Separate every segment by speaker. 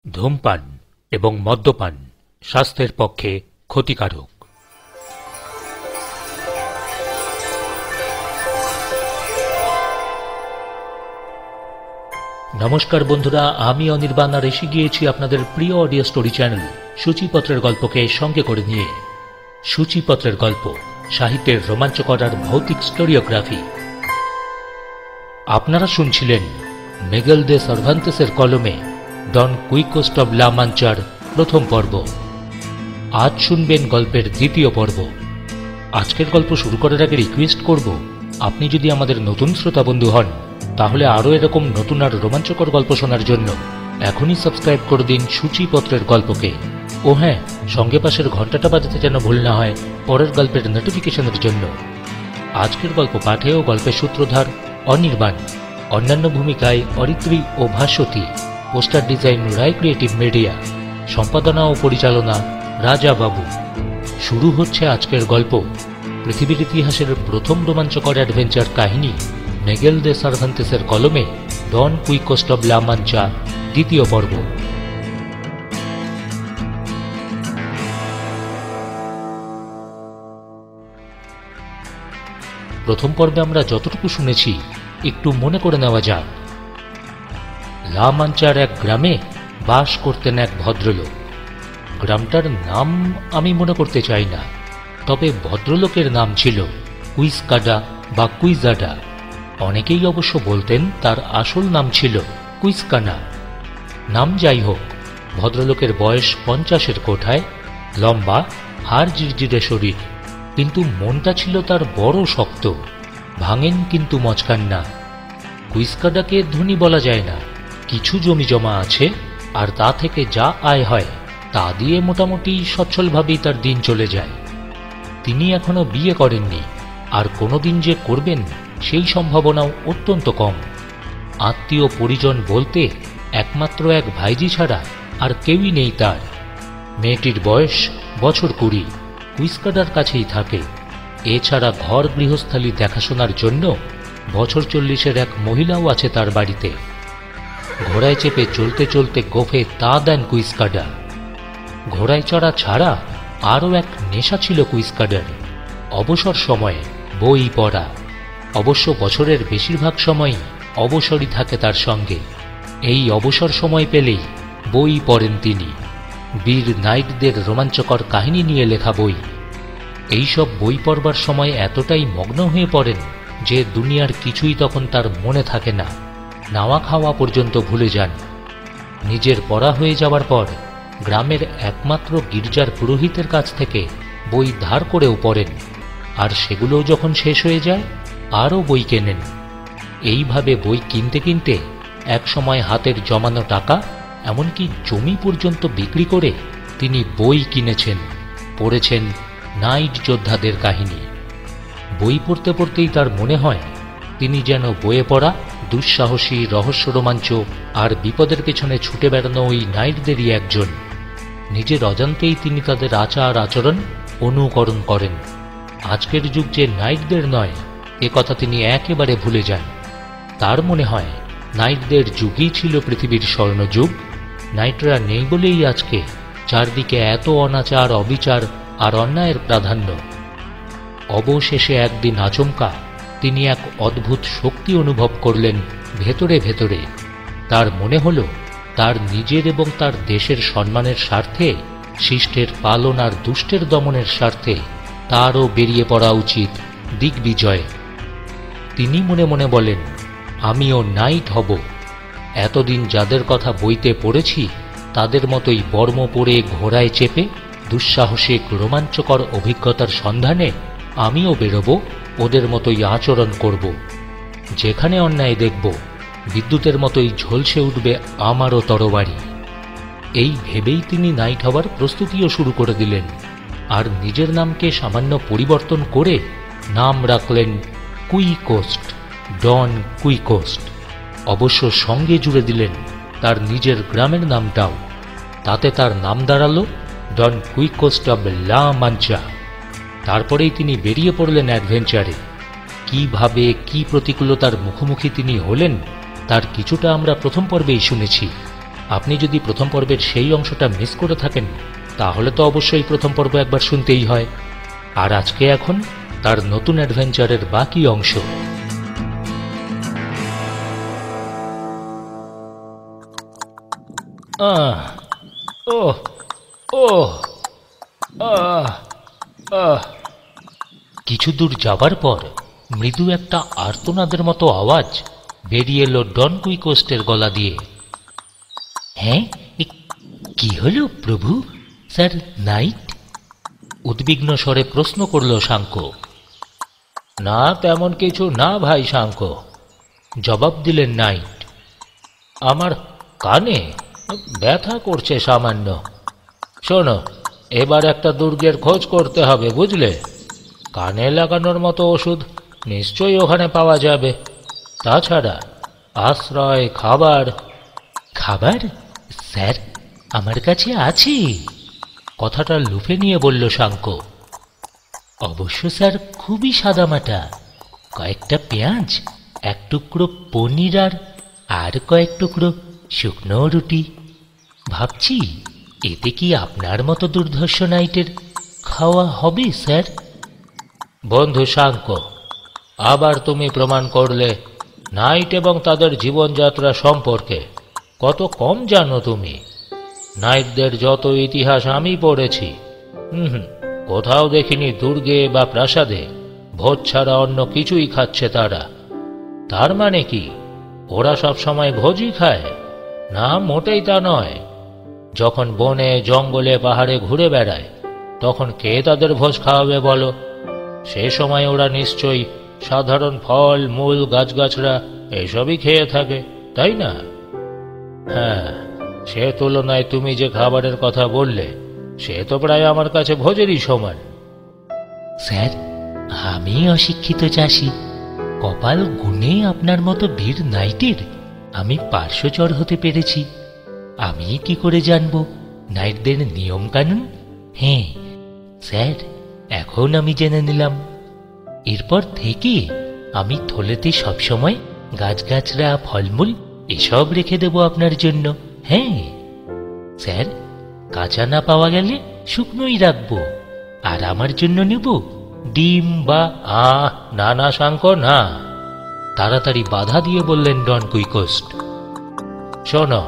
Speaker 1: ধূমপান এবং মদ্যপান স্বাস্থ্যের পক্ষে ক্ষতিকারক। নমস্কার বন্ধুরা, আমি অনির্বাণ আর এসে গিয়েছি আপনাদের প্রিয় অডিও স্টোরি চ্যানেল সূচিপত্রের গল্পকে সঙ্গে করে নিয়ে। সূচিপত্রের গল্প, সাহিত্যের রোমাঞ্চকর আর ভৌতিক স্টোরিওগ্রাফি। আপনারা শুনছিলেন মিগেল দে সার্ভান্তেসের কলমে ডন কুইকোস্ট অব লা মাঞ্চার প্রথম পর্ব। আজ শুনবেন গল্পের দ্বিতীয় পর্ব। আজকের গল্প শুরু করার আগে রিকোয়েস্ট করব, আপনি যদি আমাদের নতুন শ্রোতা বন্ধু হন তাহলে আরও এরকম নতুন আর রোমাঞ্চকর গল্প শোনার জন্য এখনই সাবস্ক্রাইব করে দিন সূচিপত্রের গল্পকে। ও হ্যাঁ, সঙ্গে পাশের ঘন্টাটা বাজাতে যেন ভুল না হয় পরের গল্পের নোটিফিকেশনের জন্য। আজকের গল্প পাঠে ও গল্পের সূত্রধার অনির্বাণ, অন্যান্য ভূমিকায় অরিত্রী ও ভাস্বতী, পোস্টার ডিজাইন রায় ক্রিয়েটিভ মিডিয়া, সম্পাদনা ও পরিচালনা রাজা বাবু। শুরু হচ্ছে আজকের গল্প, পৃথিবীর ইতিহাসের প্রথম রোমাঞ্চকর অ্যাডভেঞ্চার কাহিনী মিগেল দে সার্ভান্তেসের কলমে ডন কুইকোস্ট অব লা মাঞ্চা দ্বিতীয় পর্ব। প্রথম পর্বে আমরা যতটুকু শুনেছি একটু মনে করে নেওয়া যাক। লা মাঞ্চার এক গ্রামে বাস করতেন এক ভদ্রলোক। গ্রামটার নাম আমি মনে করতে চাই না, তবে ভদ্রলোকের নাম ছিল কুইসকাডা বা কুইজাডা। অনেকেই অবশ্য বলতেন তার আসল নাম ছিল কুইসকানা। নাম যাই হোক, ভদ্রলোকের বয়স 50-এর কোঠায়, লম্বা, হাড় জিরজিরে শরীর, কিন্তু মনটা ছিল তার বড় শক্ত, ভাঙেন কিন্তু মচকান না। কুইসকাডাকে ধনী বলা যায় না, কিছু জমি জমা আছে, আর তা থেকে যা আয় হয় তা দিয়ে মোটামুটি সচ্ছলভাবেই তার দিন চলে যায়। তিনি এখনো বিয়ে করেননি, আর কোনোদিন যে করবেন সেই সম্ভাবনাও অত্যন্ত কম। আত্মীয় পরিজন বলতে একমাত্র এক ভাইজি ছাড়া আর কেউই নেই তার। মেয়েটির বয়স বছর 20, কুইসকাডার কাছেই থাকে। এছাড়া ঘর গৃহস্থালী দেখাশোনার জন্য বছর 40-এর এক মহিলাও আছে তার বাড়িতে। ঘোড়ায় চেপে চলতে চলতে গোফে তা দেন কুইসকাডা। ঘোড়ায় চড়া ছাড়া আরও এক নেশা ছিল কুইসকাডার, অবসর সময়ে বই পড়া। অবশ্য বছরের বেশিরভাগ সময়ই অবসরই থাকে তার সঙ্গে। এই অবসর সময় পেলেই বই পড়েন তিনি, বীর নাইটদের রোমাঞ্চকর কাহিনী নিয়ে লেখা বই। এইসব বই পড়বার সময় এতটাই মগ্ন হয়ে পড়েন যে দুনিয়ার কিছুই তখন তার মনে থাকে না, নাওয়া খাওয়া পর্যন্ত ভুলে যান। নিজের পড়া হয়ে যাওয়ার পর গ্রামের একমাত্র গির্জার পুরোহিতের কাছ থেকে বই ধার করেও পড়েন, আর সেগুলোও যখন শেষ হয়ে যায় আরও বই কেনেন। এইভাবে বই কিনতে কিনতে একসময় হাতের জমানো টাকা, এমনকি জমি পর্যন্ত বিক্রি করে তিনি বই কিনেছেন, পড়েছেন নাইট যোদ্ধাদের কাহিনী। বই পড়তে পড়তেই তার মনে হয় তিনি যেন বইয়ে পড়া দুঃসাহসী, রহস্য রোমাঞ্চ আর বিপদের পেছনে ছুটে বেড়ানো ওই নাইটদেরই একজন। নিজের অজান্তেই তিনি তাদের আচার আচরণ অনুকরণ করেন। আজকের যুগ যে নাইটদের নয় এ কথা তিনি একেবারে ভুলে যান। তার মনে হয় নাইটদের যুগই ছিল পৃথিবীর স্বর্ণযুগ। নাইটরা নেই বলেই আজকে চারদিকে এত অনাচার, অবিচার আর অন্যায়ের প্রাধান্য। অবশেষে একদিন আচমকা তিনি এক অদ্ভুত শক্তি অনুভব করলেন ভেতরে ভেতরে। তার মনে হল তার নিজের এবং তার দেশের সম্মানের স্বার্থে, শিষ্টের পালন আর দুষ্টের দমনের স্বার্থে তারও বেরিয়ে পড়া উচিত দিগ্বিজয়ে। তিনি মনে মনে বলেন, আমিও নাইট হব। এতদিন যাদের কথা বইতে পড়েছি তাদের মতোই বর্ম পরে ঘোড়ায় চেপে দুঃসাহসিক রোমাঞ্চকর অভিজ্ঞতার সন্ধানে আমিও বেরোব, ওদের মতোই আচরণ করব। যেখানে অন্যায় দেখব বিদ্যুতের মতোই ঝলসে উঠবে আমারও তরবারি। এই ভেবেই তিনি নাইট হবার প্রস্তুতিও শুরু করে দিলেন, আর নিজের নামকে সামান্য পরিবর্তন করে নাম রাখলেন কুইকোস্ট, ডন কুইকোস্ট। অবশ্য সঙ্গে জুড়ে দিলেন তার নিজের গ্রামের নামটাও। তাতে তার নাম দাঁড়ালো ডন কুইকোস্ট অব লা মাঞ্চা। তারপরেই তিনি বেরিয়ে পড়লেন অ্যাডভেঞ্চারে। কিভাবে, কি প্রতিকূলতার মুখোমুখি তিনি হলেন তার কিছুটা আমরা প্রথম পর্বেই শুনেছি। আপনি যদি প্রথম পর্বের সেই অংশটা মিস করে থাকেন তাহলে তো অবশ্যই প্রথম পর্ব একবার শুনতেই হয়। আর আজকে এখন তার নতুন অ্যাডভেঞ্চারের বাকি অংশ। কিছু দূর যাবার পর মৃদু একটা আর্তনাদের মতো আওয়াজ বেরিয়ে এলো ডন কুইকোস্টের গলা দিয়ে। হ্যাঁ, কি হলো প্রভু? Sir night? উদ্বিগ্ন স্বরে প্রশ্ন করল শাঙ্কো। না, তেমন কিছু না ভাই শাঙ্কো, জবাব দিলেন নাইট। আমার কানে ব্যথা করছে সামান্য। শোনো, এবার একটা দুর্গের খোঁজ করতে হবে, বুঝলে? কানে লাগানোর মতো ওষুধ নিশ্চয়ই ওখানে পাওয়া যাবে। তাছাড়া আশ্রয়, খাবার। খাবার স্যার আমার কাছে আছে, কথাটা লুফে নিয়ে বলল শাঙ্কো। অবশ্য স্যার খুবই সাদামাটা, কয়েকটা পেঁয়াজ, এক টুকরো পনির আর কয়েক টুকরো শুকনো রুটি। ভাবছি এতে কি আপনার মতো দুর্ধর্ষ নাইটের খাওয়া হবে স্যার? বন্ধু শাঙ্কো, আবার তুমি প্রমাণ করলে নাইট এবং তাদের জীবনযাত্রা সম্পর্কে কত কম জানো তুমি। নাইটদের যত ইতিহাস আমি পড়েছি, কোথাও দেখিনি দুর্গে বা প্রাসাদে ভোজ ছাড়া অন্য কিছুই খাচ্ছে তারা। তার মানে কি ওরা সব সময় ভোজই খায়? না, মোটেই তা নয়। যখন বনে জঙ্গলে পাহাড়ে ঘুরে বেড়ায় তখন কে তাদের ভোজ খাওয়াবে বলো? সে সময় ওরা নিশ্চয়ই সাধারণ ফল মূল গাছগাছরা এসবই খেয়ে থাকে, তাই না? হ্যাঁ, সে তুলনায় তুমি যে খাবারের কথা বললে সে তো প্রায় আমার কাছে ভোজেরই সমান। স্যার আমি অশিক্ষিত চাষি, কপাল গুনে আপনার মতো বীর নাইটের আমি পার্শ্বচর হতে পেরেছি। আমি কি করে জানবো নাইটদের নিয়ম কানুন? হ্যাঁ স্যার, এখন আমি জেনে নিলাম। এরপর থেকে আমি থলেতে সবসময় গাছগাছরা, ফলমূল এসব রেখে দেব আপনার জন্য। হ্যাঁ স্যার, কাঁচা না পাওয়া গেলে শুকনোই রাখবো। আর আমার জন্য নেব ডিম বা না না শাঙ্কো, না, তাড়াতাড়ি বাধা দিয়ে বললেন ডন কুইকোস্ট। শোনো,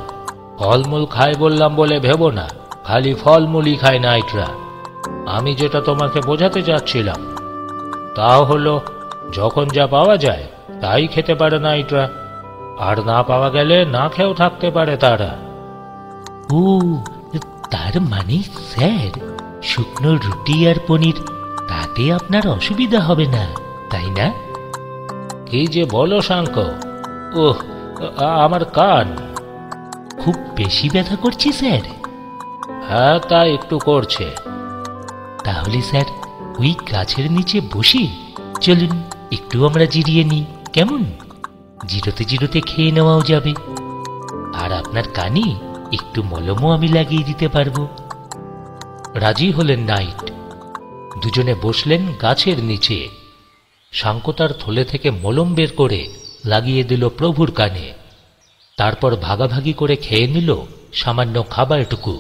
Speaker 1: ফলমূল খায় বললাম বলে ভেবো না খালি ফলমূলই খায় নাইটরা। আমি যেটা তোমাকে বোঝাতে চাচ্ছিলাম তা হলো, যখন যা পাওয়া যায় তাই খেতে পারে নাইটরা, আর না পাওয়া গেলে না খেয়েও থাকতে পারে তারা। ও, তার মানে স্যার শুকনো রুটি আর পনির তাতে আপনার অসুবিধা হবে না, তাই না? কি যে বলো শাঙ্কো, ওহ আমার কান খুব বেশি ব্যথা করছে স্যার। হ্যাঁ, তা একটু করছে। তাহলে স্যার ওই গাছের নিচে বসে চলুন একটু আমরা জিরিয়ে নিই, কেমন? জিরোতে জিরোতে খেয়ে নেওয়াও যাবে, আর আপনার কানে একটু মলমও আমি লাগিয়ে দিতে পারবো। রাজি হলেন নাইট। দুজনে বসলেন গাছের নিচে। শাঙ্কো তার থলে থেকে মলম বের করে লাগিয়ে দিল প্রভুর কানে। তারপর ভাগাভাগি করে খেয়ে নিল সামান্য খাবারটুকু।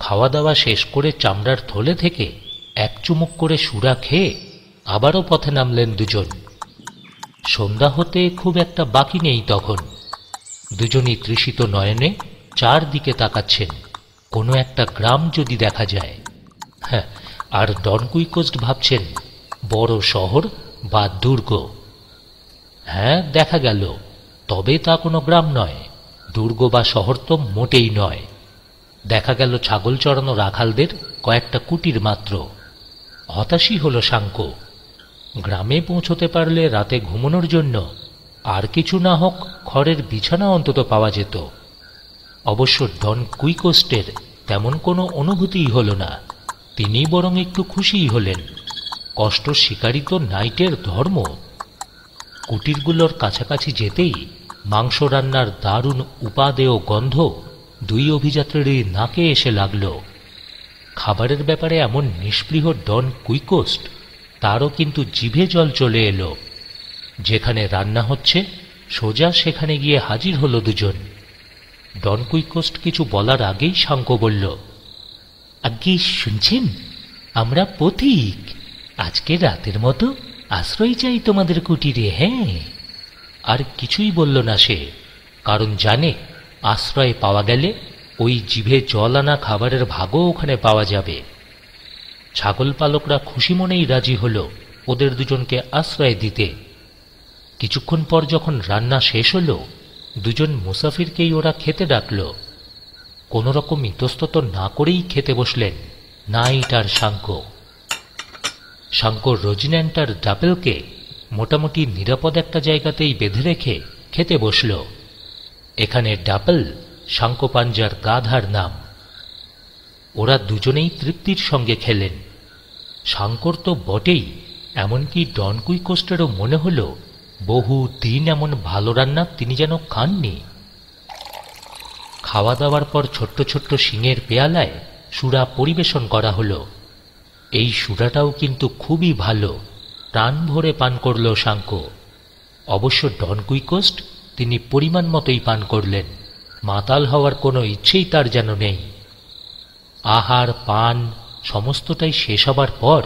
Speaker 1: খাওয়া দাওয়া শেষ করে চামড়ার থলে থেকে এক চুমুক করে সুরা খেয়ে আবারও পথে নামলেন দুজন। সন্ধ্যা হতে খুব একটা বাকি নেই তখন। দুজনই তৃষিত নয়নে চারদিকে তাকাচ্ছেন, কোনো একটা গ্রাম যদি দেখা যায়। হ্যাঁ, আর ডন কুইকোস্ট ভাবছেন বড় শহর বা দুর্গ। হ্যাঁ, দেখা গেল, তবে তা কোনো গ্রাম নয়, দুর্গ বা শহর তো মোটেই নয়। দেখা গেল ছাগল চড়ানো রাখালদের কয়েকটা কুটির মাত্র। হতাশই হলো শাঙ্কো। গ্রামে পৌঁছতে পারলে রাতে ঘুমানোর জন্য আর কিছু না হোক খড়ের বিছানা অন্তত পাওয়া যেত। অবশ্য ডন কুইকোস্টের তেমন কোনো অনুভূতিই হল না। তিনি বরং একটু খুশিই হলেন। কষ্ট শিকারই তো নাইটের ধর্ম। কুটিরগুলোর কাছাকাছি যেতেই মাংস রান্নার দারুণ উপাদেয় গন্ধ দুই অভিযাত্রীর নাকে এসে লাগল। খাবারের ব্যাপারে এমন নিষ্পৃহ ডন কুইকোস্ট, তারও কিন্তু জিভে জল চলে এলো। যেখানে রান্না হচ্ছে সোজা সেখানে গিয়ে হাজির হলো দুজন। ডন কুইকোস্ট কিছু বলার আগেই শাঙ্কো বলল, আজ্ঞে শুনছেন, আমরা পথিক। আজকে রাতের মতো আশ্রয় চাই তোমাদের কুটিরে। হ্যাঁ। আর কিছুই বলল না সে, কারণ জানে আশ্রয় পাওয়া গেলে ওই জিভে জল আনা খাবারের ভাগও ওখানে পাওয়া যাবে। ছাগল পালকরা খুশি মনেই রাজি হল ওদের দুজনকে আশ্রয় দিতে। কিছুক্ষণ পর যখন রান্না শেষ হল, দুজন মুসাফিরকেই ওরা খেতে ডাকল। কোনো রকম ইতস্তত না করেই খেতে বসলেন নাইট আর শাঙ্কো। শাঙ্কো রোজিন্যান্ট আর ডাপেলকে মোটামুটি নিরাপদ একটা জায়গাতেই বেঁধে রেখে খেতে বসল। এখানে ডাপেল শাঙ্কো পাঞ্জার গাধার নাম। ওরা দুজনেই তৃপ্তির সঙ্গে খেলেন। শাঙ্কোর তো বটেই, এমনকি ডন কুইকোস্টেরও মনে হল বহু দিন এমন ভালো রান্না তিনি যেন খাননি। খাওয়া দাওয়ার পর ছোট্ট ছোট্ট শিঙের পেয়ালায় সুরা পরিবেশন করা হলো। এই সুরাটাও কিন্তু খুবই ভালো, প্রাণ ভরে পান করল শাঙ্কো। অবশ্য ডন কুইকোস্ট তিনি পরিমাণ মতোই পান করলেন, মাতাল হওয়ার কোনো ইচ্ছেই তার যেন নেই। আহার পান সমস্তটাই শেষ হবার পর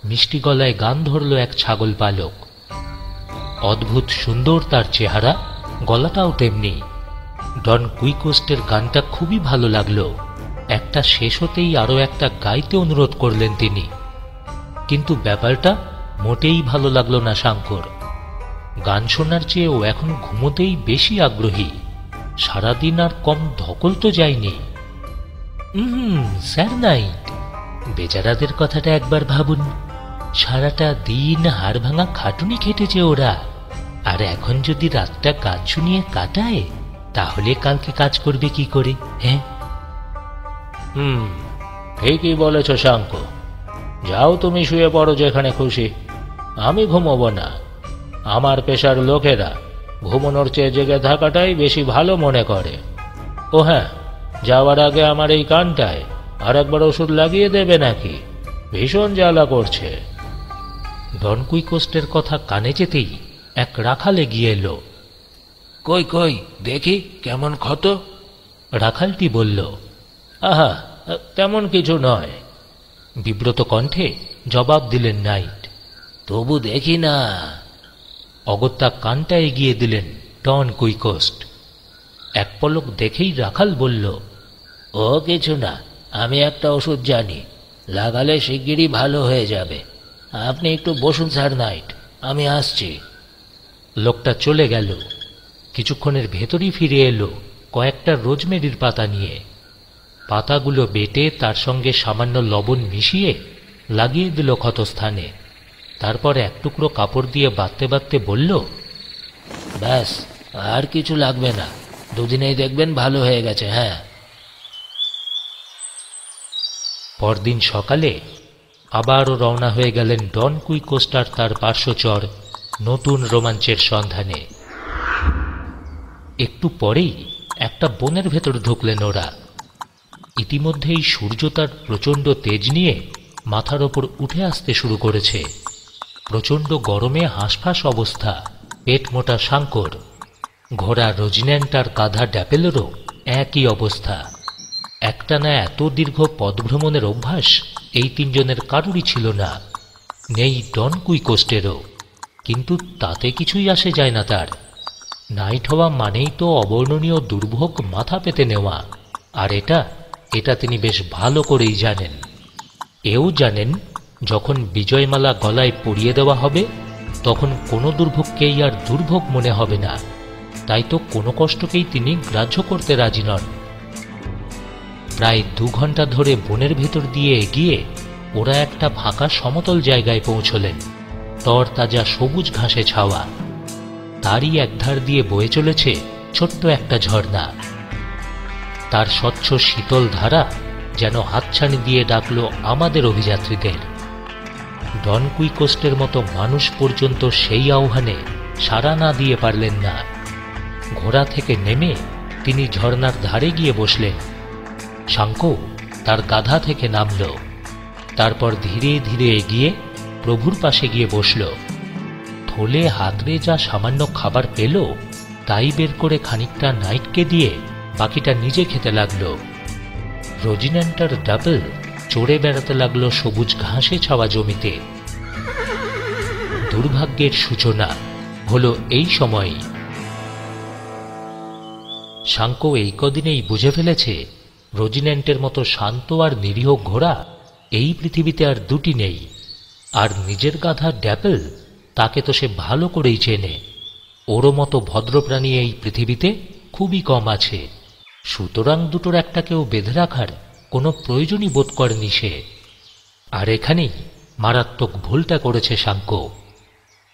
Speaker 1: মিষ্টি গলায় গান ধরল এক ছাগল পালক। অদ্ভুত সুন্দর তার চেহারা, গলাটাও তেমনি। ডন কুইকোস্টের গানটা খুবই ভালো লাগলো। একটা শেষ হতেই আরও একটা গাইতে অনুরোধ করলেন তিনি, কিন্তু ব্যাপারটা মোটেই ভালো লাগলো না শাঙ্কোর। গান শোনার চেয়ে ও এখন ঘুমোতেই বেশি আগ্রহী। সারাদিন আর কম ধকল তো যায়নি। স্যার নাইট, বেচারাদের কথাটা একবার ভাবুন। সারাটা দিন হাড় ভাঙা খাটুনি খেটেছে ওরা, আর এখন যদি রাতটা গান শুনিয়ে কাটায়, তাহলে কালকে কাজ করবে কি করে? হ্যাঁ, ঠিকই বলেছ শাঙ্কো। যাও তুমি শুয়ে পড়ো যেখানে খুশি, আমি ঘুমোবো না। আমার পেশার লোকেরা ঘুমানোর চেয়ে জেগে থাকাটাই বেশি ভালো মনে করে। ও হ্যাঁ, যাওয়ার আগে আমার এই কানটায় আর একবার ওষুধ লাগিয়ে দেবে নাকি? ভীষণ জ্বালা করছে। ডন কুইকোস্টের কথা কানে যেতেই এক রাখাল এগিয়ে এলো। কই কই দেখি কেমন ক্ষত? রাখালটি বলল, আহা, তেমন কিছু নয়। বিব্রত কণ্ঠে জবাব দিলেন নাইট। তবু দেখি না। অগত্যা কানটা এগিয়ে দিলেন ডন কুইকোস্ট। এক পলক দেখেই রাখাল বলল, ও কিছু না, আমি একটা ওষুধ জানি, লাগালে শিগগিরই ভালো হয়ে যাবে। আপনি একটু বসুন স্যার নাইট, আমি আসছি। লোকটা চলে গেল। কিছুক্ষণের ভেতরই ফিরে এলো কয়েকটা রোজমেরির পাতা নিয়ে। পাতাগুলো বেটে তার সঙ্গে সামান্য লবণ মিশিয়ে লাগিয়ে দিল ক্ষতস্থানে। তারপর এক টুকরো কাপড় দিয়ে বাঁধতে বাঁধতে বলল, ব্যাস, আর কিছু লাগবে না, দুদিনেই দেখবেন ভালো হয়ে গেছে। হ্যাঁ। পরদিন সকালে আবারও রওনা হয়ে গেলেন ডন কুইকোস্ট আর তার পার্শ্বচর নতুন রোমাঞ্চের সন্ধানে। একটু পরেই একটা বনের ভেতর ঢুকলেন ওরা। ইতিমধ্যেই সূর্য তার প্রচণ্ড তেজ নিয়ে মাথার ওপর উঠে আসতে শুরু করেছে। প্রচণ্ড গরমে হাঁসফাঁস অবস্থা পেট মোটা শাঙ্কোর। ঘোড়া রোজিন্যান্ট আর গাধা ড্যাপেলেরও একই অবস্থা। একটানা এত দীর্ঘ পদভ্রমণের অভ্যাস এই তিনজনের কারুরই ছিল না, নেই ডন কুইকোস্টেরও। কিন্তু তাতে কিছুই আসে যায় না তার। নাইট হওয়া মানেই তো অবর্ণনীয় দুর্ভোগ মাথা পেতে নেওয়া, আর এটা তিনি বেশ ভালো করেই জানেন। এও জানেন যখন বিজয়মালা গলায় পরিয়ে দেওয়া হবে, তখন কোনো দুর্ভোগকেই আর দুর্ভোগ মনে হবে না। তাই তো কোনো কষ্টকেই তিনি গ্রাহ্য করতে রাজি নন। প্রায় 2 ঘন্টা ধরে বনের ভেতর দিয়ে এগিয়ে ওরা একটা ফাঁকা সমতল জায়গায় পৌঁছলেন। তরতাজা সবুজ ঘাসে ছাওয়া। তারই একধার দিয়ে বয়ে চলেছে ছোট্ট একটা ঝর্ণা। তার স্বচ্ছ শীতল ধারা যেন হাতছানি দিয়ে ডাকল আমাদের অভিযাত্রীদের। ডন কুইকোস্টের মতো মানুষ পর্যন্ত সেই আহ্বানে সাড়া না দিয়ে পারলেন না। ঘোড়া থেকে নেমে তিনি ঝর্ণার ধারে গিয়ে বসলেন। শাঙ্কো তার গাধা থেকে নামল। তারপর ধীরে ধীরে এগিয়ে প্রভুর পাশে গিয়ে বসল। থলে হাতড়ে যা সামান্য খাবার পেল তাই বের করে খানিকটা নাইটকে দিয়ে বাকিটা নিজে খেতে লাগলো। রোজিন্যান্ড আর ডাবল চড়ে বেড়াতে লাগলো সবুজ ঘাসে ছাওয়া জমিতে। দুর্ভাগ্যের সূচনা হলো এই সময়ই। শাঙ্কো এই কদিনেই বুঝে ফেলেছে রোজিন্যান্ডের মতো শান্ত আর নিরীহ ঘোড়া এই পৃথিবীতে আর দুটি নেই। আর নিজের গাধা ড্যাপেল, তাকে তো সে ভালো করেই চেনে। ওরও মতো ভদ্রপ্রাণী এই পৃথিবীতে খুবই কম আছে। সুতরাং দুটোর একটাকেও বেঁধে রাখার কোনো প্রয়োজনই বোধ করেনি সে। আর এখানেই মারাত্মক ভুলটা করেছে শাঙ্কো।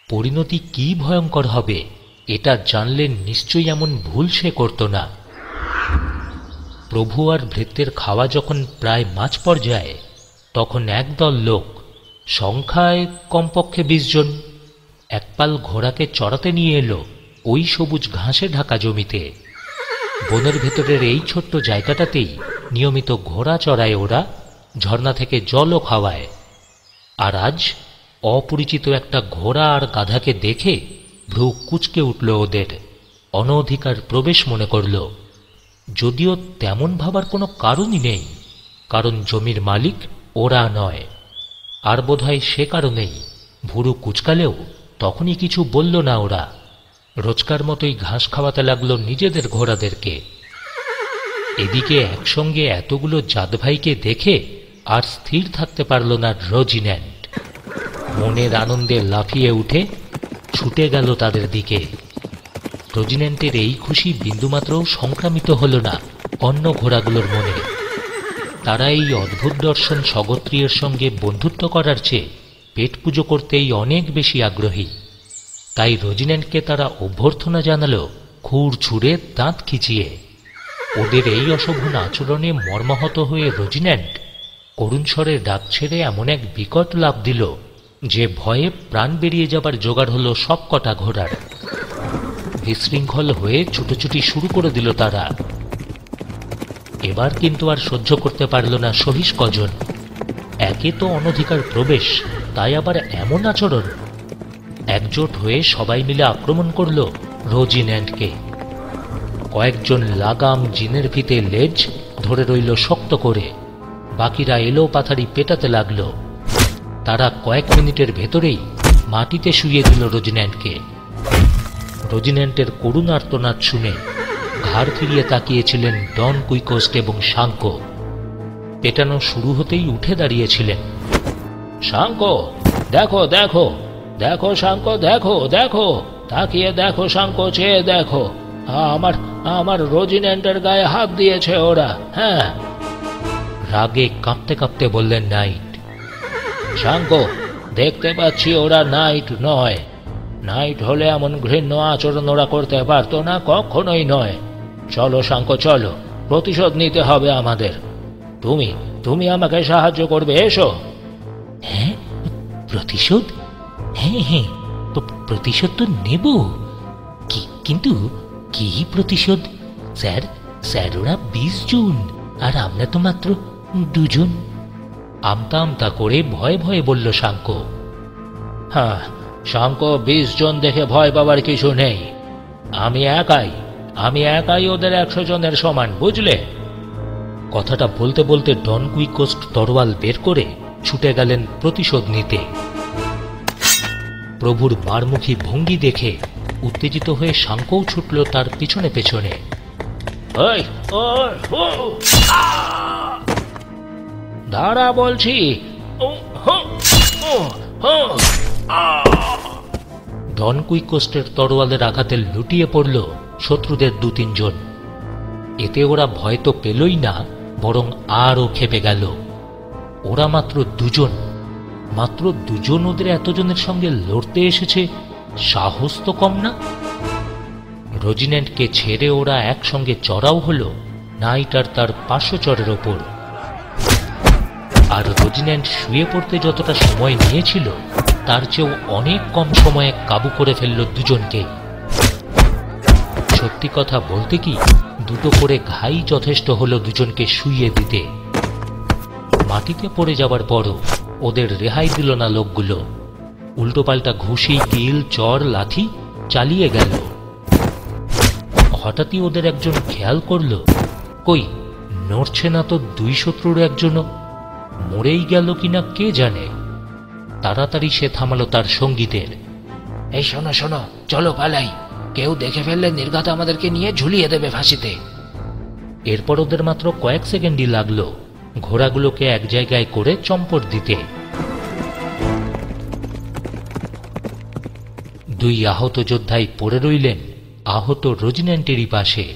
Speaker 1: পরিণতি কি ভয়ঙ্কর হবে এটা জানলে নিশ্চয়ই এমন ভুল সে করত না। প্রভু আর ভৃত্যের খাওয়া যখন প্রায় মাঝ পর্যায়ে, তখন একদল লোক, সংখ্যায় কমপক্ষে 20 জন, একপাল ঘোড়াকে চড়াতে নিয়ে এলো ওই সবুজ ঘাসে ঢাকা জমিতে। বনের ভেতরের এই ছোট্ট জায়গাটাতেই নিয়মিত ঘোড়া চড়ায় ওরা, ঝর্ণা থেকে জলও খাওয়ায়। আর আজ অপরিচিত একটা ঘোড়া আর গাধাকে দেখে ভ্রু কুঁচকে উঠল ওদের। অনধিকার প্রবেশ মনে করল, যদিও তেমন ভাবার কোনো কারণই নেই, কারণ জমির মালিক ওরা নয়। আর বোধহয় সে কারণেই ভুরু কুচকালেও তখনই কিছু বলল না ওরা। রোজকার মতোই ঘাস খাওয়াতে লাগলো নিজেদের ঘোড়াদেরকে। এদিকে একসঙ্গে এতগুলো জাতভাইকে দেখে আর স্থির থাকতে পারল না রোজিন্যান্ড। মনের আনন্দে লাফিয়ে উঠে ছুটে গেল তাদের দিকে। রোজিন্যান্ডের এই খুশি বিন্দুমাত্রও সংক্রামিত হল না অন্য ঘোড়াগুলোর মনে। তারা এই অদ্ভুত দর্শন স্বগোত্রীয়ের সঙ্গে বন্ধুত্ব করার চেয়ে পেট পুজো করতেই অনেক বেশি আগ্রহী। তাই রোজিন্যান্ডকে তারা অভ্যর্থনা জানালো খুর ছুঁড়ে, দাঁত খিচিয়ে। ওদের এই অশোভন আচরণে মর্মাহত হয়ে রোজিন্যান্ড করুণ স্বরে ডাক ছেড়ে এমন এক বিকট লাফ দিল যে ভয়ে প্রাণ বেরিয়ে যাবার জোগাড় হলো সব কটা ঘোড়ার। বিশৃঙ্খল হয়ে ছুটোছুটি শুরু করে দিল তারা। এবার কিন্তু আর সহ্য করতে পারল না সহিস কজন। একে তো অনধিকার প্রবেশ, তাই আবার এমন আচরণ। একজোট হয়ে সবাই মিলে আক্রমণ করল রোজিন্যান্ডকে। কয়েকজন লাগাম জিনের ফিতে লেজ ধরে রইল শক্ত করে, বাকিরা এলো পাথারি পেটাতে লাগলো। তারা কয়েক মিনিটের ভেতরেই মাটিতে শুইয়ে দিল রোজিন্যান্ডকে। রোজিন্যান্ডের করুণ আর্তনাদ শুনে ঘাড় ফিরিয়ে তাকিয়েছিলেন ডন কুইকোস্ট এবং শাঙ্কো। পেটানো শুরু হতেই উঠে দাঁড়িয়েছিলেন। শাঙ্কো, দেখো দেখো দেখো, শাঙ্কো দেখো দেখো, তাকিয়ে দেখো শাঙ্কো, চেয়ে দেখো, আমার আমার রোজিন্যান্ডের গায়ে হাত দিয়েছে ওরা। হ্যাঁ, রাগে কাঁপতে কাঁপতে বললেন নাইট। শাঙ্কো, দেখতে পাচ্ছি ওরা নাইট নয়। নাইট হলে এমন ঘৃণ্য আচরণ ওরা করতে পারতো না, কখনোই নয়। চলো শাঙ্কো, চলো, প্রতিশোধ নিতে হবে আমাদের। তুমি তুমি আমাকে সাহায্য করবে, এসো। হ্যাঁ, প্রতিশোধ? হ্যাঁ হ্যাঁ, প্রতিশোধ তো নেব, কিন্তু কি প্রতিশোধ? স্যার, স্যার ওরা 20 জন আর আমরা তো মাত্র 2 জন। আমতা আমতা করে ভয়ে ভয়ে বলল শাঙ্কো। হ্যাঁ শাঙ্কো, 20 জন দেখে ভয় পাবার কিছু নেই। আমি একাই ওদের 100 জনের সমান, বুঝলে? কথাটা বলতে বলতে ডন কুইকোস্ট তরোয়াল বের করে ছুটে গেলেন প্রতিশোধ নিতে। প্রভুর মারমুখী ভঙ্গি দেখে উত্তেজিত হয়ে শাঙ্কোও ছুটল তার পিছনে পেছনে। দাঁড়া বলছি। ডন কুইকোস্টের তরোয়ালের আঘাতে লুটিয়ে পড়ল শত্রুদের 2-3 জন। এতে ওরা ভয় তো পেলই না, বরং আরও খেপে গেল। ওরা মাত্র 2 জন, মাত্র 2 জন ওদের এতজনের সঙ্গে লড়তে এসেছে, সাহস তো কম না। রোজিন্যান্ডকে ছেড়ে ওরা একসঙ্গে চড়াও হলো নাইট আর তার 500 চরের ওপর। আর রোজিন্যান্ড শুয়ে পড়তে যতটা সময় নিয়েছিল তার চেয়েও অনেক কম সময়ে কাবু করে ফেলল 2 জনকে। সত্যি কথা বলতে কি, 2টো করে ঘাই যথেষ্ট হলো 2 জনকে শুইয়ে দিতে। মাটিতে পড়ে যাবার পরও ওদের রেহাই দিল না লোকগুলো। উল্টোপাল্টা ঘুষি, কিল, চর, লাথি চালিয়ে গেল। হঠাৎই ওদের একজন খেয়াল করল কই, নড়ছে না তো দুই শত্রুর একজনও। মরেই গেল কিনা কে জানে। তাড়াতাড়ি সে থামালো তার সঙ্গীদের।
Speaker 2: এই শোনো শোনো, চলো পালাই, কেউ দেখে ফেললে নির্ঘাত আমাদেরকে নিয়ে ঝুলিয়ে দেবে ফাঁসিতে।
Speaker 1: এরপর ওদের মাত্র কয়েক সেকেন্ডই লাগলো ঘোড়াগুলোকে এক জায়গায় করে চম্পট দিতে। দুই আহত যোদ্ধাই পড়ে রইলেন আহত রোজিন্যান্টেরই পাশে।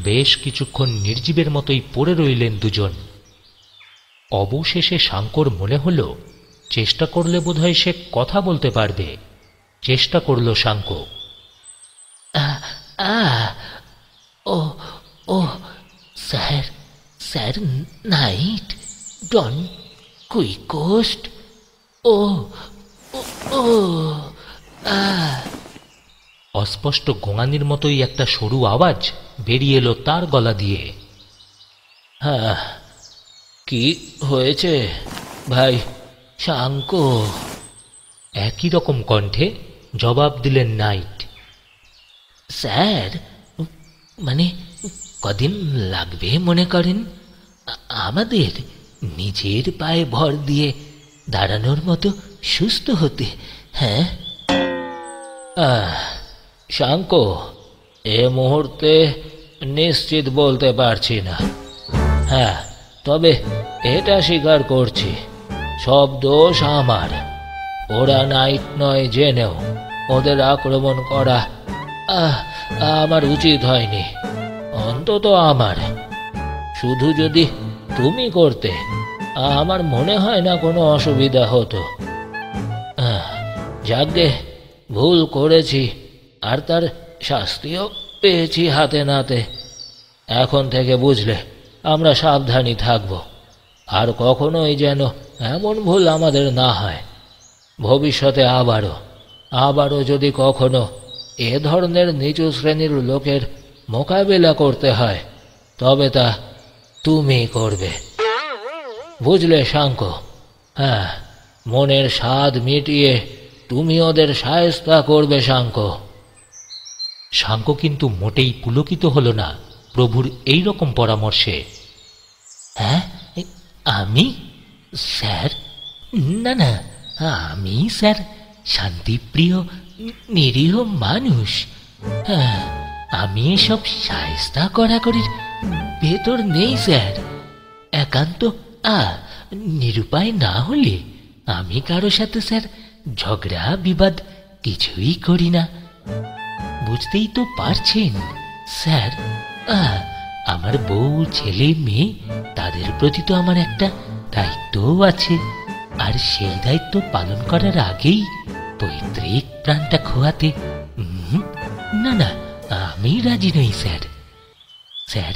Speaker 1: বেশ কিছুক্ষণ নির্জীবের মতোই পড়ে রইলেন দুজন। অবশেষে শাঙ্কর মনে হল চেষ্টা করলে বোধহয় সে কথা বলতে পারবে। চেষ্টা করল শাঙ্ক।
Speaker 2: ও ও স্যার, স্যার নাইট, ডন কুইকোস্ট, ও ও
Speaker 1: অস্পষ্ট গোঙানির মতোই একটা সরু আওয়াজ বেরিয়ে এলো তার গলা দিয়ে।
Speaker 2: হ্যাঁ, কি হয়েছে ভাই শাঙ্ক?
Speaker 1: একই রকম কণ্ঠে জবাব দিলেন নাইট।
Speaker 2: স্যার, মানে কদিন লাগবে মনে করেন আমাদের নিজের পায়ে ভর দিয়ে দাঁড়ানোর মতো সুস্থ হতে? হ্যাঁ শাঙ্ক, এ মুহূর্তে নিশ্চিত বলতে পারছি না। হ্যাঁ, তবে এটা স্বীকার করছি, সব দোষ আমার। ওরা নাইট নয় জেনেও ওদের আক্রমণ করা আমার উচিত হয়নি, অন্তত আমার। শুধু যদি তুমি করতে আমার মনে হয় না কোনো অসুবিধা হতো। যাকগে, ভুল করেছি আর তার শাস্তিও পেয়েছি হাতে নাতে। এখন থেকে বুঝলে আমরা সাবধানী থাকব, আর কখনোই যেন এমন ভুল আমাদের না হয়। ভবিষ্যতে আবারও যদি কখনো এ ধরনের নিচু শ্রেণীর লোকের মোকাবিলা করতে হয়, তবে তা তুমি করবে, বুঝলে শাঙ্ক? হ্যাঁ, মনের স্বাদ মিটিয়ে তুমি ওদের শায়েস্তা করবে শাঙ্ক।
Speaker 1: শাঙ্ক কিন্তু মোটেই পুলকিত হল না প্রভুর এই রকম পরামর্শে।
Speaker 2: হ্যাঁ, আমি স্যার? না না, আমি স্যার শান্তিপ্রিয় নিরীহ মানুষ। হ্যাঁ, আমি এসব শায়েস্তা করাকরির ভেতর নেই স্যার। একান্ত নিরুপায় না হলে আমি কারো সাথে স্যার ঝগড়া বিবাদ কিছুই করি না। বুঝতেই তো পারছেন স্যার, আমার বউ, ছেলে, মেয়ে, তাদের প্রতি তো আমার একটা দায়িত্বও আছে। আর সেই দায়িত্ব পালন করার আগেই পৈতৃক প্রাণটা খোয়াতে না না, আমি রাজি নই স্যার। স্যার,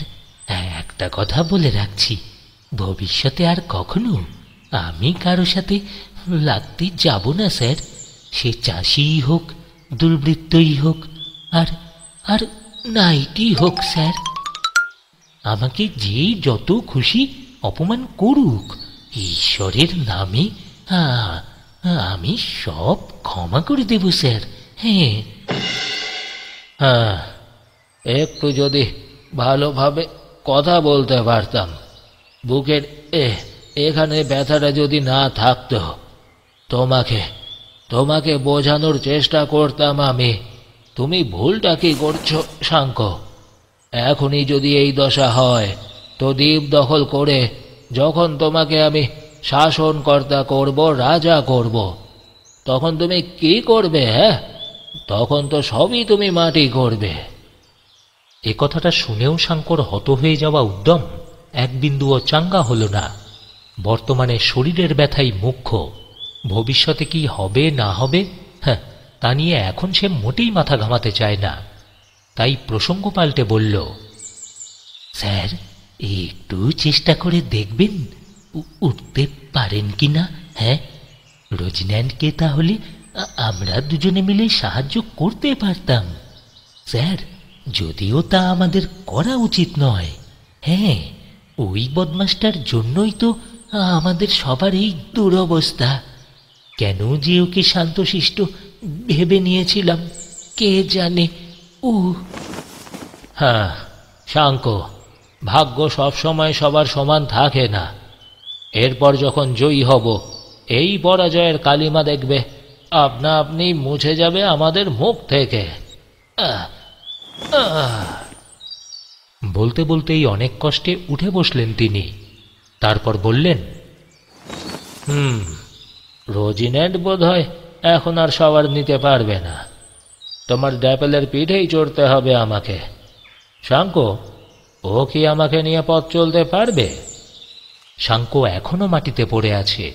Speaker 2: একটা কথা বলে রাখছি, ভবিষ্যতে আর কখনো আমি কারো সাথে লাগতে যাব না স্যার। সে চাষিই হোক, দুর্বৃত্তই হোক, আর আর নাইটই হোক স্যার। আমাকে যেই যত খুশি অপমান করুক, ঈশ্বরের নামে আমি সব ক্ষমা করে দেব স্যার। হ্যাঁ হ্যাঁ, একটু যদি ভালোভাবে কথা বলতে পারতাম, বুকের এখানে ব্যথাটা যদি না থাকতো, তোমাকে বোঝানোর চেষ্টা করতাম আমি। তুমি ভুলটা কি করছো শাঙ্ক? এখনই যদি এই দশা হয়, তো দ্বীপ দখল করে যখন তোমাকে আমি শাসনকর্তা করব, রাজা করব, তখন তুমি কি করবে? হ্যাঁ, তখন তো সবই তুমি মাটি করবে।
Speaker 1: এ কথাটা শুনেও শাঙ্কর হত হয়ে যাওয়া উদ্যম এক বিন্দুও চাঙ্গা হল না। বর্তমানে শরীরের ব্যথাই মুখ্য। ভবিষ্যতে কি হবে না হবে, হ্যাঁ, তা নিয়ে এখন সে মোটেই মাথা ঘামাতে চায় না। তাই প্রসঙ্গ পাল্টে বলল,
Speaker 2: স্যার, একটু চেষ্টা করে দেখবেন উঠতে পারেন কিনা। হ্যাঁ, রোজিন্যান্টকে তাহলে আমরা দুজনে মিলে সাহায্য করতে পারতাম স্যার, যদিও তা আমাদের করা উচিত নয়। হ্যাঁ, ওই বদমাসটার জন্যই তো আমাদের সবার এই দুরবস্থা। কেন যে ওকে শান্তশিষ্ট ভেবে নিয়েছিলাম কে জানে।
Speaker 1: হ্যাঁ শাঙ্ক,
Speaker 2: ভাগ্য সবসময় সবার সমান থাকে না। এরপর যখন জয়ী হব, এই পরাজয়ের কালিমা দেখবে আপনা আপনি মুছে যাবে আমাদের মুখ থেকে। আহ, আহ।
Speaker 1: বলতে বলতেই অনেক কষ্টে উঠে বসলেন তিনি। তারপর বললেন,
Speaker 2: রোজিনেট বোধহয় এখন আর সবার নিতে পারবে না। তোমার ড্যাপেলের পিঠেই চড়তে হবে আমাকে। শাঙ্কো, ও কি আমাকে নিয়ে পথ চলতে পারবে?
Speaker 1: শাঙ্কো এখনো মাটিতে পড়ে আছে,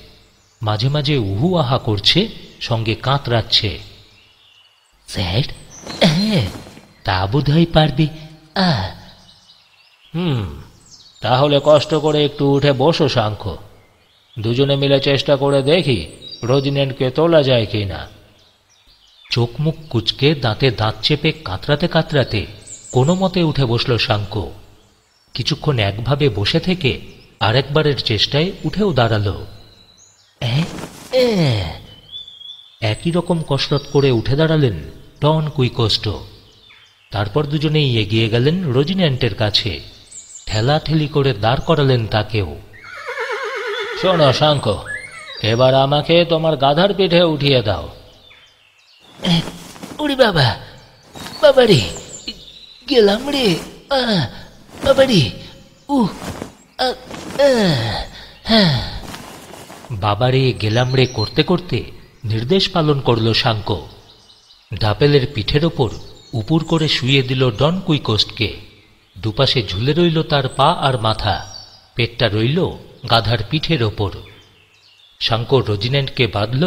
Speaker 1: মাঝে মাঝে উহু আহা করছে, সঙ্গে কাতরাচ্ছে। স্যার, হ্যাঁ, তা বোধহয় পারবে।
Speaker 2: তাহলে কষ্ট করে একটু উঠে বসো শাঙ্কো। দুজনে মিলে চেষ্টা করে দেখি রোজিনেটকে তোলা যায় কিনা।
Speaker 1: চোখ মুখ কুচকে দাঁতে দাঁত চেপে কাতরাতে কাতরাতে কোনো মতে উঠে বসল শাঙ্কো। কিছুক্ষণ একভাবে বসে থেকে আরেকবারের চেষ্টায় উঠেও দাঁড়ালো। একই রকম কসরত করে উঠে দাঁড়ালেন ডন কুইকোস্ট। তারপর দুজনেই এগিয়ে গেলেন রোজিনেন্টের কাছে, ঠেলাঠেলি করে দাঁড় করালেন তাকেও।
Speaker 2: শোনো শাঙ্কো, এবার আমাকে তোমার গাধার পিঠে উঠিয়ে দাও।
Speaker 3: ওরে বাবা, বাবারে, গেলাম রে, বাবারে,
Speaker 1: বাবারে গেলাম রে করতে করতে নির্দেশ পালন করল শাঙ্কো। ডাপেলের পিঠের ওপর উপুর করে শুইয়ে দিল ডন কুইকোস্টকে। দুপাশে ঝুলে রইল তার পা আর মাথা, পেটটা রইল গাধার পিঠের ওপর। শাঙ্কো রোজিনেন্টকে বাঁধল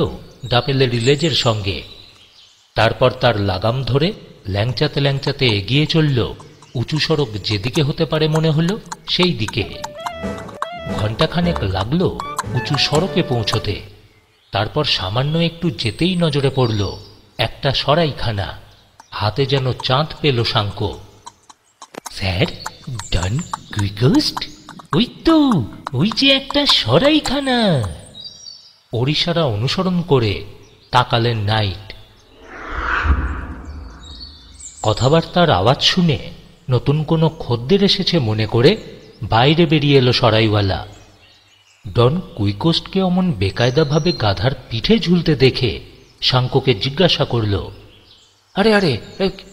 Speaker 1: ডাপেলের লেজের সঙ্গে। তারপর তার লাগাম ধরে ল্যাংচাতে ল্যাংচাতে এগিয়ে চলল উঁচু সড়ক যেদিকে হতে পারে মনে হল সেই দিকে। ঘণ্টাখানেক লাগল উঁচু সড়কে পৌঁছতে। তারপর সামান্য একটু যেতেই নজরে পড়ল একটা সরাইখানা। হাতে যেন চাঁদ পেল শাঙ্কো। স্যার, ডন কুইকোস্ট, ওই তো, ওই যে একটা সরাইখানা। ওড়িশারা অনুসরণ করে তাকালেন নাইট। কথাবার্তার আওয়াজ শুনে নতুন কোনো খদ্দের এসেছে মনে করে বাইরে বেরিয়ে এলো সরাইওয়ালা। ডন কুইকোস্টকে অমন বেকায়দাভাবে গাধার পিঠে ঝুলতে দেখে শাঙ্কোকে জিজ্ঞাসা করল,
Speaker 2: আরে আরে,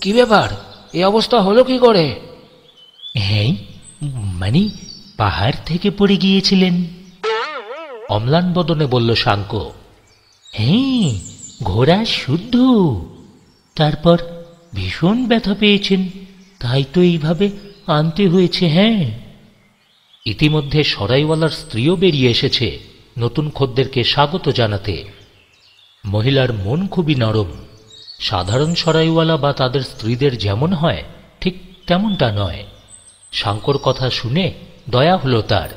Speaker 2: কি ব্যাপার? এ অবস্থা হলো কি করে?
Speaker 1: হ্যাঁ, মানে পাহাড় থেকে পড়ে গিয়েছিলেন, অম্লান বদনে বলল শাঙ্কো। হ্যাঁ, ঘোড়া শুদ্ধ। তারপর ভীষণ ব্যথা পেয়েছেন, তাই তো এইভাবে আনতে হয়েছে। হ্যাঁ। ইতিমধ্যে সরাইওয়ালার স্ত্রীও বেরিয়ে এসেছে নতুন খদ্দেরকে স্বাগত জানাতে। মহিলার মন খুবই নরম। সাধারণ সরাইওয়ালা বা তাদের স্ত্রীদের যেমন হয় ঠিক তেমনটা নয়। শাঙ্কোর কথা শুনে দয়া হলো তার।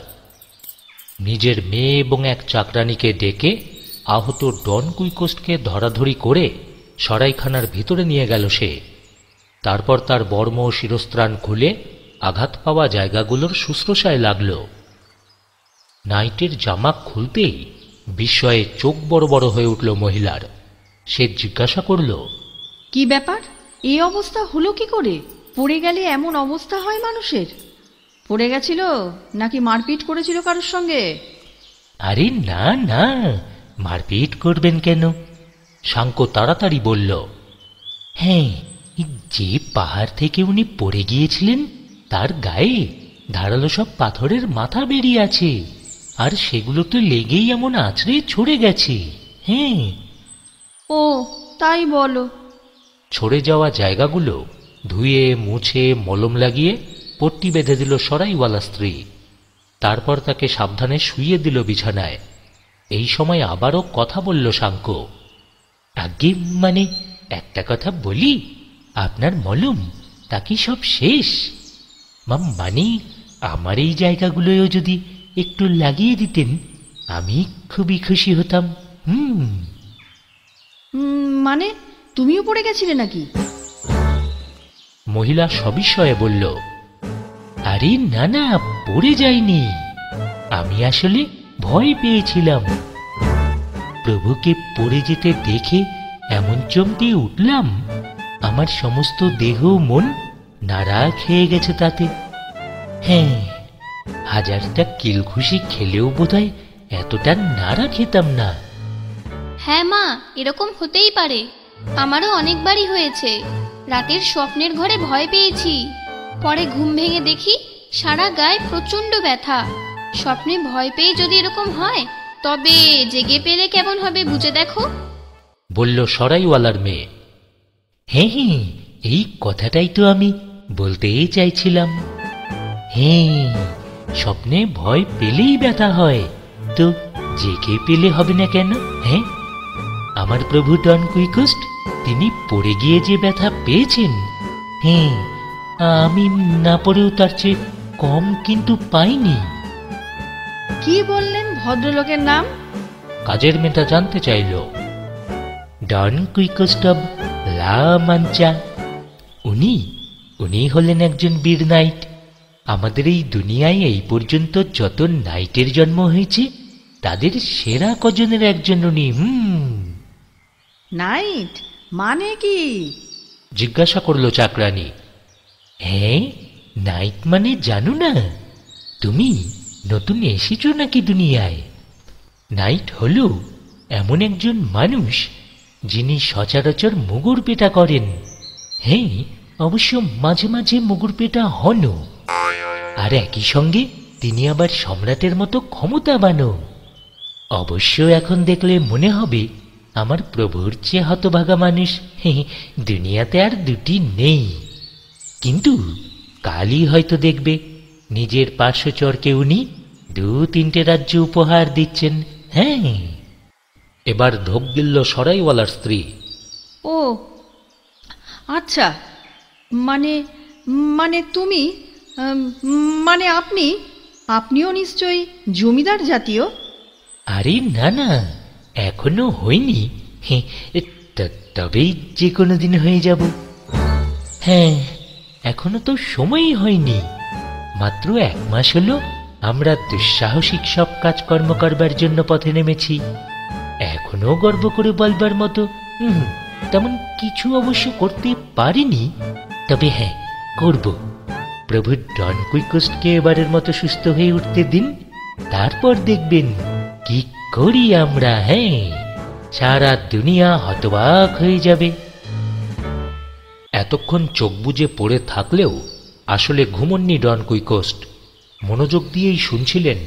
Speaker 1: নিজের মেয়ে এবং এক চাকরানিকে ডেকে আহত ডন কুইকোস্টকে ধরাধরি করে সরাইখানার ভিতরে নিয়ে গেল সে। তারপর তার বর্ম ও শিরস্ত্রাণ খুলে আঘাত পাওয়া জায়গাগুলোর শুশ্রূষায় লাগল। নাইটের জামা খুলতেই বিস্ময়ে চোখ বড় বড় হয়ে উঠল মহিলার। সে জিজ্ঞাসা করল,
Speaker 4: কি ব্যাপার? এই অবস্থা হলো কি করে? পড়ে গেলে এমন অবস্থা হয় মানুষের? পড়ে গেছিল নাকি মারপিট করেছিল কারোর সঙ্গে?
Speaker 1: আরে না না, মারপিট করবেন কেন? শাঙ্কো তাড়াতাড়ি বলল, হ্যাঁ, যে পাহাড় থেকে উনি পড়ে গিয়েছিলেন তার গায়ে ধারালো সব পাথরের মাথা বেরিয়ে আছে, আর সেগুলো তো লেগেই এমন আছড়ে ছড়ে গেছে। হ্যাঁ।
Speaker 4: ও, তাই বলো?
Speaker 1: ছড়ে যাওয়া জায়গাগুলো ধুয়ে মুছে মলম লাগিয়ে পট্টি বেঁধে দিল সরাইওয়ালা স্ত্রী। তারপর তাকে সাবধানে শুইয়ে দিল বিছানায়। এই সময় আবারও কথা বলল শাঙ্কো। আগে মানে একটা কথা বলি, আপনার মলম তা কি সব শেষ? মানে আমার এই জায়গাগুলোও যদি একটু লাগিয়ে দিতেন আমি খুবই খুশি হতাম।
Speaker 4: মানে তুমিও পড়ে গেছিলে নাকি?
Speaker 1: মহিলা সবিস্ময়ে বলল, আরে না না, পড়ে যাইনি। আমি আসলে ভয় পেয়েছিলাম। প্রভুকে পড়ে যেতে দেখে এমন চমকে উঠলাম, আমার সমস্ত দেহ মন নাড়া খেয়ে গেছে তাতে। হ্যাঁ, হাজারটা কিলঘুষি খেলেও বোধহয় এতটা নাড়া খেতাম না।
Speaker 5: হ্যাঁ মা, এরকম হতেই পারে। আমারও অনেকবারই হয়েছে। রাতের স্বপ্নের ঘরে ভয় পেয়েছি, পরে ঘুম ভেঙে দেখি সারা গায়ে প্রচন্ড ব্যথা। স্বপ্নে ভয় পেয়ে যদি এরকম হয়, তবে জেগে পেলে কেমন হবে বুঝে দেখো,
Speaker 1: বলল সরাইওয়ালার মেয়ে। হ্যাঁ হ্যাঁ, এই কথাটাই তো আমি বলতেই চাইছিলাম। হ্যাঁ, স্বপ্নে ভয় পেলেই ব্যথা হয়, তো জেগে পেলে হবে না কেন? হ্যাঁ, আমার প্রভু ডন কুইকোস্ট তিনি পড়ে গিয়ে যে ব্যথা পেয়েছেন, হ্যাঁ, আমি না পড়েও তার চেয়ে কম কিন্তু পাইনি।
Speaker 4: কি বললেন ভদ্রলোকের নাম?
Speaker 1: কাজের মেয়েটা জানতে চাইল। ডন কুইকোস্ট অব লা মাঞ্চা। উনি হলেন একজন বীর নাইট। আমাদের এই দুনিয়ায় এই পর্যন্ত যত নাইটের জন্ম হয়েছে তাদের সেরা কজনের একজন উনি।
Speaker 4: নাইট মানে কি?
Speaker 1: জিজ্ঞাসা করলো চাকরানী। হ্যাঁ, নাইট মানে জানো না? তুমি নতুন এসেছো নাকি দুনিয়ায়? নাইট হলো এমন একজন মানুষ যিনি সচরাচর মুগুর পেটা করেন। হ্যাঁ, অবশ্য মাঝে মাঝে মুগুর পেটা হনও। আর একই সঙ্গে তিনি আবার সম্রাটের মতো ক্ষমতাবানও। অবশ্য এখন দেখলে মনে হবে আমার প্রভুর চেয়ে হতভাগা মানুষ দুনিয়াতে আর দুটি নেই। কিন্তু কালই হয়তো দেখবে নিজের পার্শ্বচরকে উনি 2-3টে রাজ্য উপহার দিচ্ছেন। হ্যাঁ, এবার ধোক গিলল সরাইওয়ালার স্ত্রী।
Speaker 4: ও আচ্ছা, মানে মানে তুমি মানে আপনিও নিশ্চয়ই জমিদার জাতীয়?
Speaker 1: আরে না না, এখনো হয়নি, তবেই যে কোনো দিন হয়ে যাব। হ্যাঁ, এখনো তো সময়ই হয়নি। মাত্র 1 মাস হলো আমরা দুঃসাহসিক সব কাজকর্ম করবার জন্য পথে নেমেছি। এখনো গর্ব করে বলবার মতো তেমন কিছু অবশ্য করতে পারিনি, তবে হ্যাঁ করব। প্রভু ডন কুইকোস্টকে এবারের মতো সুস্থ হয়ে উঠতে দিন, তারপর দেখবেন কি করি আমরা। হ্যাঁ, সারা দুনিয়া হতবাক হয়ে যাবে। এতক্ষণ চোখ বুজে পড়ে থাকলেও আসলে ঘুমননি ডন কুইকোস্ট। মনোযোগ দিয়েই শুনছিলেন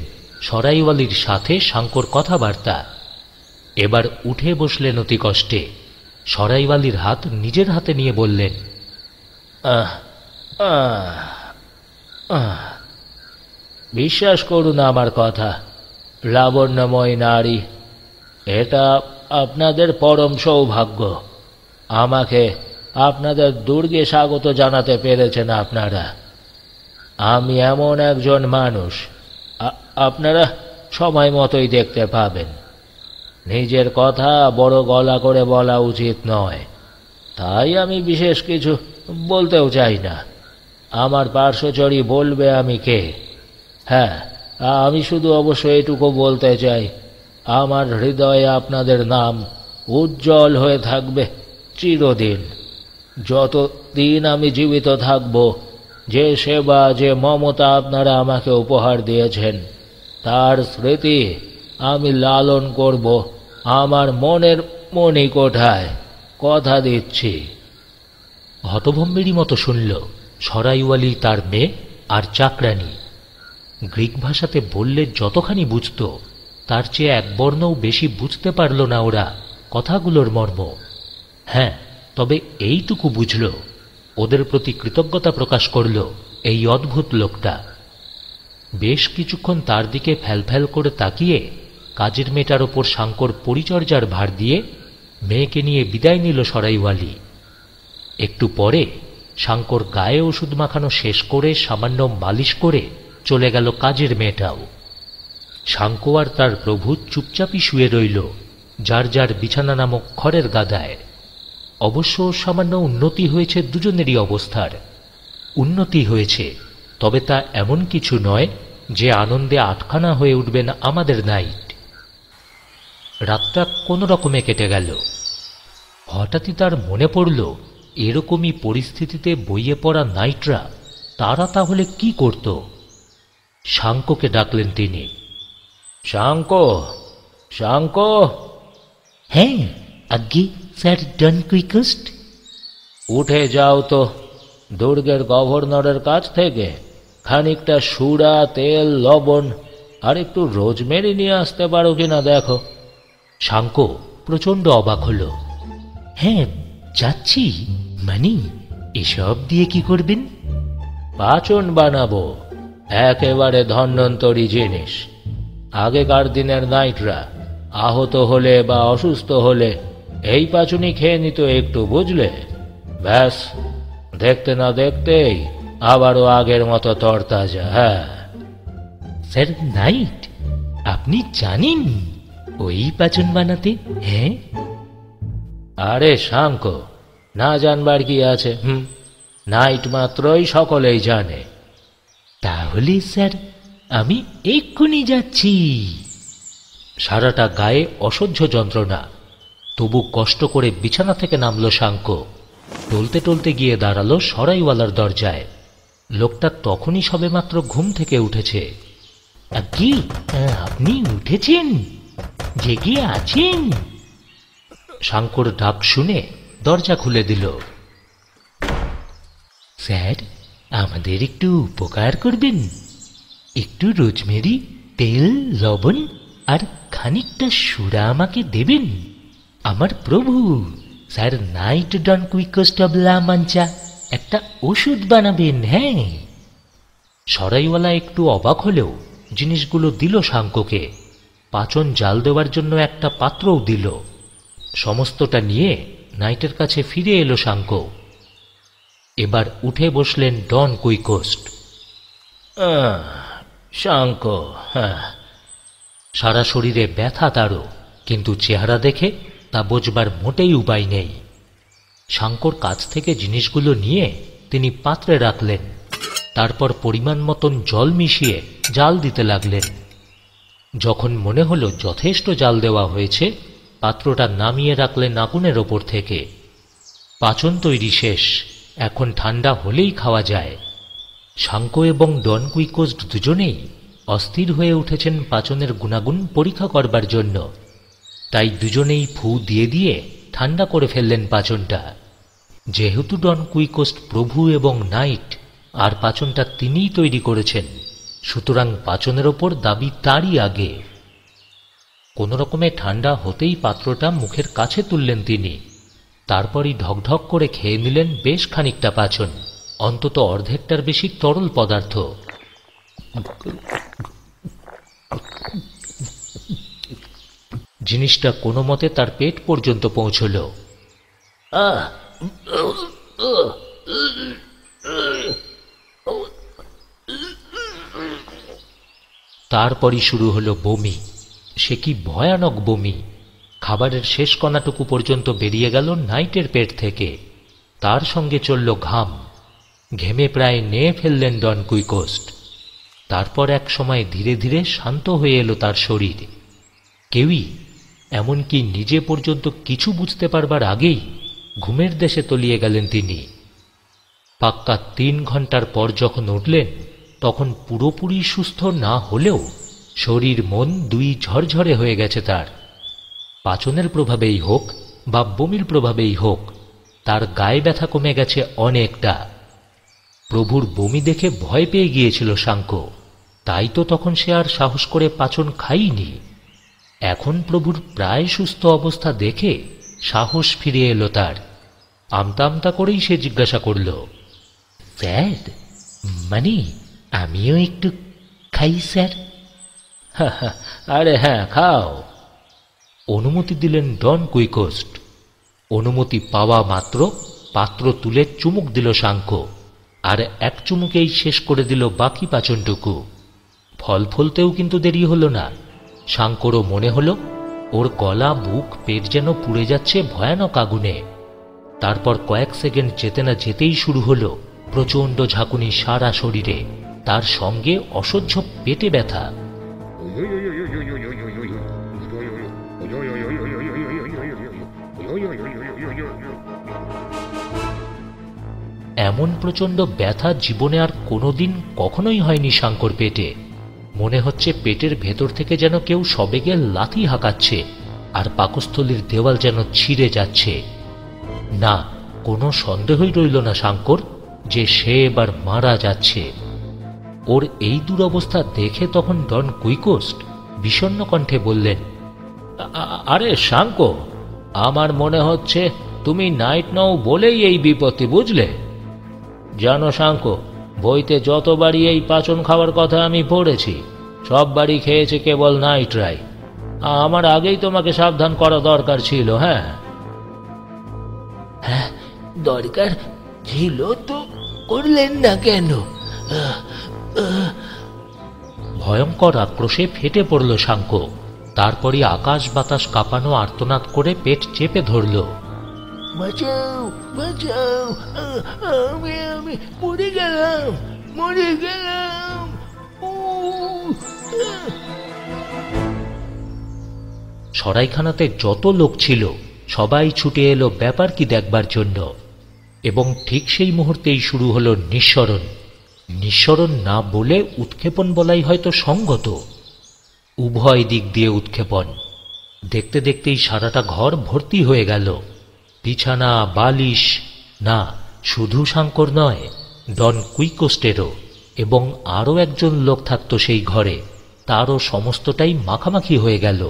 Speaker 1: সরাইওয়ালির সাথে শাঙ্কর কথাবার্তা। এবার উঠে বসলেন অতি কষ্টে। সরাইওয়ালির হাত নিজের হাতে নিয়ে বললেন,
Speaker 2: বিশ্বাস করুন আমার কথা, লাবণ্যময় নারী, এটা আপনাদের পরম সৌভাগ্য। আমাকে আপনাদের দুর্গে স্বাগত জানাতে পেরেছেন আপনারা। আমি এমন একজন মানুষ আপনারা সময় মতোই দেখতে পাবেন। নিজের কথা বড় গলা করে বলা উচিত নয়, তাই আমি বিশেষ কিছু বলতেও চাই না। আমার পার্শ্বচরী বলবে আমি কে। হ্যাঁ, আমি শুধু অবশ্য এটুকু বলতে চাই, আমার হৃদয়ে আপনাদের নাম উজ্জ্বল হয়ে থাকবে চিরদিন। যতদিন আমি জীবিত থাকব, যে সেবা যে মমতা আপনারা আমাকে উপহার দিয়েছেন, তার স্মৃতি আমি লালন করব আমার মনের মণিকোঠায়, কথা দিচ্ছি।
Speaker 1: হতভম্বেরই মতো শুনল সরাইওয়ালি, তার মেয়ে আর চাকরানী। গ্রিক ভাষাতে বললে যতখানি বুঝত, তার চেয়ে এক বর্ণও বেশি বুঝতে পারল না ওরা কথাগুলোর মর্ম। হ্যাঁ, তবে এইটুকু বুঝল, ওদের প্রতি কৃতজ্ঞতা প্রকাশ করল এই অদ্ভুত লোকটা। বেশ কিছুক্ষণ তার দিকে ফ্যালফ্যাল করে তাকিয়ে কাজের মেয়েটার ওপর শাঙ্কর পরিচর্যার ভার দিয়ে মেয়েকে নিয়ে বিদায় নিল সরাইওয়ালি। একটু পরে শাঙ্কর গায়ে ওষুধ মাখানো শেষ করে সামান্য মালিশ করে চলে গেল কাজের মেয়েটাও। শাঙ্কো আর তার প্রভু চুপচাপই শুয়ে রইল যার যার বিছানা নামক খড়ের গাদায়। অবশ্য সামান্য উন্নতি হয়েছে দুজনেরই অবস্থার। উন্নতি হয়েছে, তবে তা এমন কিছু নয় যে আনন্দে আটখানা হয়ে উঠবেন আমাদের নাইট। রাতটা কোনো রকমে কেটে গেল। হঠাৎই তার মনে পড়ল, এরকমই পরিস্থিতিতে বইয়ে পড়া নাইটরা তারা তাহলে কি করত? শাঙ্ককে ডাকলেন তিনি।
Speaker 2: শাঙ্ক, শাঙ্ক।
Speaker 3: হ্যাঁ আজ্ঞে স্যার ডন কুইকস্ট।
Speaker 2: উঠে যাও তো দুর্গের গভর্নরের কাছ থেকে খানিকটা সুরা, তেল, লবণ আর একটু রোজমেরি নিয়ে আসতে পারো কিনা দেখো।
Speaker 1: শাঙ্ক প্রচণ্ড অবাক হল।
Speaker 3: হ্যাঁ যাচ্ছি, মানে এসব দিয়ে কি করবেন?
Speaker 2: পাচন বানাবো, একেবারে ধন্বন্তরী জিনিস। আগেকার দিনের নাইটরা আহত হলে বা অসুস্থ হলে এই পাচনই খেয়ে নিত একটু, বুঝলে? ব্যাস, দেখতে না দেখতেই আবারও আগের মতো তরতাজা। হ্যাঁ
Speaker 3: স্যার নাইট, আপনি জানেন ওই পাচন বানাতে? হ্যাঁ।
Speaker 2: আরে শাঙ্ক, না জানবার কি আছে? নাইট মাত্রই সকলেই জানে।
Speaker 3: তাহলে স্যার আমি এক্ষুনি যাচ্ছি।
Speaker 1: সারাটা গায়ে অসহ্য যন্ত্রণা, তবু কষ্ট করে বিছানা থেকে নামল শাঙ্ক। টলতে টলতে গিয়ে দাঁড়ালো সরাইওয়ালার দরজায়। লোকটা তখনই সবেমাত্র ঘুম থেকে উঠেছে।
Speaker 3: আজ্ঞে আপনি উঠেছেন? জেগে আছেন?
Speaker 1: শাঙ্কর ডাক শুনে দরজা খুলে দিল।
Speaker 3: স্যার আমাদের একটু উপকার করবেন? একটু রোজমেরি, তেল, লবণ আর খানিকটা সুরা আমাকে দেবেন। আমার প্রভু sir knight Don কুইকস্ট of La মাঞ্চা একটা ওষুধ বানাবেন। হ্যাঁ।
Speaker 1: সরাইওয়ালা একটু অবাক হলেও জিনিসগুলো দিল শাঙ্ককে। পাচন জাল দেওয়ার জন্য একটা পাত্রও দিল। সমস্তটা নিয়ে নাইটের কাছে ফিরে এলো শাঙ্ক। এবার উঠে বসলেন ডন কুইকস্ট।
Speaker 2: শাঙ্ক, হ্যাঁ।
Speaker 1: সারা শরীরে ব্যথা তারও, কিন্তু চেহারা দেখে তা বোঝবার মোটেই উপায় নেই। শাঙ্কর কাছ থেকে জিনিসগুলো নিয়ে তিনি পাত্রে রাখলেন। তারপর পরিমাণ মতন জল মিশিয়ে জাল দিতে লাগলেন। যখন মনে হলো যথেষ্ট জাল দেওয়া হয়েছে, পাত্রটা নামিয়ে রাখলেন আগুনের ওপর থেকে। পাচন তৈরি শেষ, এখন ঠান্ডা হলেই খাওয়া যায়। শাঙ্ক এবং ডন কুইকস্ট দুজনেই অস্থির হয়ে উঠেছেন পাচনের গুণাগুণ পরীক্ষা করবার জন্য। তাই দুজনেই ফু দিয়ে দিয়ে ঠান্ডা করে ফেললেন পাচনটা। যেহেতু ডন কুইকস্ট প্রভু এবং নাইট, আর পাচনটা তিনিই তৈরি করেছেন, সুতরাং পাচনের ওপর দাবি তারই আগে। কোনো রকমে ঠান্ডা হতেই পাত্রটা মুখের কাছে তুললেন তিনি। তারপরই ঢকঢক করে খেয়ে নিলেন বেশ খানিকটা পাচন, অন্তত অর্ধেকটার বেশি তরল পদার্থ। জিনিসটা কোনো মতে তার পেট পর্যন্ত পৌঁছল। তারপরই শুরু হলো বমি। সে কি ভয়ানক বমি! খাবারের শেষ কণাটুকু পর্যন্ত বেরিয়ে গেল নাইটের পেট থেকে। তার সঙ্গে চলল ঘাম। ঘেমে প্রায় নিয়ে ফেললেন ডন কুইকস্ট। তারপর এক সময় ধীরে ধীরে শান্ত হয়ে এলো তার শরীর। কেউই, এমনকি নিজে পর্যন্ত কিছু বুঝতে পারবার আগেই ঘুমের দেশে তলিয়ে গেলেন তিনি। পাক্কা 3 ঘন্টার পর যখন উঠলেন, তখন পুরোপুরি সুস্থ না হলেও শরীর মন দুই ঝরঝরে হয়ে গেছে তার। পাচনের প্রভাবেই হোক বা বমির প্রভাবেই হোক, তার গায়ে ব্যথা কমে গেছে অনেকটা। প্রভুর বমি দেখে ভয় পেয়ে গিয়েছিল শাঙ্ক, তাই তো তখন সে আর সাহস করে পাচন খাইনি। এখন প্রভুর প্রায় সুস্থ অবস্থা দেখে সাহস ফিরে এলো তার। আমতা আমতা করেই সে জিজ্ঞাসা করল,
Speaker 3: স্যার মানে আমিও একটু খাই স্যার?
Speaker 2: আরে হ্যাঁ, খাও।
Speaker 1: অনুমতি দিলেন ডন কুইকস্ট। অনুমতি পাওয়া মাত্র পাত্র তুলে চুমুক দিল শাঙ্ক, আর এক চুমুকেই শেষ করে দিল বাকি পাচনটুকু। ফল ফলতেও কিন্তু দেরি হলো না। শাঙ্করও মনে হলো ওর গলা, বুক, পেট যেন পুড়ে যাচ্ছে ভয়ানক আগুনে। তারপর কয়েক সেকেন্ড যেতে না যেতেই শুরু হলো প্রচণ্ড ঝাঁকুনি সারা শরীরে, তার সঙ্গে অসহ্য পেটে ব্যথা। এমন প্রচণ্ড ব্যথা জীবনে আর কোনোদিন কখনোই হয়নি শাঙ্কর পেটে। মনে হচ্ছে পেটের ভেতর থেকে যেন কেউ সবেগে লাথি হাঁকাচ্ছে, আর পাকস্থলীর দেওয়াল যেন ছিঁড়ে যাচ্ছে। না, কোনো সন্দেহই রইল না শাঙ্কর যে সে এবার মারা যাচ্ছে। ওর এই দুরবস্থা দেখে তখন ডন কুইকোস্ট বিষণ্ণ কণ্ঠে বললেন,
Speaker 2: আরে শাঙ্ক, আমার মনে হচ্ছে তুমি নাইট নও বলেই এই বিপত্তি, বুঝলে? জানো শাঙ্ক, বইতে যতবারই এই পাচন খাওয়ার কথা আমি পড়েছি, সব বাড়ি খেয়েছে কেবল নাইটরাই। আমার আগেই তোমাকে সাবধান করা দরকার ছিল। হ্যাঁ
Speaker 3: হ্যাঁ, দরকার ছিল তো করলেন না কেন?
Speaker 1: ভয়ঙ্কর আক্রোশে ফেটে পড়ল শাঙ্ক। তারপরই আকাশ বাতাস কাঁপানো আর্তনাদ করে পেট চেপে ধরল।
Speaker 3: বাঁচাও, বাঁচাও, আমি মরে গেলাম, মরে গেলাম।
Speaker 1: সরাইখানাতে যত লোক ছিল সবাই ছুটে এলো ব্যাপার কি দেখবার জন্য, এবং ঠিক সেই মুহূর্তেই শুরু হলো নিঃসরণ। নিঃসরণ না বলে উৎক্ষেপণ বলাই হয়তো সঙ্গত। উভয় দিক দিয়ে উৎক্ষেপণ। দেখতে দেখতেই সারাটা ঘর ভর্তি হয়ে গেল। বিছানা, বালিশ, না শুধু শাঙ্কর নয়, ডন কুইকোস্টেরও এবং আরও একজন লোক থাকত সেই ঘরে, তারও সমস্তটাই মাখামাখি হয়ে গেল।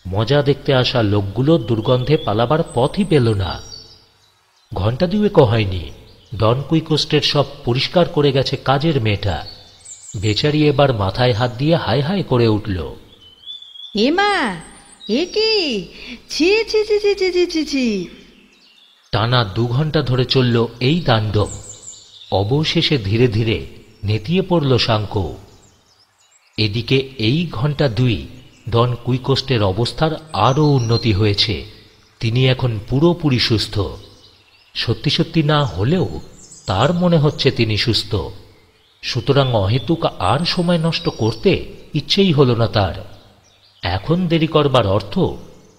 Speaker 1: মজা দেখতে আসা লোকগুলো দুর্গন্ধে পালাবার পথই পেল না। ঘণ্টা দুয়েকও হয়নি, ডন কুইকোস্টের সব পরিষ্কার করে গেছে কাজের মেয়েটা। বেচারি এবার মাথায় হাত দিয়ে হায় হায় করে উঠল।
Speaker 4: এ মা, এ কি! ছি ছি ছি ছি ছি ছি ছি ছি!
Speaker 1: টানা 2 ঘন্টা ধরে চলল এই তাণ্ডব। অবশেষে ধীরে ধীরে নেতিয়ে পড়ল শাঙ্ক। এদিকে এই ঘন্টা 2 ডন কুইকোস্টের অবস্থার আরও উন্নতি হয়েছে। তিনি এখন পুরোপুরি সুস্থ। সত্যি সত্যি না হলেও তার মনে হচ্ছে তিনি সুস্থ। সুতরাং অহেতুক আর সময় নষ্ট করতে ইচ্ছেই হল না তার। এখন দেরি করবার অর্থ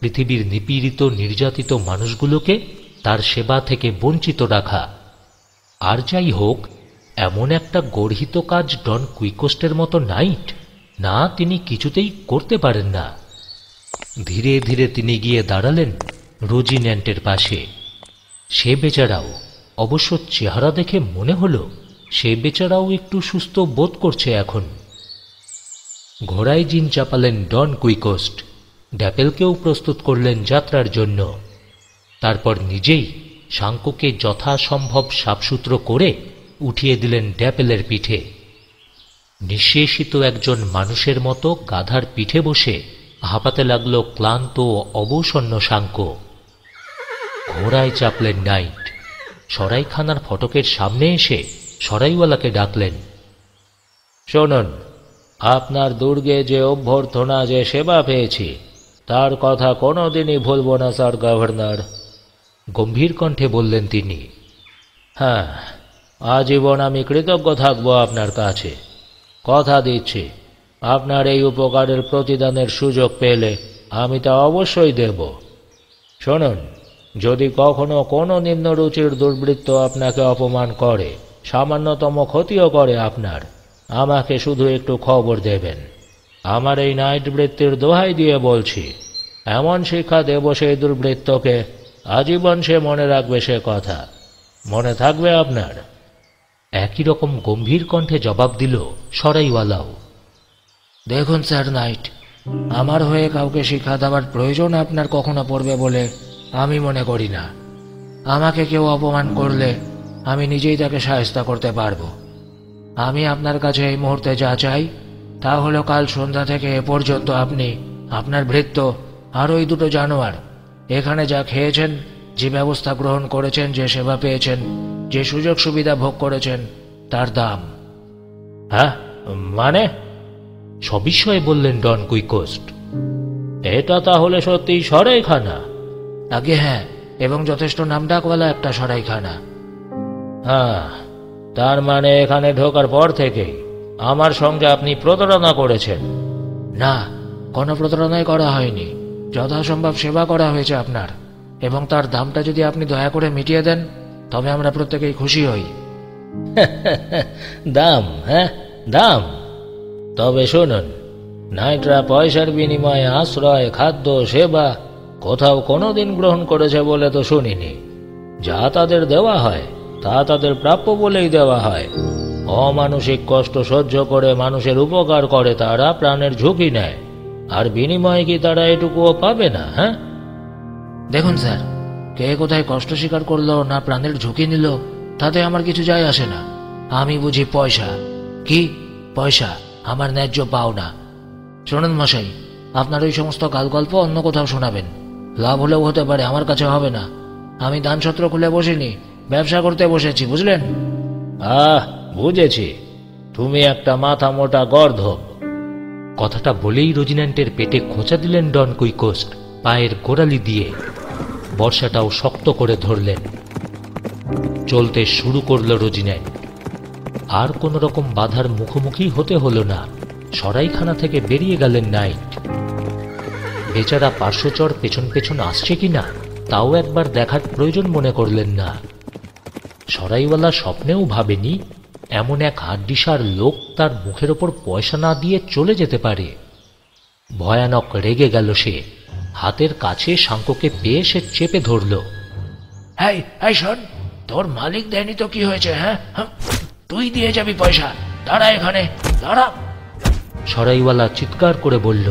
Speaker 1: পৃথিবীর নিপীড়িত নির্যাতিত মানুষগুলোকে তার সেবা থেকে বঞ্চিত রাখা। আর যাই হোক, এমন একটা গর্হিত কাজ ডন কুইকোস্টের মতো নাইট না তিনি কিছুতেই করতে পারেন না। ধীরে ধীরে তিনি গিয়ে দাঁড়ালেন রোজিন্যান্টের পাশে। সে বেচারাও, অবশ্য চেহারা দেখে মনে হলো সে বেচারাও একটু সুস্থ বোধ করছে এখন। ঘোড়ায় জিন চাপালেন ডন কুইকোস্ট। ড্যাপেলকেও প্রস্তুত করলেন যাত্রার জন্য। তারপর নিজেই শাঙ্ককে যথাসম্ভব সাফসুত্র করে উঠিয়ে দিলেন ড্যাপেলের পিঠে। নিঃশেষিত একজন মানুষের মতো গাধার পিঠে বসে হাঁপাতে লাগলো ক্লান্ত ও অবসন্ন শাঙ্ক। ঘোড়ায় চাপলেন নাইট। সরাইখানার ফটকের সামনে এসে সরাইওয়ালাকে ডাকলেন,
Speaker 2: শুনুন, আপনার দুর্গে যে অভ্যর্থনা, যে সেবা পেয়েছি, তার কথা কোনোদিনই ভুলব না স্যার গভর্নর।
Speaker 1: গম্ভীর কণ্ঠে বললেন তিনি।
Speaker 2: হ্যাঁ, আজীবন আমি কৃতজ্ঞ থাকব আপনার কাছে। কথা দিচ্ছি, আপনার এই উপকারের প্রতিদানের সুযোগ পেলে আমি তা অবশ্যই দেব। শুনুন, যদি কখনো কোনো নিম্নরুচির দুর্বৃত্ত আপনাকে অপমান করে, সামান্যতম ক্ষতিও করে আপনার, আমাকে শুধু একটু খবর দেবেন। আমার এই নাইট বৃত্তির দোহাই দিয়ে বলছি, এমন শিক্ষা দেব সেই দুর্বৃত্তকে, আজীবন সে মনে রাখবে। সে কথা মনে থাকবে আপনার?
Speaker 1: একই রকম গম্ভীর কণ্ঠে জবাব দিল সরাইওয়ালাও।
Speaker 2: দেখুন স্যার নাইট, আমার হয়ে কাউকে শিক্ষা দেওয়ার প্রয়োজন আপনার কখনো পড়বে বলে আমি মনে করি না। আমাকে কেউ অপমান করলে আমি নিজেই তাকে সাহায্য করতে পারবো। আমি আপনার কাছে এই মুহূর্তে যা চাই তা হলো কাল সন্ধ্যা থেকে এ পর্যন্ত আপনি, আপনার ভৃত্য আর ওই 2 জানোয়ার এখানে যা খেয়েছেন, যে ব্যবস্থা গ্রহণ করেছেন, যে সেবা পেয়েছেন, যে সুযোগ সুবিধা ভোগ করেছেন, তার দাম।
Speaker 1: হ্যাঁ, মানে? সবিস্ময়ে বললেন ডন কুইকোস্ট।
Speaker 2: এটা তাহলে সত্যিই সরাইখানা?
Speaker 3: আগে হ্যাঁ, এবং যথেষ্ট নামডাকওয়ালা একটা সরাইখানা।
Speaker 2: হ্যাঁ, তার মানে এখানে ঢোকার পর থেকেই আমার সঙ্গে আপনি প্রতারণা করেছেন?
Speaker 3: না, কোনো প্রতারণাই করা হয়নি। যথাসম্ভব সেবা করা হয়েছে আপনার, এবং তার দামটা যদি আপনি দয়া করে মিটিয়ে দেন তবে আমরা প্রত্যেকেই খুশি হই।
Speaker 2: দাম? হ্যাঁ, দাম? তবে শুনুন, নাইটরা পয়সার বিনিময়ে আশ্রয়, খাদ্য, সেবা কোথাও কোনোদিন গ্রহণ করেছে বলে তো শুনিনি। যা তাদের দেওয়া হয় তা তাদের প্রাপ্য বলেই দেওয়া হয়। অমানসিক কষ্ট সহ্য করে মানুষের উপকার করে তারা, প্রাণের ঝুঁকি নেয়, আর বিনিময়ে কি তারা এটুকুও পাবে না? হ্যাঁ, দেখুন স্যার, কে কোথায় কষ্ট স্বীকার করলো না প্রাণের ঝুঁকি নিল তাতে আমার কিছু যায় আসে না। আমি বুঝি পয়সা। কি পয়সা? আমার ন্যায্য পাওনা। শোনেন মশাই, আপনার ওই সমস্ত গালগল্প অন্য কোথাও শোনাবেন। লাভ হলেও হতে পারে, আমার কাছে হবে না। আমি দানছত্র খুলে বসিনি, ব্যবসা করতে বসেছি, বুঝলেন? বুঝেছি, তুমি একটা মাথা মোটা গর্ধব।
Speaker 1: কথাটা বলেই রোজিন্যান্টের পেটে খোঁচা দিলেন ডন কুইকোস্ট পায়ের গোড়ালি দিয়ে। বর্ষাটাও শক্ত করে ধরলেন। চলতে শুরু করল রোজিন্যান্ট। আর কোন রকম বাধার মুখোমুখি হতে হলো না। সরাইখানা থেকে বেরিয়ে গেলেন নাইট। বেচারা পার্শ্বচর পেছন পেছন আসছে কিনা তাও একবার দেখার প্রয়োজন মনে করলেন না। সরাইওয়ালা স্বপ্নেও ভাবেনি এমন এক হাড্ডিসার লোক তার মুখের ওপর পয়সা না দিয়ে চলে যেতে পারে। ভয়ানক রেগে গেল সে। হাতের কাছে শাঙ্ককে পেয়ে সে চেপে ধরল।
Speaker 2: এই শোন, তোর মালিক দেয়নি তো কি হয়েছে? হ্যাঁ, তুই দিয়ে যাবি পয়সা। দাঁড়া এখানে, দাঁড়া।
Speaker 1: সরাইওয়ালা চিৎকার করে বলল।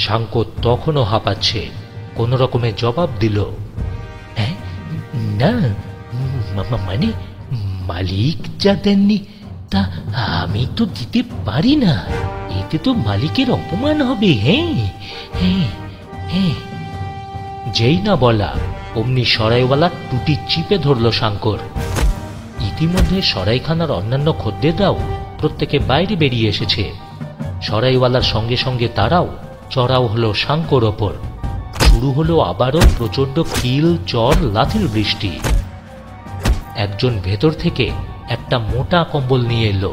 Speaker 1: শাঙ্ক তখনও হাঁপাচ্ছে। কোন রকমে জবাব দিল, হ্যাঁ না, মানে মালিক যা দেননি তা আমি তো দিতে পারি না। এতে তো মালিকের অপমান হবে। হ্যাঁ হ্যাঁ হ্যাঁ। যেই না বলা অমনি সরাইওয়ালা টুটি চিপে ধরল শাঙ্কর। ইতিমধ্যে সরাইখানার অন্যান্য খদ্দেররাও প্রত্যেকে বাইরে বেরিয়ে এসেছে। সরাইওয়ালার সঙ্গে সঙ্গে তারাও চড়াও হলো শাঙ্কর ওপর। শুরু হলো আবারও প্রচন্ড কিল, চর, লাথির বৃষ্টি। একজন ভেতর থেকে একটা মোটা কম্বল নিয়ে এলো।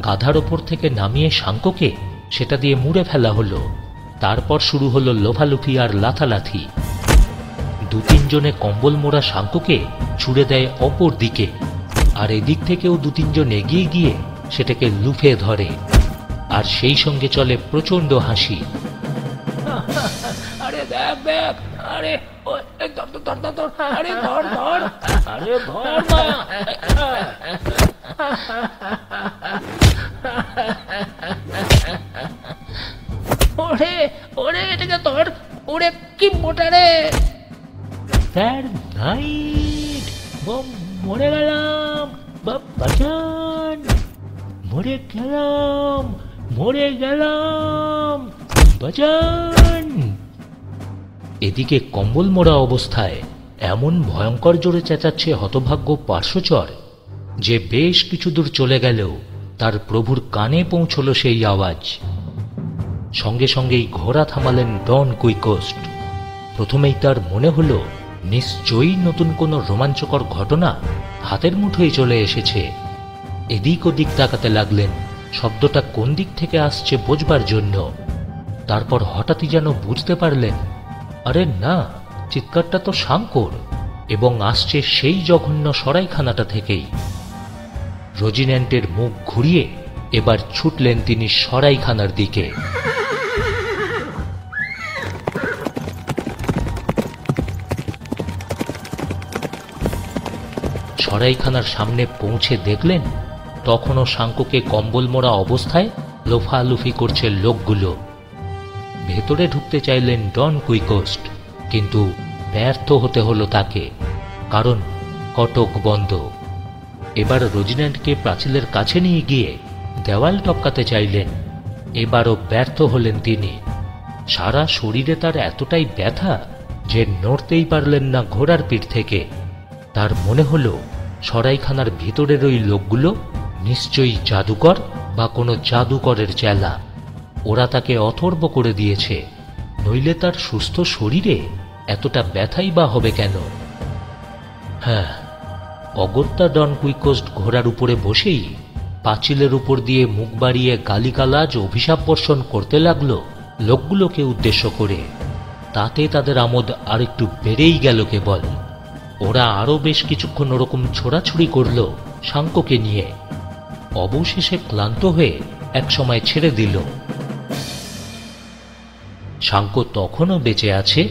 Speaker 1: গাধার ওপর থেকে নামিয়ে শাঙ্ককে সেটা দিয়ে মুড়ে ফেলা হলো। তারপর শুরু হলো লোফালুফি আর লাথালাথি। দু তিনজনে কম্বল মোড়া শাঙ্ককে ছুড়ে দেয় অপর দিকে, আর এদিক থেকেও দু তিনজন এগিয়ে গিয়ে সেটাকে লুফে ধরে। আর সেই সঙ্গে চলে প্রচন্ড হাসি।
Speaker 2: আরে দেখ দেখ, আরে আরে ধর ধর, আরে ধর না। ওরে ওরে, এটাকে ধর। ওরে কি মোটা রে।
Speaker 1: স্যার নাইট, মরে গেলাম, বাঁচান, মরে গেলাম, মরে গেলাম, বাঁচান। এদিকে কম্বল মোড়া অবস্থায় এমন ভয়ঙ্কর জোরে চেঁচাচ্ছে হতভাগ্য পার্শ্বচর যে বেশ কিছু দূর চলে গেলেও তার প্রভুর কানে পৌঁছল সেই আওয়াজ। সঙ্গে সঙ্গেই ঘোড়া থামালেন ডন কুইকোস্ট। প্রথমেই তার মনে হল নিশ্চয়ই নতুন কোনো রোমাঞ্চকর ঘটনা হাতের মুঠোয় চলে এসেছে। এদিক ওদিক তাকাতে লাগলেন শব্দটা কোন দিক থেকে আসছে বোঝবার জন্য। তারপর হঠাৎই যেন বুঝতে পারলেন, আরে না, চিৎকারটা তো শাঙ্কর, এবং আসছে সেই জঘন্য সরাইখানাটা থেকেই। রোজিন্যান্টের মুখ ঘুরিয়ে এবার ছুটলেন তিনি সরাইখানার দিকে। সরাইখানার সামনে পৌঁছে দেখলেন তখনও শাঙ্ককে কম্বল মোড়া অবস্থায় লোফালুফি করছে লোকগুলো। ভেতরে ঢুকতে চাইলেন ডন কুইকোস্ট, কিন্তু ব্যর্থ হতে হলো তাকে, কারণ কটক বন্ধ। এবার রোজিন্যান্টকে প্রাচীরের কাছে নিয়ে গিয়ে দেওয়াল টপকাতে চাইলেন। এবারও ব্যর্থ হলেন তিনি। সারা শরীরে তার এতটাই ব্যথা যে নড়তেই পারলেন না ঘোড়ার পিঠ থেকে। তার মনে হলো সরাইখানার ভিতরের ওই লোকগুলো নিশ্চয়ই জাদুকর বা কোনো জাদুকরের চেলা। ওরা তাকে অথর্ব করে দিয়েছে, নইলে তার সুস্থ শরীরে এতটা ব্যথাই বা হবে কেন? হ্যাঁ, অগত্যা ডন কুইকোস্ট ঘোড়ার উপরে বসেই পাঁচিলের উপর দিয়ে মুখ বাড়িয়ে গালিগালাজ অভিশাপ বর্ষণ করতে লাগলো লোকগুলোকে উদ্দেশ্য করে। তাতে তাদের আমোদ আর একটু বেড়েই গেল কেবল। ওরা আরো বেশ কিছুক্ষণ ওরকম ছোড়াছুড়ি করল শাঙ্ককে নিয়ে। অবশেষে ক্লান্ত হয়ে একসময় ছেড়ে দিল। শাঙ্কো তখনও বেঁচে আছে,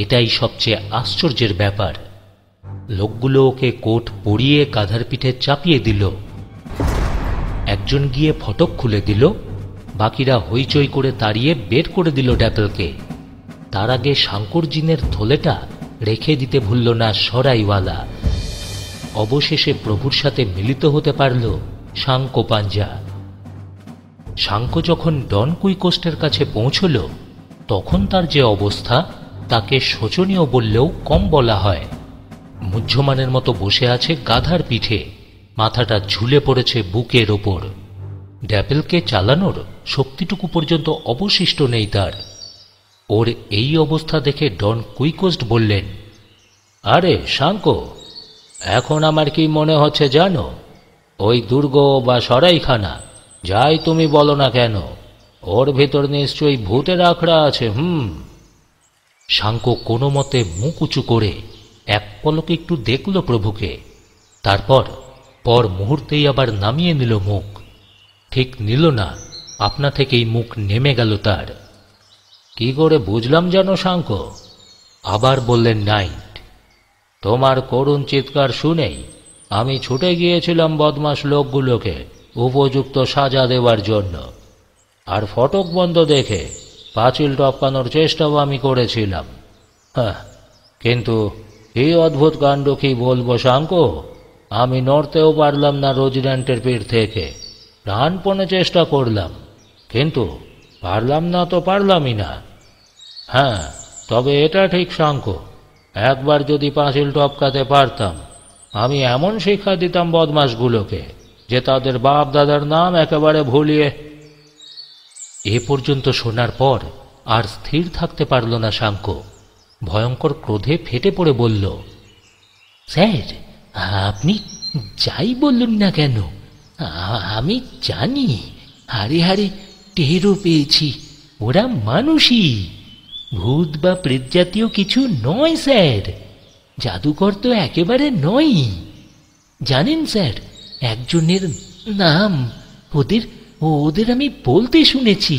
Speaker 1: এটাই সবচেয়ে আশ্চর্যের ব্যাপার। লোকগুলো ওকে কোট পরিয়ে গাধার পিঠে চাপিয়ে দিল। একজন গিয়ে ফটক খুলে দিল, বাকিরা হইচই করে তাড়িয়ে বের করে দিল ড্যাপেলকে। তার আগে শাঙ্কোর জিনের থলেটা রেখে দিতে ভুলল না সরাইওয়ালা। অবশেষে প্রভুর সাথে মিলিত হতে পারল শাঙ্কো পাঞ্জা। শাঙ্কো যখন ডন কুইকোস্টের কাছে পৌঁছল, তখন তার যে অবস্থা তাকে শোচনীয় বললেও কম বলা হয়। মুহ্যমানের মতো বসে আছে গাধার পিঠে, মাথাটা ঝুলে পড়েছে বুকের ওপর। ড্যাপেলকে চালানোর শক্তিটুকু পর্যন্ত অবশিষ্ট নেই তার। ওর এই অবস্থা দেখে ডন কুইকোস্ট বললেন,
Speaker 2: আরে শাঙ্কো, এখন আমার কি মনে হচ্ছে জানো, ওই দুর্গ বা সরাইখানা যাই তুমি বলো না কেন, ওর ভেতর নিশ্চয়ই ভূতের আখড়া আছে।
Speaker 1: শাঙ্কো কোনো মতে মুখ উঁচু করে এক পলকে একটু দেখল প্রভুকে, তারপর মুহূর্তেই আবার নামিয়ে নিল মুখ। ঠিক নিল না, আপনা থেকেই মুখ নেমে গেল তার।
Speaker 2: কি করে বুঝলাম জানো শাঙ্কো?
Speaker 1: আবার বললেন নাইট।
Speaker 2: তোমার করুণ চিৎকার শুনেই আমি ছুটে গিয়েছিলাম বদমাশ লোকগুলোকে উপযুক্ত সাজা দেওয়ার জন্য, আর ফটক বন্ধ দেখে পাঁচিল টপকানোর চেষ্টাও আমি করেছিলাম। কিন্তু এই অদ্ভুত কাণ্ড কি বলবো শাঙ্কো, আমি নড়তেও পারলাম না রোজিড্যান্টের পিঠ থেকে। প্রাণপণে চেষ্টা করলাম, কিন্তু পারলাম না তো পারলামই না। হ্যাঁ, তবে এটা ঠিক শাঙ্কো, একবার যদি পাঁচিল টপকাতে পারতাম, আমি এমন শিক্ষা দিতাম বদমাশগুলোকে যে তাদের বাপ দাদার নাম একেবারে ভুলিয়ে।
Speaker 1: এ পর্যন্ত শোনার পর আর স্থির থাকতে পারল না শাঙ্কো। ভয়ঙ্কর ক্রোধে ফেটে পড়ে বলল,
Speaker 3: স্যার, আপনি যাই বললেন না কেন, আমি জানি, হারে হারে টেরও পেয়েছি, ওরা মানুষই, ভূত বা প্রেত জাতীয় কিছু নয় স্যার, জাদুকর তো একেবারে নয়। জানেন স্যার, একজনের নাম ওদের আমি বলতে শুনেছি,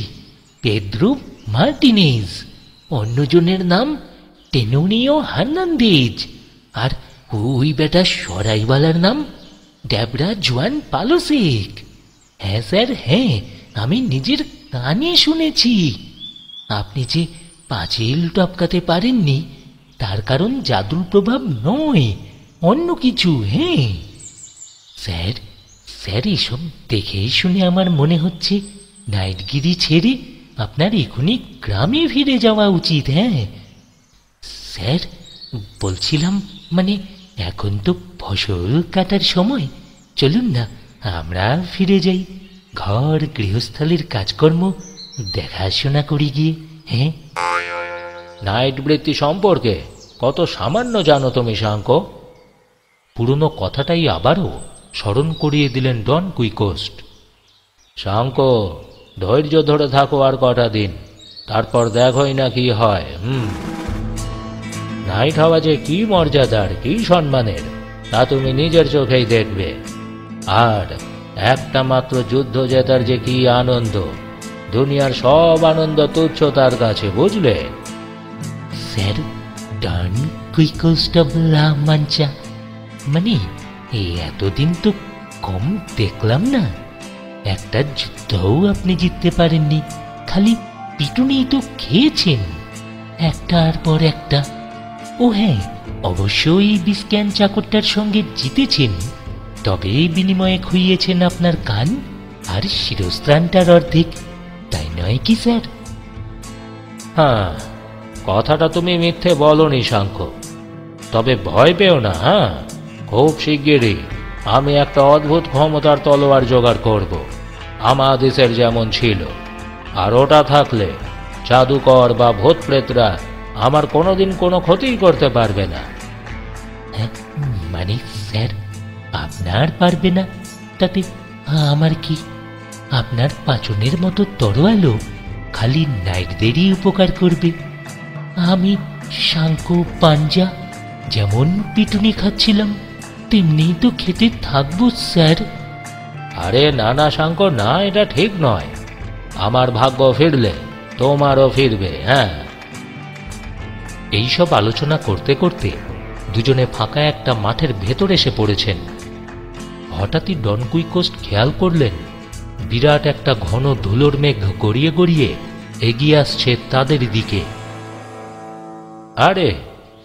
Speaker 3: পেদ্রো মার্টিনেজ, অন্যজনের নাম টেনোনিও হার্নান্দেজ, আর ওই বেটা সরাইওয়ালার নাম ডেবরা জোয়ান পালোসেক। হ্যাঁ স্যার, হ্যাঁ, আমি নিজের কানে শুনেছি। আপনি যে পাঁচিল টপকাতে পারেননি, তার কারণ জাদুর প্রভাব নয়, অন্য কিছু। হ্যাঁ স্যার, এসব দেখে শুনে আমার মনে হচ্ছে নাইটগিরি ছেড়ে আপনার এখনই গ্রামে ফিরে যাওয়া উচিত। হ্যাঁ স্যার, বলছিলাম, মানে এখন তো ফসল কাটার সময়, চলুন না আমরা ফিরে যাই, ঘর গৃহস্থলীর কাজকর্ম দেখাশোনা করি গিয়ে। হ্যাঁ,
Speaker 2: নাইট বৃত্তি সম্পর্কে কত সামান্য জানো তুমি শাঙ্কো?
Speaker 1: পুরনো কথাটাই আবারও স্মরণ করিয়ে দিলেন ডন কুইকোস্ট।
Speaker 2: শাঙ্কো, ধৈর্য ধরে থাকো আর কটা দিন, তারপর দেখোই না কি হয়। নাইট হওয়া যে কি মর্যাদার, কি সম্মানের, তা তুমি নিজের চোখেই দেখবে। আর একটা মাত্র যুদ্ধ জেতার যে কি আনন্দ, দুনিয়ার সব আনন্দ তুচ্ছ তার কাছে, বুঝলে?
Speaker 3: Sir, Don Quixote of La মাঞ্চা, মানে এতদিন তো কম দেখলাম না, একটা যুদ্ধও আপনি জিততে পারেননি, খালি পিটুনিই তো খেয়েছেন একটার পর একটা। ও হ্যাঁ, অবশ্যই বিস্ক্যান চাকরটার সঙ্গে জিতেছেন, তবে বিনিময়ে খুইয়েছেন আপনার কান আর শিরস্ত্রাণটার অর্ধেক, তাই নয় কি স্যার?
Speaker 2: হ্যাঁ, কথাটা তুমি মিথ্যে বলনি শাঙ্কো, তবে ভয় পেও না। হ্যাঁ, খুব শিগগিরই আমি একটা অদ্ভুত ক্ষমতার তলোয়ার জোগাড় করব, আমাদেশের যেমন ছিল, আর ওটা থাকলে জাদুকর বা ভূত প্রেতরা আমার কোনোদিন কোনো ক্ষতি করতে পারবে না।
Speaker 3: মানে স্যার, আপনার পারবে না তাতে আমার কি? আপনার পাচনের মতো তরোয়ালও খালি নাইটদেরই উপকার করবে। আমি শাঙ্কো পাঞ্জা যেমন পিটুনি খাচ্ছিলাম, তেমনি তো খেতে থাকবো স্যার।
Speaker 2: আরে না না শঙ্কর, না, এটা ঠিক নয়। আমার ভাগ্য ফিরলে তোমারও ফিরবে। হ্যাঁ।
Speaker 1: এইসব আলোচনা করতে করতে দুজনে ফাঁকা একটা মাঠের ভেতর এসে পড়েছেন। হঠাৎই ডন কুইকোস্ট খেয়াল করলেন বিরাট একটা ঘন ধুলোর মেঘ গড়িয়ে গড়িয়ে এগিয়ে আসছে তাদের দিকে।
Speaker 2: আরে,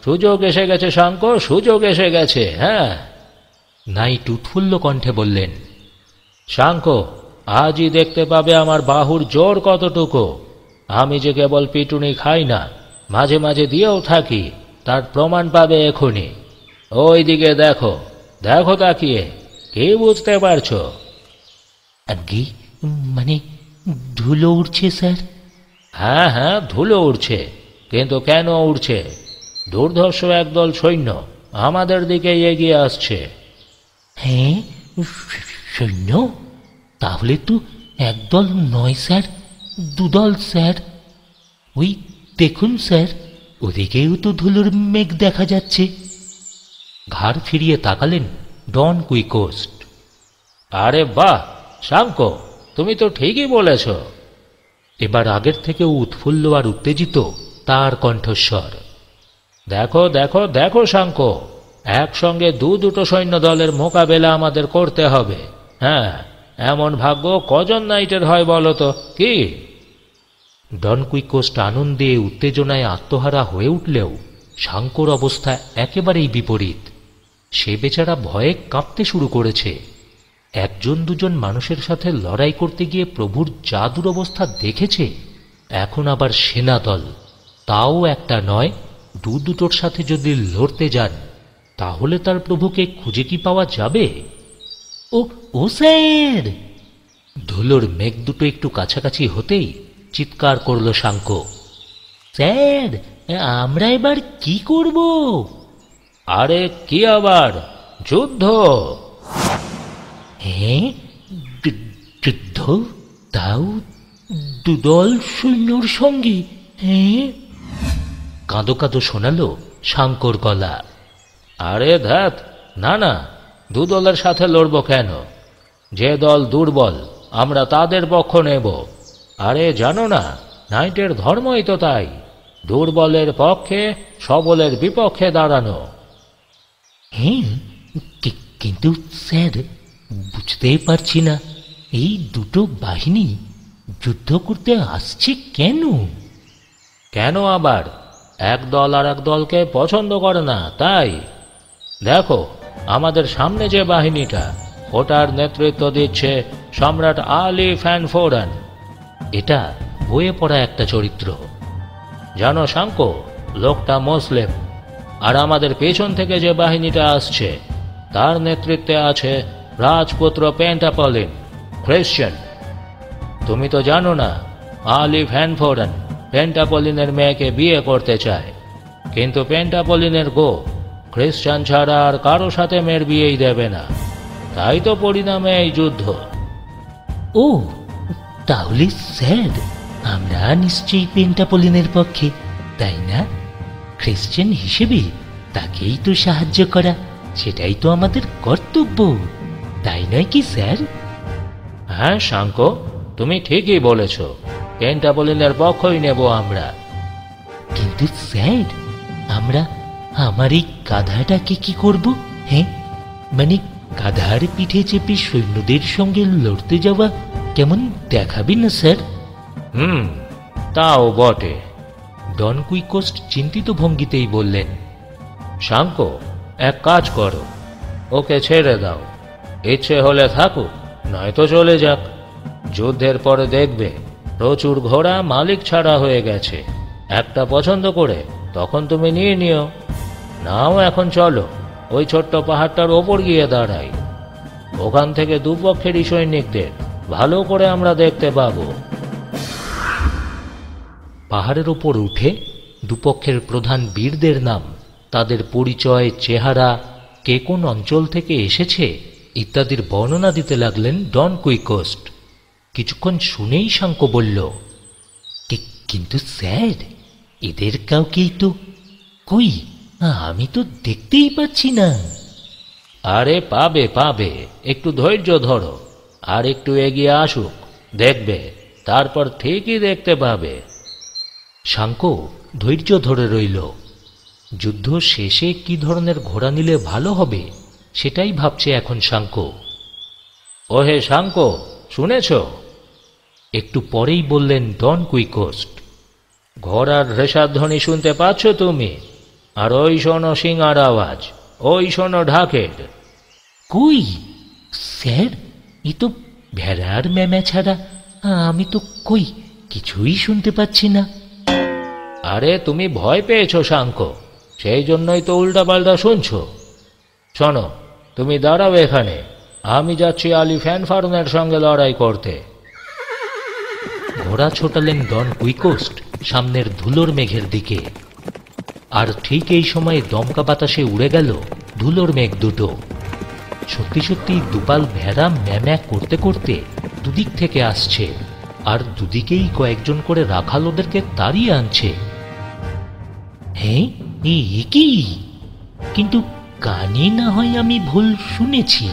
Speaker 2: সুযোগ এসে গেছে শঙ্কর, সুযোগ এসে গেছে। হ্যাঁ।
Speaker 1: নাইট উৎফুল্ল কণ্ঠে বললেন,
Speaker 2: শঙ্কর, আজই দেখতে পাবে আমার বাহুর জোর কতটুকু। আমি যে কেবল পিটুনি খাই না, মাঝে মাঝে দিয়েও থাকি, তার প্রমাণ পাবে এখনই। ওই দিকে দেখো, দেখো তাকিয়ে, কি বুঝতে পারছো?
Speaker 3: আগে মানে ধুলো উড়ছে স্যার।
Speaker 2: হ্যাঁ হ্যাঁ, ধুলো উড়ছে। কিন্তু কেন উড়ছে? দুর্ধর্ষ একদল সৈন্য আমাদের দিকে এগিয়ে আসছে।
Speaker 3: হ্যাঁ, সৈন্য? তাহলে তো একদল নয় স্যার, দুদল স্যার। ওই দেখুন স্যার, ওদিকেও তো ধুলোর মেঘ দেখা যাচ্ছে।
Speaker 1: ঘাড় ফিরিয়ে তাকালেন ডন কুইকোস্ট।
Speaker 2: আরে বাহ শঙ্কর, তুমি তো ঠিকই বলেছ।
Speaker 1: এবার আগের থেকেও উৎফুল্ল আর উত্তেজিত তার কণ্ঠস্বর।
Speaker 2: দেখো দেখো দেখো শঙ্কর, একসঙ্গে দুটো সৈন্য দলের মোকাবেলা আমাদের করতে হবে। হ্যাঁ, এমন ভাগ্য কজন নাইটের হয় বলো তো? কি?
Speaker 1: ডন কুইকোস্ট আনন্দে উত্তেজনায় আত্মহারা হয়ে উঠলেও শঙ্কর অবস্থা একেবারেই বিপরীত। সে বেচারা ভয়ে কাঁপতে শুরু করেছে। একজন দুজন মানুষের সাথে লড়াই করতে গিয়ে প্রভুর যা দুরবস্থা দেখেছে, এখন আবার সেনাদল, তাও একটা নয়, দুটোর সাথে যদি লড়তে যান, তাহলে তার প্রভুকে খুঁজে কি পাওয়া যাবে?
Speaker 3: ও স্যার!
Speaker 1: ধুলোর মেঘ দুটো একটু কাছাকাছি হতেই চিৎকার করল শঙ্কর,
Speaker 3: স্যার, আমরা এবার কি করব?
Speaker 2: আরে কি আবার? যুদ্ধ!
Speaker 3: হ্যাঁ, যুদ্ধ? তাও দুদল সৈন্যর সঙ্গে? হ্যাঁ?
Speaker 1: কাঁদো কাঁদো শোনালো শঙ্কর গলা।
Speaker 2: আরে ধ্যাত, না না, দুদলের সাথে লড়ব কেন? যে দল দুর্বল আমরা তাদের পক্ষ নেব। আরে জানো না, নাইটের ধর্মই তো তাই, দুর্বলের পক্ষে সবলের বিপক্ষে দাঁড়ানো।
Speaker 3: হ্যাঁ, কিন্তু স্যার, বুঝতেই পারছি না, এই দুটো বাহিনী যুদ্ধ করতে আসছে কেন?
Speaker 2: কেন আবার? এক দল আর এক দলকে পছন্দ করে না, তাই। দেখো, আমাদের সামনে যে বাহিনীটা, ওটার নেতৃত্ব দিচ্ছে সম্রাট আলী ফ্যান ফোরান।
Speaker 1: এটা বইয়ে পড়া একটা চরিত্র।
Speaker 2: জানো শঙ্কর, লোকটা মুসলিম। আর আমাদের পেছন থেকে যে বাহিনীটা আসছে, তার নেতৃত্বে আছে রাজপুত্র পেন্টাপলিন, খ্রিশ্চান। তুমি তো জানো না, আলী ফ্যান ফোরান পেন্টাপলিনের মেয়েকে বিয়ে করতে চায়, কিন্তু পেন্টাপলিনের গো খ্রিশ্চান ছাড়া আর কারো সাথে মেয়ের বিয়েই দেবে না। তাই তো পরিণামে এই যুদ্ধ।
Speaker 3: ও, তাহলে স্যার, আমরা নিশ্চয়ই পেন্টাপলিনের পক্ষে, তাই না? খ্রিশ্চান হিসেবে তাকেই তো সাহায্য করা, সেটাই তো আমাদের কর্তব্য, তাই নয় কি স্যার?
Speaker 2: হ্যাঁ শঙ্কর, তুমি ঠিকই বলেছ, পেন্টাপলিনের পক্ষই নেব আমরা।
Speaker 3: কিন্তু স্যার, আমরা আমার এই গাধাটাকে কি করব? হ্যাঁ, মানে গাধার পিঠে চেপে সৈন্যদের সঙ্গে লড়তে যাওয়া কেমন দেখাবে না স্যার?
Speaker 2: তাও বটে।
Speaker 1: ডন কুইকোস্ট চিন্তিত ভঙ্গিতেই বললেন,
Speaker 2: শঙ্কর, এক কাজ করো, ওকে ছেড়ে দাও। ইচ্ছে হলে থাকুক, নয়তো চলে যাক। যুদ্ধের পরে দেখবে প্রচুর ঘোড়া মালিক ছাড়া হয়ে গেছে। একটা পছন্দ করে তখন তুমি নিয়ে নিও। নাও এখন চলো, ওই ছোট্ট পাহাড়টার ওপর গিয়ে দাঁড়াই। ওখান থেকে দুপক্ষেরই সৈনিকদের ভালো করে আমরা দেখতে পাবো।
Speaker 1: পাহাড়ের ওপর উঠে দুপক্ষের প্রধান বীরদের নাম, তাদের পরিচয়, চেহারা, কে কোন অঞ্চল থেকে এসেছে ইত্যাদির বর্ণনা দিতে লাগলেন ডন কুইকোস্ট। কিছুক্ষণ শুনেই শঙ্কর বলল,
Speaker 3: কিন্তু স্যার, এদের কাউকেই তো কই, আমি তো দেখতেই পাচ্ছি না।
Speaker 2: আরে পাবে পাবে, একটু ধৈর্য ধরো। আর একটু এগিয়ে আসুক, দেখবে তারপর ঠিকই দেখতে পাবে।
Speaker 1: শাঙ্কো ধৈর্য ধরে রইল। যুদ্ধ শেষে কি ধরনের ঘোড়া নিলে ভালো হবে সেটাই ভাবছে এখন শাঙ্কো।
Speaker 2: ওহে শাঙ্কো, শুনেছ?
Speaker 1: একটু পরেই বললেন ডন কুইকোস্ট।
Speaker 2: ঘোড়ার রেশাধ্বনি শুনতে পাচ্ছ তুমি? আর ওই শোনো সিংহার আওয়াজ, ওই শোনো ঢাকের।
Speaker 3: কই স্যার, এ তো ভেড়ার ম্যামা ছাড়া আমি তো কই কিছুই শুনতে পাচ্ছি না।
Speaker 2: আরে তুমি ভয় পেয়েছো শাঙ্কো, সেই জন্যই তো উল্টাপাল্টা শুনছো। শোনো, তুমি দাঁড়াও এখানে, আমি যাচ্ছি আলি ফ্যানফারনের সঙ্গে লড়াই করতে।
Speaker 1: ঘোড়া ছোটালেন ডন কুইকোস্ট সামনের ধুলোর মেঘের দিকে। আর ঠিক এই সময়ে দমকা বাতাসে উড়ে গেল ধুলোর মেঘ দুটো। সত্যি সত্যি দুপাল ভেড়া ম্যাম্যা করতে করতে দুদিক থেকে আসছে, আর দুদিকেই কয়েকজন করে রাখাল ওদেরকে তাড়িয়ে আনছে।
Speaker 3: হ্যাঁ, কি কিন্তু কানে না হয় আমি ভুল শুনেছি,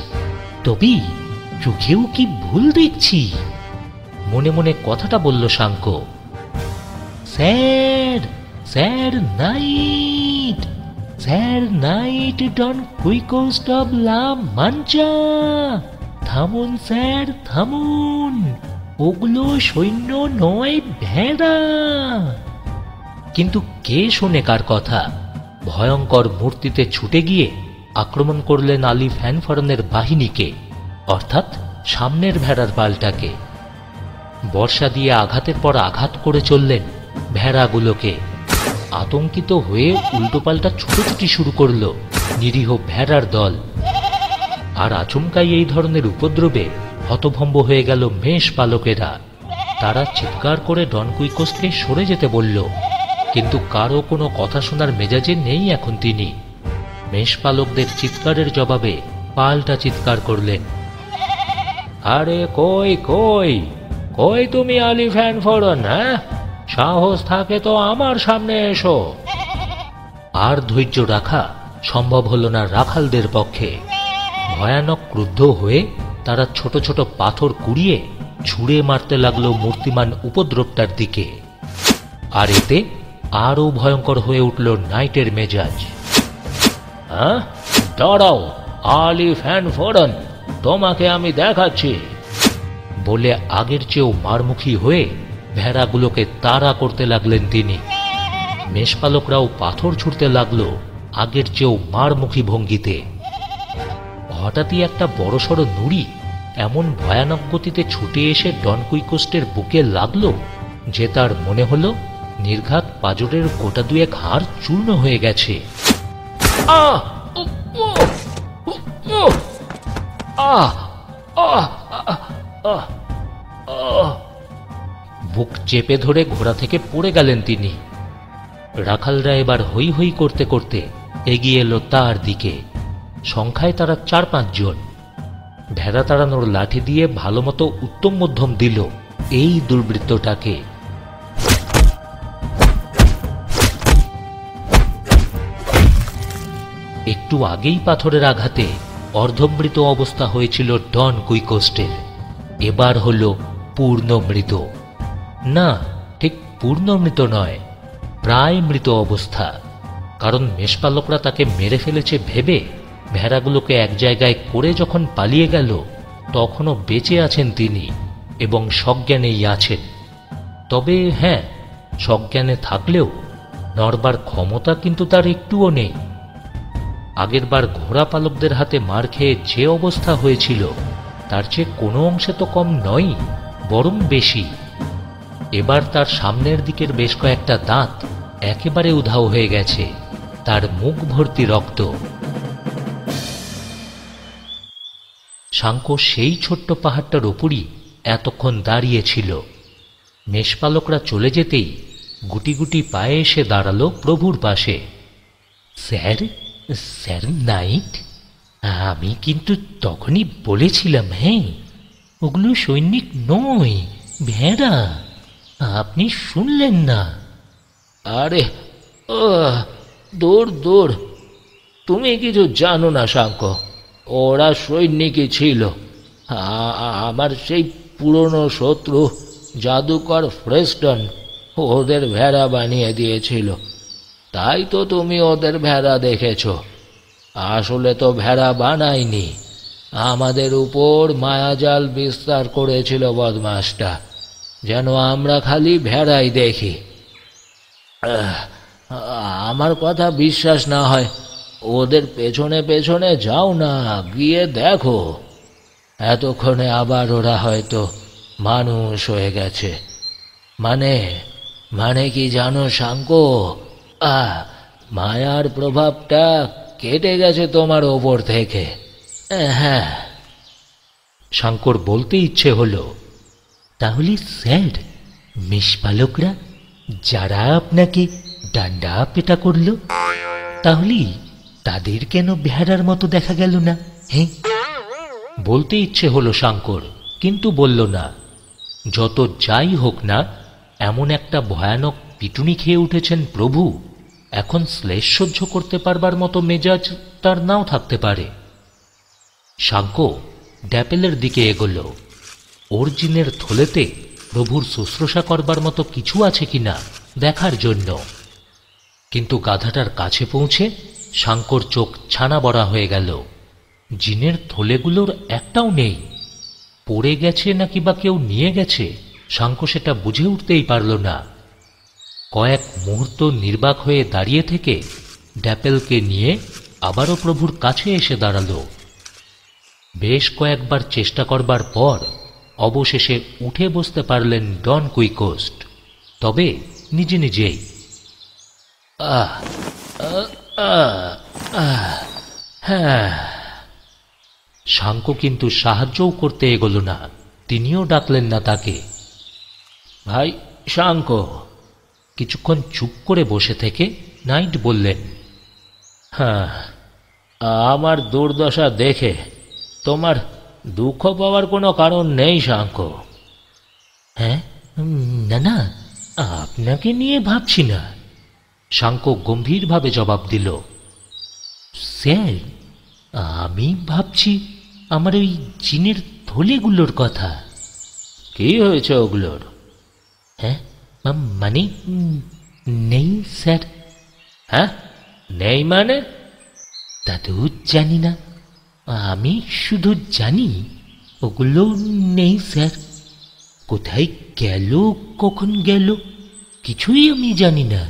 Speaker 3: তবে চোখেও কি ভুল দেখছি?
Speaker 1: মনে মনে কথাটা বলল Sancho.
Speaker 3: Sir, sir knight, sir knight Don Quixote of La Mancha, থামুন স্যার থামুন, ওগুলো সৈন্য নয় ভেড়া।
Speaker 1: কিন্তু কে শোনে কার কথা? ভয়ঙ্কর মূর্তিতে ছুটে গিয়ে আক্রমণ করলেন আলি ফ্যানফারনের বাহিনীকে, অর্থাৎ সামনের ভেড়ার পালটাকে। বর্ষা দিয়ে আঘাতের পর আঘাত করে চললেন ভেড়াগুলোকে। আতঙ্কিত হয়ে উল্টোপাল্টা ছুটোছুটি শুরু করল নিরীহ ভেড়ার দল। আর আচমকাই এই ধরনের উপদ্রবে হতভম্ব হয়ে গেল মেষ পালকেরা। তারা চিৎকার করে ডন কুইকোস্টকে সরে যেতে বলল, কিন্তু কারো কোনো কথা শোনার মেজাজে নেই এখন তিনি। মেষপালকদের চিৎকারের জবাবে পাল্টা চিৎকার করলেন,
Speaker 2: আরে কই কই কই তুমি আলি ফ্যানফারন? হ্যাঁ, সাহস থাকে তো আমার সামনে এসো।
Speaker 1: আর ধৈর্য রাখা সম্ভব হল না রাখালদের পক্ষে। ভয়ানক ক্রুদ্ধ হয়ে তারা ছোট ছোট পাথর কুড়িয়ে ছুঁড়ে মারতে লাগলো মূর্তিমান উপদ্রবটার দিকে। আর এতে আরও ভয়ঙ্কর হয়ে উঠল নাইটের মেজাজ।
Speaker 2: হ্যাঁ, দাঁড়াও আলি ফ্যানফারন, তোমাকে আমি দেখাচ্ছি
Speaker 1: বলে আগের চেয়েও মারমুখী হয়ে ভেড়াগুলোকে তাড়া করতে লাগলেন তিনি। মেষপালকরাও পাথর ছুঁড়তে লাগলো আগের চেয়েও মারমুখী ভঙ্গিতে। হঠাৎই একটা বড়সড় নুড়ি এমন ভয়ানক গতিতে ছুটে এসে ডন কুইকোস্টের বুকে লাগলো যে তার মনে হলো নির্ঘাত পাঁজরের গোটা দুয়েক হাড় চূর্ণ হয়ে গেছে।
Speaker 2: আহ আহ আহ আহ আহ
Speaker 1: বুক চেপে ধরে ঘোড়া থেকে পড়ে গেলেন তিনি। রাখালরা এবার হৈ হৈ করতে করতে এগিয়ে এলো তার দিকে। সংখ্যায় তারা 4-5 জন। ভেড়া তাড়ানোর লাঠি দিয়ে ভালো মতো উত্তম মধ্যম দিল এই দুর্বৃত্তটাকে। একটু আগেই পাথরের আঘাতে অর্ধমৃত অবস্থা হয়েছিল ডন কুইকোস্টের, এবার হল পূর্ণ মৃত। না, ঠিক পূর্ণ মৃত নয়, প্রায় মৃত অবস্থা। কারণ মেষপালকরা তাকে মেরে ফেলেছে ভেবে ভেড়াগুলোকে এক জায়গায় করে যখন পালিয়ে গেল, তখনও বেঁচে আছেন তিনি এবং সজ্ঞানেই আছেন। তবে হ্যাঁ, সজ্ঞানে থাকলেও নড়বার ক্ষমতা কিন্তু তার একটুও নেই। আগেরবার ঘোড়া পালকদের হাতে মার খেয়ে যে অবস্থা হয়েছিল তার চেয়ে কোনো অংশে তো কম নয়, বরং বেশি। এবার তার সামনের দিকের বেশ কয়েকটা দাঁত একেবারে উধাও হয়ে গেছে, তার মুখ ভর্তি রক্ত। শাঙ্কো সেই ছোট্ট পাহাড়টার ওপরই এতক্ষণ দাঁড়িয়েছিল। মেষপালকরা চলে যেতেই গুটি গুটি পায়ে এসে দাঁড়ালো প্রভুর পাশে।
Speaker 3: স্যার, স্যার নাইট, আমি কিন্তু তখনই বলেছিলাম, হ্যাঁ ওগুলো সৈনিক নয়, ভেড়া। আপনি শুনলেন না?
Speaker 2: আরে দূর দূর, তুমি কিছু জানো না শাঙ্কো। ওরা সৈনিকই ছিল, আমার সেই পুরনো শত্রু জাদুকর ফ্রেস্টন ওদের ভেড়া বানিয়ে দিয়েছিল। তাই তো তুমি ওদের ভেড়া দেখেছ। আসলে তো ভেড়া বানায়নি, আমাদের উপর মায়াজাল বিস্তার করেছিল বদমাসটা, যেন আমরা খালি ভেড়াই দেখি। আমার কথা বিশ্বাস না হয় ওদের পেছনে পেছনে যাও না, গিয়ে দেখো। এতক্ষণে আবার ওরা হয়তো মানুষ হয়ে গেছে। মানে কি জানো শাঙ্ক, মায়ার প্রভাবটা কেটে গেছে তোমার ওপর থেকে। হ্যাঁ।
Speaker 1: শঙ্কর বলতে ইচ্ছে হলো,
Speaker 3: তাহলে স্যার, মেষপালকরা যারা আপনাকে ডান্ডা পেটা করল, তাহলে তাদের কেন ভেড়ার মতো দেখা গেল না? হ্যাঁ,
Speaker 1: বলতে ইচ্ছে হলো শঙ্কর, কিন্তু বলল না। যত যাই হোক না, এমন একটা ভয়ানক পিটুনি খেয়ে উঠেছেন প্রভু, এখন শ্লেষ সহ্য করতে পারবার মতো মেজাজ তার নাও থাকতে পারে। শাঙ্ক ড্যাপেলের দিকে এগোল, অর্জিনের থলেতে প্রভুর শুশ্রূষা করবার মতো কিছু আছে কিনা দেখার জন্য। কিন্তু গাধাটার কাছে পৌঁছে শাঙ্কর চোখ ছানা বড়া হয়ে গেল। জিনের থলেগুলোর একটাও নেই। পড়ে গেছে নাকি বা কেউ নিয়ে গেছে, শাঙ্ক সেটা বুঝে উঠতেই পারল না। কয়েক মুহূর্ত নির্বাক হয়ে দাঁড়িয়ে থেকে ড্যাপেলকে নিয়ে আবারও প্রভুর কাছে এসে দাঁড়াল। বেশ কয়েকবার চেষ্টা করবার পর অবশেষে উঠে বসতে পারলেন ডন কুইকোস্ট, তবে নিজে নিজেই।
Speaker 2: হ্যাঁ।
Speaker 1: শাঙ্ক কিন্তু সাহায্যও করতে এগোল না, তিনিও ডাকলেন না তাকে।
Speaker 2: ভাই শাঙ্ক।
Speaker 1: কিছুক্ষণ চুপ করে বসে থেকে নাইট বললেন,
Speaker 2: হ্যাঁ, আমার দুর্দশা দেখে তোমার দুঃখ পাওয়ার কোনো কারণ নেই শাঙ্ক।
Speaker 3: হ্যাঁ, না না, আপনাকে নিয়ে ভাবছি না।
Speaker 1: শাঙ্ক গম্ভীরভাবে জবাব দিল,
Speaker 3: স্যার, আমি ভাবছি আমার ওই জিনের থলেগুলোর কথা।
Speaker 2: কি হয়েছে ওগুলোর?
Speaker 3: হ্যাঁ, মানে নেই স্যার।
Speaker 2: হ্যাঁ, নেই মানে?
Speaker 3: তা তো জানি না, আমি শুধু জানি ওগুলো নেই স্যার। কোথায় গেল, কখন গেল, কিছুই আমি জানি না।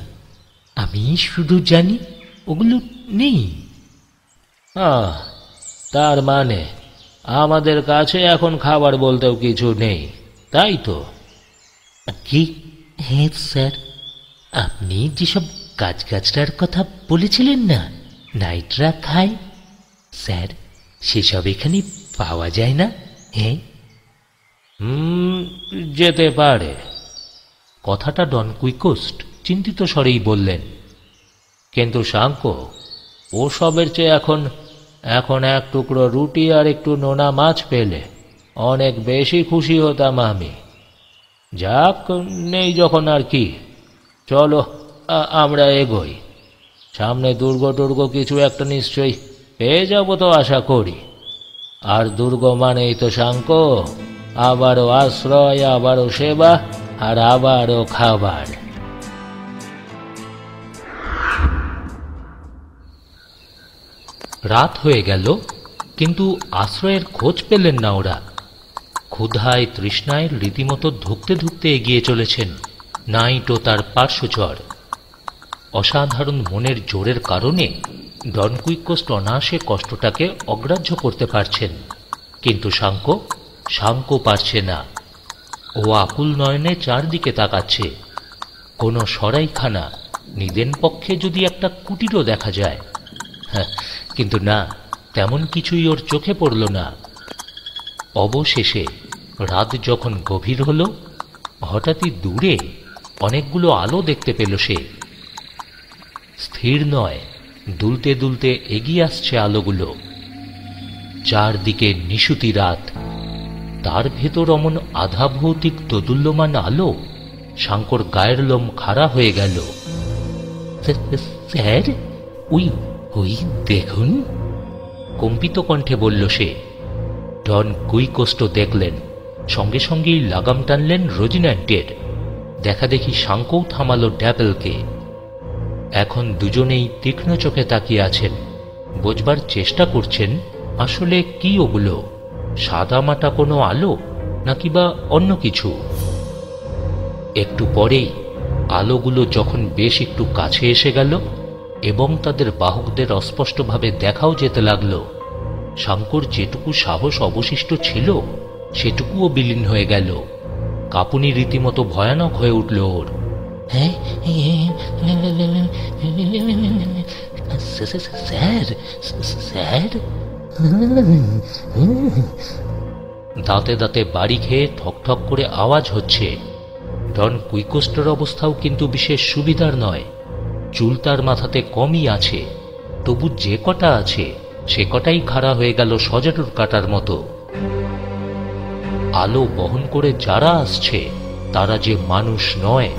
Speaker 3: আমি শুধু জানি ওগুলো নেই।
Speaker 2: তার মানে আমাদের কাছে এখন খাবার বলতেও কিছু নেই, তাই তো?
Speaker 3: কি? হ্যাঁ স্যার, আপনি যেসব গাছগাছড়ার কথা বলেছিলেন না, নাইটরা খায়, স্যার সেসব এখানে পাওয়া যায় না? হ্যাঁ।
Speaker 2: যেতে পারে।
Speaker 1: কথাটা ডন কুইকোস্ট চিন্তিত স্বরেই বললেন।
Speaker 2: কিন্তু শাঙ্ক, ওসবের চেয়ে এখন এক টুকরো রুটি আর একটু নোনা মাছ পেলে অনেক বেশি খুশি হতাম আমি। যাক, নেই যখন আর কি, চলো আমরা এগোই। সামনে দুর্গ টুর্গ কিছু একটা নিশ্চয়ই পেয়ে যাব তো আশা করি। আর দুর্গ মানেই তো শাঙ্ক আবারও আশ্রয়, আবারও সেবা, আর আবারও খাবার।
Speaker 1: রাত হয়ে গেল, কিন্তু আশ্রয়ের খোঁজ পেলেন না ওরা। ক্ষুধায় তৃষ্ণায় রীতিমতো ধুঁকতে ধুঁকতে এগিয়ে চলেছেন নাইট ও তার পার্শ্বচর। অসাধারণ মনের জোরের কারণে ডন কুইকোস্ট অনায়াসে কষ্টটাকে অগ্রাহ্য করতে পারছেন, কিন্তু শাঙ্ক পারছে না। ও আকুল নয়নে চারদিকে তাকাচ্ছে। কোনো সরাইখানা, নিদেন পক্ষে যদি একটা কুটিরও দেখা যায়। হ্যাঁ, কিন্তু না, তেমন কিছুই ওর চোখে পড়ল না। অবশেষে রাত যখন গভীর হল, হঠাৎই দূরে অনেকগুলো আলো দেখতে পেল সে। স্থির নয়, দুলতে দুলতে এগিয়ে আসছে আলোগুলো। চারদিকে নিশুতি রাত, তার ভেতর অমন আধা ভৌতিক দোদুল্যমান আলো। শাঙ্কর গায়ের লোম খাড়া হয়ে গেল।
Speaker 3: স্যার, ওই দেখুন,
Speaker 1: কম্পিত কণ্ঠে বলল সে। ডন কুইকোস্টো দেখলেন, সঙ্গে সঙ্গেই লাগাম টানলেন রোজিন্যান্টের। দেখা দেখি শাঙ্কও থামালো ড্যাপেলকে। এখন দুজনেই তীক্ষ্ণ চোখে তাকিয়ে আছেন, বোঝবার চেষ্টা করছেন আসলে কি ওগুলো, সাদামাটা কোনো আলো নাকি বা অন্য কিছু। একটু পরেই আলোগুলো যখন বেশ একটু কাছে এসে গেল এবং তাদের বাহকদের অস্পষ্টভাবে দেখাও যেতে লাগল, শাঙ্কর যেটুকু সাহস অবশিষ্ট ছিল সেটুকুও বিলীন হয়ে গেল। কাঁপুনি রীতিমতো ভয়ানক হয়ে উঠল ওর।
Speaker 3: হ্যাঁ স্যার, স্যার।
Speaker 1: দাঁতে দাঁতে বাড়ি খেয়ে ঠকঠক করে আওয়াজ হচ্ছে। ডন কুইকোস্টের অবস্থাও কিন্তু বিশেষ সুবিধার নয়। চুল তার মাথাতে কমই আছে, তবু যে কটা আছে সে কটাই খাড়া হয়ে গেল সজারুর কাটার মতো। আলো বহন করে যারা আসছে তারা যে মানুষ নয়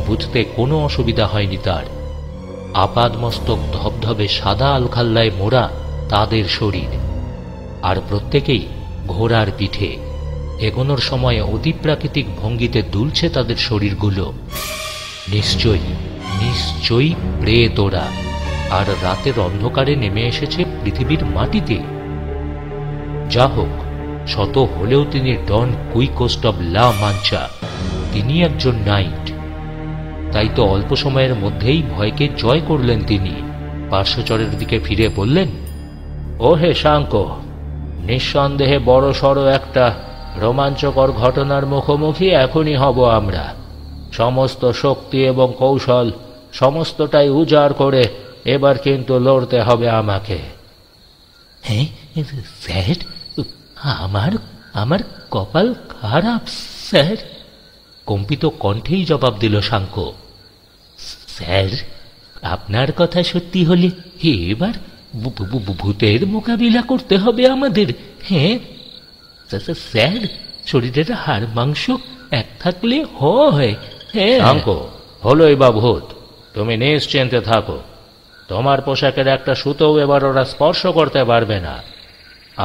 Speaker 1: বুঝতে কোনো অসুবিধা হয়নি তার। আপাদমস্তক ধবধবে সাদা আলখাল্লায় মোড়া তাদের শরীর, আর প্রত্যেকেই ঘোড়ার পিঠে। এগোনোর সময় অতিপ্রাকৃতিক ভঙ্গিতে দুলছে তাদের শরীরগুলো। নিশ্চয়ই নিশ্চয়ই প্রেত ওরা, আর রাতের অন্ধকারে নেমে এসেছে পৃথিবীর মাটিতে। যা হোক, শত হলেও তিনি ডন কুইকোস্ট অব লা মাঞ্চা, তিনি একজন নাইট। তাই তো অল্প সময়ের মধ্যেই ভয়কে জয় করলেন তিনি। পার্শ্বচরের দিকে ফিরে বললেন, ও হে শাঙ্কো, নিঃসন্দেহে বড় সড় একটা রোমাঞ্চকর ঘটনার মুখোমুখি এখনই হব আমরা। সমস্ত শক্তি এবং কৌশল সমস্তটাই উজাড় করে এবার কিন্তু লড়তে হবে আমাকে।
Speaker 3: হ্যাঁ স্যার, আমার আমার কপাল খারাপ স্যার।
Speaker 1: কম্পিত কণ্ঠেই জবাব দিল শাঙ্কো।
Speaker 3: স্যার, আপনার কথা সত্যি হলে এবার ভূতের মোকাবিলা করতে হবে আমাদের। হ্যাঁ স্যার, শরীরের হাড় মাংস এক থাকলে হয়। হ্যাঁ
Speaker 1: শাঙ্কো, হলোই বা ভূত, তুমি নিশ্চিন্তে থাকো। তোমার পোশাকের একটা সুতোও এবার ওরা স্পর্শ করতে পারবে না।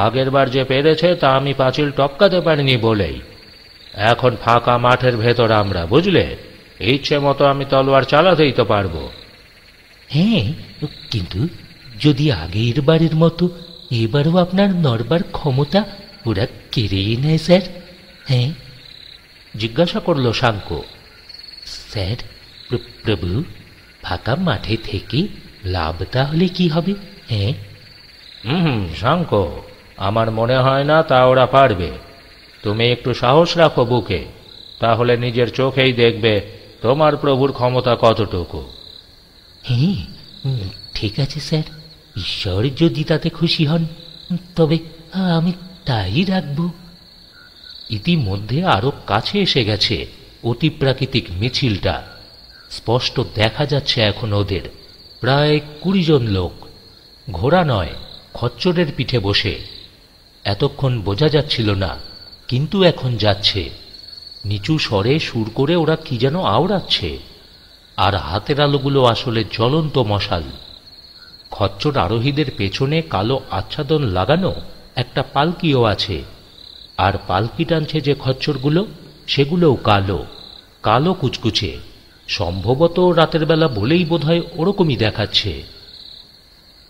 Speaker 1: আগের বার যে পেরেছে তা আমি পাঁচিল টপকাতে পারিনি বলেই। এখন ফাঁকা মাঠের ভেতর আমরা, বুঝলে? ইচ্ছে মতো আমি তলোয়ার চালাতেই তো পারবো।
Speaker 3: হ্যাঁ, কিন্তু যদি আগের বারের মতো এবারও আপনার নড়বার ক্ষমতা ওরা কেড়ে নেয় স্যার? হ্যাঁ,
Speaker 1: জিজ্ঞাসা করল শাঙ্কো।
Speaker 3: স্যার, প্রভু, ফাঁকা মাঠে থেকে লাভ তাহলে কি হবে? হ্যাঁ
Speaker 1: শাঙ্কো, আমার মনে হয় না তা ওরা পারবে। তুমি একটু সাহস রাখো বুকে, তাহলে নিজের চোখেই দেখবে তোমার প্রভুর ক্ষমতা কতটুকু।
Speaker 3: হ্যাঁ, ঠিক আছে স্যার, ঈশ্বর যদি তাতে খুশি হন তবে আমি তাই রাখব।
Speaker 1: ইতিমধ্যে আরো কাছে এসে গেছে অতিপ্রাকৃতিক মিছিলটা। স্পষ্ট দেখা যাচ্ছে এখন ওদের প্রায় 20 জন লোক, ঘোড়া নয় খচ্চরের পিঠে বসে। এতক্ষণ বোঝা যাচ্ছিল না, কিন্তু এখন যাচ্ছে। নিচু স্বরে সুর করে ওরা কি যেন আওড়াচ্ছে, আর হাতের আলোগুলো আসলে জ্বলন্ত মশাল। খচ্চর আরোহীদের পেছনে কালো আচ্ছাদন লাগানো একটা পালকিও আছে, আর পালকি টানছে যে খচ্চরগুলো সেগুলোও কালো কালো কুচকুচে। সম্ভবত রাতের বেলা বলেই বোধহয় ওরকমই দেখাচ্ছে।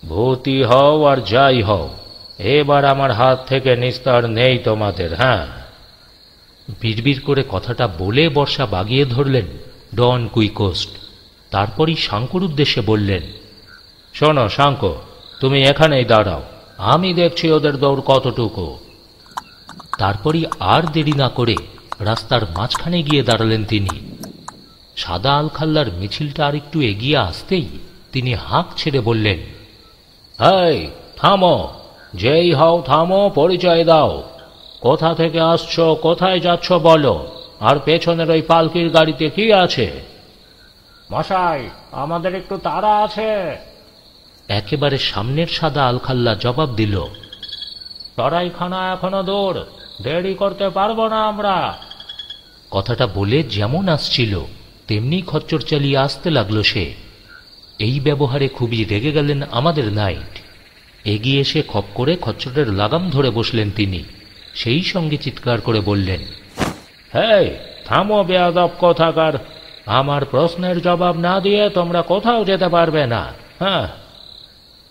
Speaker 1: ভূতি হও আর যাই হও, এবার আমার হাত থেকে নিস্তার নেই তোমাদের। হ্যাঁ, বিড়বিড় করে কথাটা বলে বর্ষা বাগিয়ে ধরলেন ডন কুইকোস্ট। তারপরই শাঙ্কোর উদ্দেশ্যে বললেন, শোনো শাঙ্কো, তুমি এখানেই দাঁড়াও, আমি দেখছি ওদের দৌড় কতটুকু। তারপরই আর দেরি না করে রাস্তার মাঝখানে গিয়ে দাঁড়ালেন তিনি। সাদা আলখাল্লার মিছিলটা আর একটু এগিয়ে আসতেই তিনি হাঁক ছেড়ে বললেন, এই থামো, যেই হও থামো, পরিচয় দাও। কোথা থেকে আসছো, কোথায় যাচ্ছ বলো, আর পেছনের ওই পালকির গাড়িতে কি আছে? মশাই, আমাদের একটু তাড়া আছে। একেবারে সামনের সাদা আলখাল্লা জবাব দিল, সরাইখানা এখনো দূর, দেরি করতে পারবো না আমরা। কথাটা বলে যেমন আসছিল তেমনি খচ্চর চালিয়ে আসতে লাগলো সে। এই ব্যবহারে খুবই রেগে গেলেন আমাদের নাইট। এগিয়ে এসে খপ করে খচ্চরের লাগাম ধরে বসলেন তিনি। সেই সঙ্গে চিৎকার করে বললেন,
Speaker 2: হেই, থামো বেয়াদব কোথাকার! আমার প্রশ্নের জবাব না দিয়ে তোমরা কোথাও যেতে পারবে না। হ্যাঁ।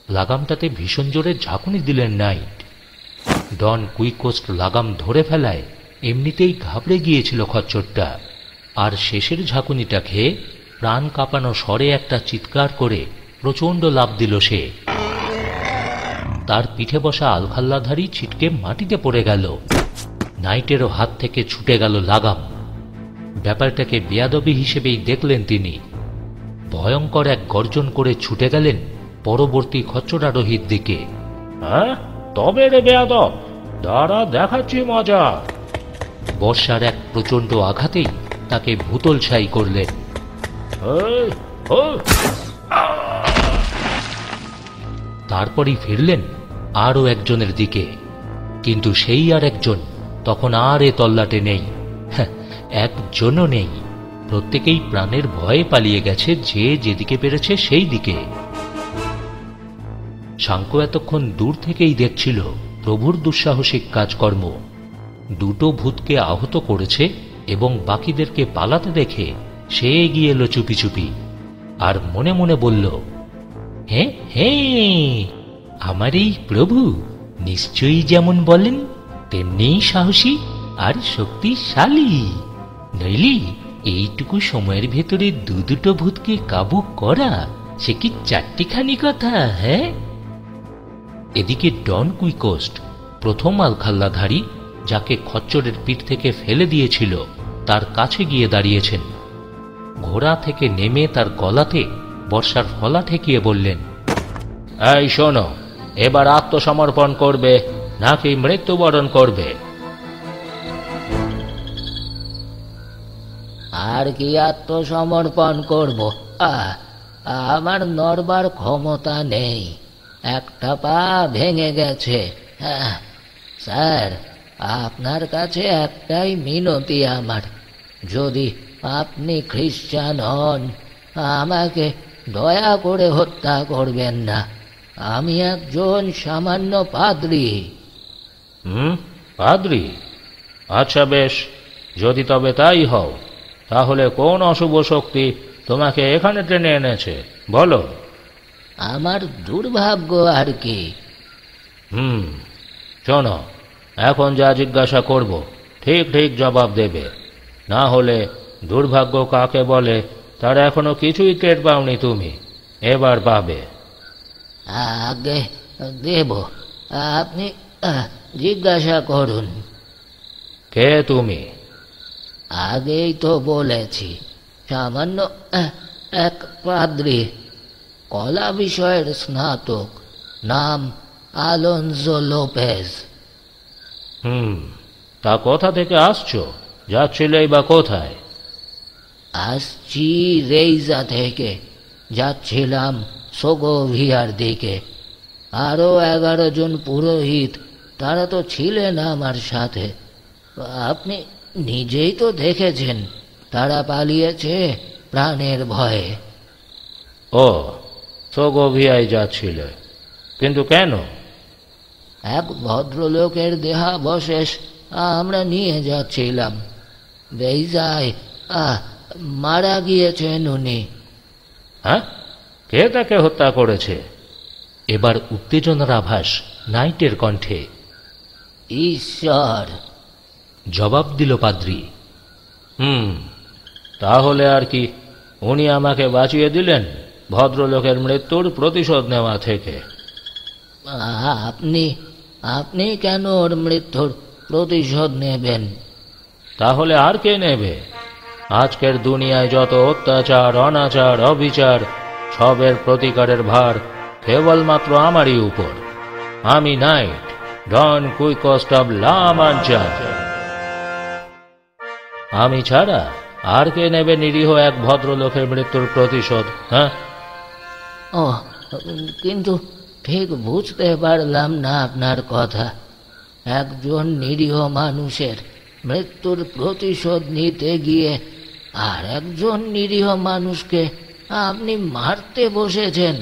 Speaker 1: লাগামটাতে ভীষণ জোরে ঝাঁকুনি দিলেন নাইট। ডন কুইকোস্ট লাগাম ধরে ফেলায় এমনিতেই ঘাবড়ে গিয়েছিল খচ্চরটা, আর শেষের ঝাঁকুনিটা খেয়ে প্রাণ কাঁপানো স্বরে একটা চিৎকার করে প্রচণ্ড লাফ দিল সে। তার পিঠে বসা আলখাল্লাধারী ছিটকে মাটিতে পড়ে গেল। নাইটেরও হাত থেকে ছুটে গেল লাগাম। ব্যাপারটাকে বেয়াদবি হিসেবেই দেখলেন তিনি। ভয়ঙ্কর এক গর্জন করে ছুটে গেলেন পরবর্তী খচ্চরারোহীর দিকে।
Speaker 2: হ্যাঁ, তবে রে বেয়াদব, দাঁড়া, দেখাচ্ছি মজা।
Speaker 1: বর্ষার এক প্রচণ্ড আঘাতেই তাকে ভূতল ছাই করলেন। তারপরই ফিরলেন আরও একজনের দিকে, কিন্তু সেই আর একজন তখন আর এ তল্লাটে নেই। একজনও নেই, প্রত্যেকেই প্রাণের ভয়ে পালিয়ে গেছে, যে যেদিকে পেরেছে সেই দিকে। শাঙ্কো এতক্ষণ দূর থেকেই দেখছিল প্রভুর দুঃসাহসিক কাজকর্ম। দুটো ভূতকে আহত করেছে এবং বাকিদেরকে পালাতে দেখে সে এগিয়ে এলো চুপি চুপি, আর মনে মনে বলল, হ্যাঁ হ্যাঁ, আমার এই প্রভু নিশ্চয়ই যেমন বলেন তেমনি সাহসী আর শক্তিশালী, নইলে এইটুকু সময়ের ভেতরে দুটো ভূতকে কাবু করা সে কি চারটিখানি কথা? হ্যাঁ। এদিকে ডন কুইকোস্ট, প্রথম আলখাল্লাধারী যাকে খচ্চরের পিঠ থেকে ফেলে দিয়েছিল, তার কাছে গিয়ে দাঁড়িয়েছেন। ঘোড়া থেকে নেমে তার গলাতে বর্ষার ফলা ঠেকিয়ে বললেন,
Speaker 2: এই শোনো, এবার আত্মসমর্পণ করবে নাকি মৃত্যুবরণ করবে?
Speaker 6: আর কি আত্মসমর্পণ করব? আমার নড়বার ক্ষমতা নেই, একটা পা ভেঙে গেছে। স্যার, আপনার কাছে একটাই মিনতি আমার, যদি আপনি খ্রিস্টান হন, আমাকে দয়া করে হত্যা করবেন না। আমি একজন সামান্য পাদ্রী।
Speaker 2: পাদ্রী? আচ্ছা বেশ, যদি তবে তাই হও, তাহলে কোন অশুভ শক্তি তোমাকে এখানে টেনে এনেছে বলো?
Speaker 6: আমার দুর্ভাগ্য আর কি।
Speaker 2: শোনো, এখন যা জিজ্ঞাসা করব ঠিক ঠিক জবাব দেবে, না হলে দুর্ভাগ্য কাকে বলে তার এখনো কিছুই টের পাওনি তুমি, এবার পাবে।
Speaker 6: আগে দেব, আপনি জিজ্ঞাসা করুন।
Speaker 2: কে তুমি?
Speaker 6: আগেই তো বলেছি, সামান্য এক পাদ্রী, কলা বিষয়ের স্নাতক, নাম আলোনজো লোপেজ।
Speaker 2: তা কোথা থেকে আসছো? যাচ্ছিলেই বা কোথায়?
Speaker 6: আসছি রেইজা থেকে, যাচ্ছিলাম সোগোভিয়ার দিকে। আরও 11 জন পুরোহিত, তারা তো ছিলেন আমার সাথে। আপনি নিজেই তো দেখেছেন, তারা পালিয়েছে প্রাণের ভয়ে।
Speaker 2: ও, সোগোভিয়ায় যাচ্ছিল, কিন্তু কেন?
Speaker 6: এক ভদ্রলোকের দেহাবশেষ আমরা নিয়ে যাচ্ছিলাম। রেইজায় মারা গিয়েছেন উনি।
Speaker 2: হ্যাঁ, কে তাকে হত্যা করেছে?
Speaker 1: এবার উত্তেজনার আভাস নাইটের কণ্ঠে।
Speaker 6: ঈশ্বর,
Speaker 1: জবাব দিল পাদ্রী।
Speaker 2: তাহলে আর কি, উনি আমাকে বাঁচিয়ে দিলেন ভদ্রলোকের মৃত্যুর প্রতিশোধ নেওয়া থেকে।
Speaker 6: আপনি কেন ওর মৃত্যুর প্রতিশোধ নেবেন?
Speaker 2: তাহলে আর কে নেবে? আজকের দুনিয়ায় যত অত্যাচার, অনাচার, অবিচার, সবের প্রতিকারের ভার কেবলমাত্র আমারই উপর। আমি night, Don Quixote of La মাঞ্চা। আমি ছাড়া আর কে নেবে নিরীহ এক ভদ্রলোকের মৃত্যুর প্রতিশোধ? হ্যাঁ।
Speaker 6: ও, কিন্তু ঠিক বুঝতে পারলাম না আপনার কথা। একজন নিরীহ মানুষের মৃত্যুর প্রতিশোধ নিতে গিয়ে আর একজন নিরীহ মানুষকে আপনি মারতে বসেছেন।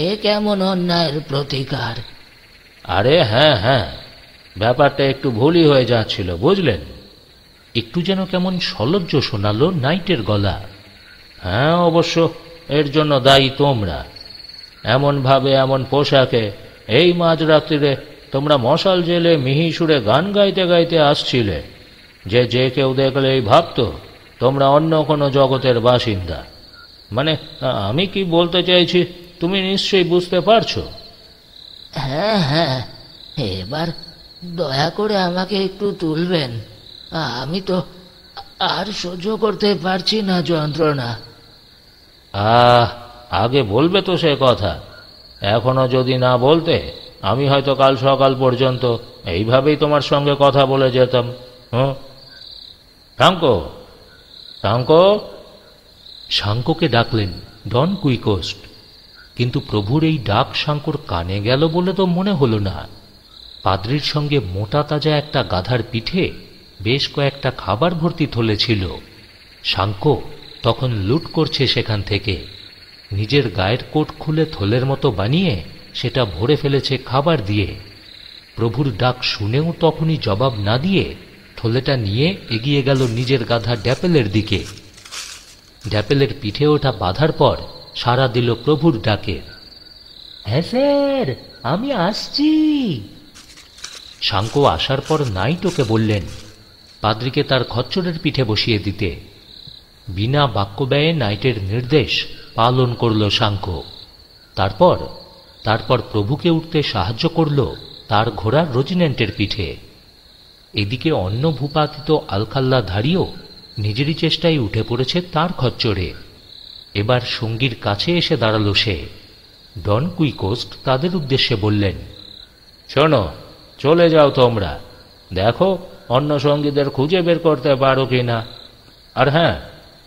Speaker 6: এ কেমন অন্যায়ের প্রতিকার?
Speaker 2: আরে হ্যাঁ, ব্যাপারটা একটু ভুলই হয়ে যাচ্ছিল, বুঝলেন?
Speaker 1: একটু যেন কেমন সলজ্জ শোনালো নাইটের গলা।
Speaker 2: হ্যাঁ, অবশ্য এর জন্য দায়ী তোমরা। এমনভাবে এমন পোশাকে এই মাঝরাত্রিরে তোমরা মশাল জেলে মিহি সুরে গান গাইতে গাইতে আসছিলে, যে কেউ দেখলেই ভাবতো তোমরা অন্য কোনো জগতের বাসিন্দা। মানে আমি কি বলতে চাইছি তুমি নিশ্চয়ই বুঝতে পারছো?
Speaker 6: হ্যাঁ হ্যাঁ, এবার দয়া করে আমাকে একটু তুলবেন। আমি তো আর সহ্য করতে পারছি না যন্ত্রণা।
Speaker 2: আগে বলবে তো সে কথা। এখনো যদি না বলতে আমি হয়তো কাল সকাল পর্যন্ত এইভাবেই তোমার সঙ্গে কথা বলে যেতাম। শাঙ্কো, শাঙ্কো।
Speaker 1: শাঙ্কোকে ডাকলেন ডন কুইকোস্ট, কিন্তু প্রভুর এই ডাক শাঙ্কোর কানে গেল বলে তো মনে হলো না। পাদ্রির সঙ্গে মোটা তাজা একটা গাধার পিঠে বেশ কয়েকটা খাবার ভর্তি থলে ছিল। শাঙ্কো তখন লুট করছে সেখান থেকে। নিজের গায়ের কোট খুলে থলের মতো বানিয়ে সেটা ভরে ফেলেছে খাবার দিয়ে। প্রভুর ডাক শুনেও তখনই জবাব না দিয়ে থলেটা নিয়ে এগিয়ে গেল নিজের গাধা ড্যাপেলের দিকে। ড্যাপেলের পিঠে ওঠা বাঁধার পর সাড়া দিল প্রভুর ডাকে।
Speaker 3: হ্যাঁ স্যার, আমি আসছি।
Speaker 1: শাঙ্কো আসার পর নাইট ওকে বললেন পাদ্রিকে তার খচ্চরের পিঠে বসিয়ে দিতে। বিনা বাক্য ব্যয়ে নাইটের নির্দেশ পালন করল শাঙ্কো। তারপর প্রভুকে উঠতে সাহায্য করল তার ঘোড়া রোজিনেন্টের পিঠে। এদিকে অন্য ভূপাতিত আলখাল্লাধারীও নিজেরই চেষ্টায় উঠে পড়েছে তার খচ্চরে। এবার সঙ্গীর কাছে এসে দাঁড়ালো সে। ডন কুইকোস্ট তাদের উদ্দেশ্যে বললেন,
Speaker 2: শোনো, চলে যাও তোমরা, দেখো অন্য সঙ্গীদের খুঁজে বের করতে পারো কিনা। আর হ্যাঁ,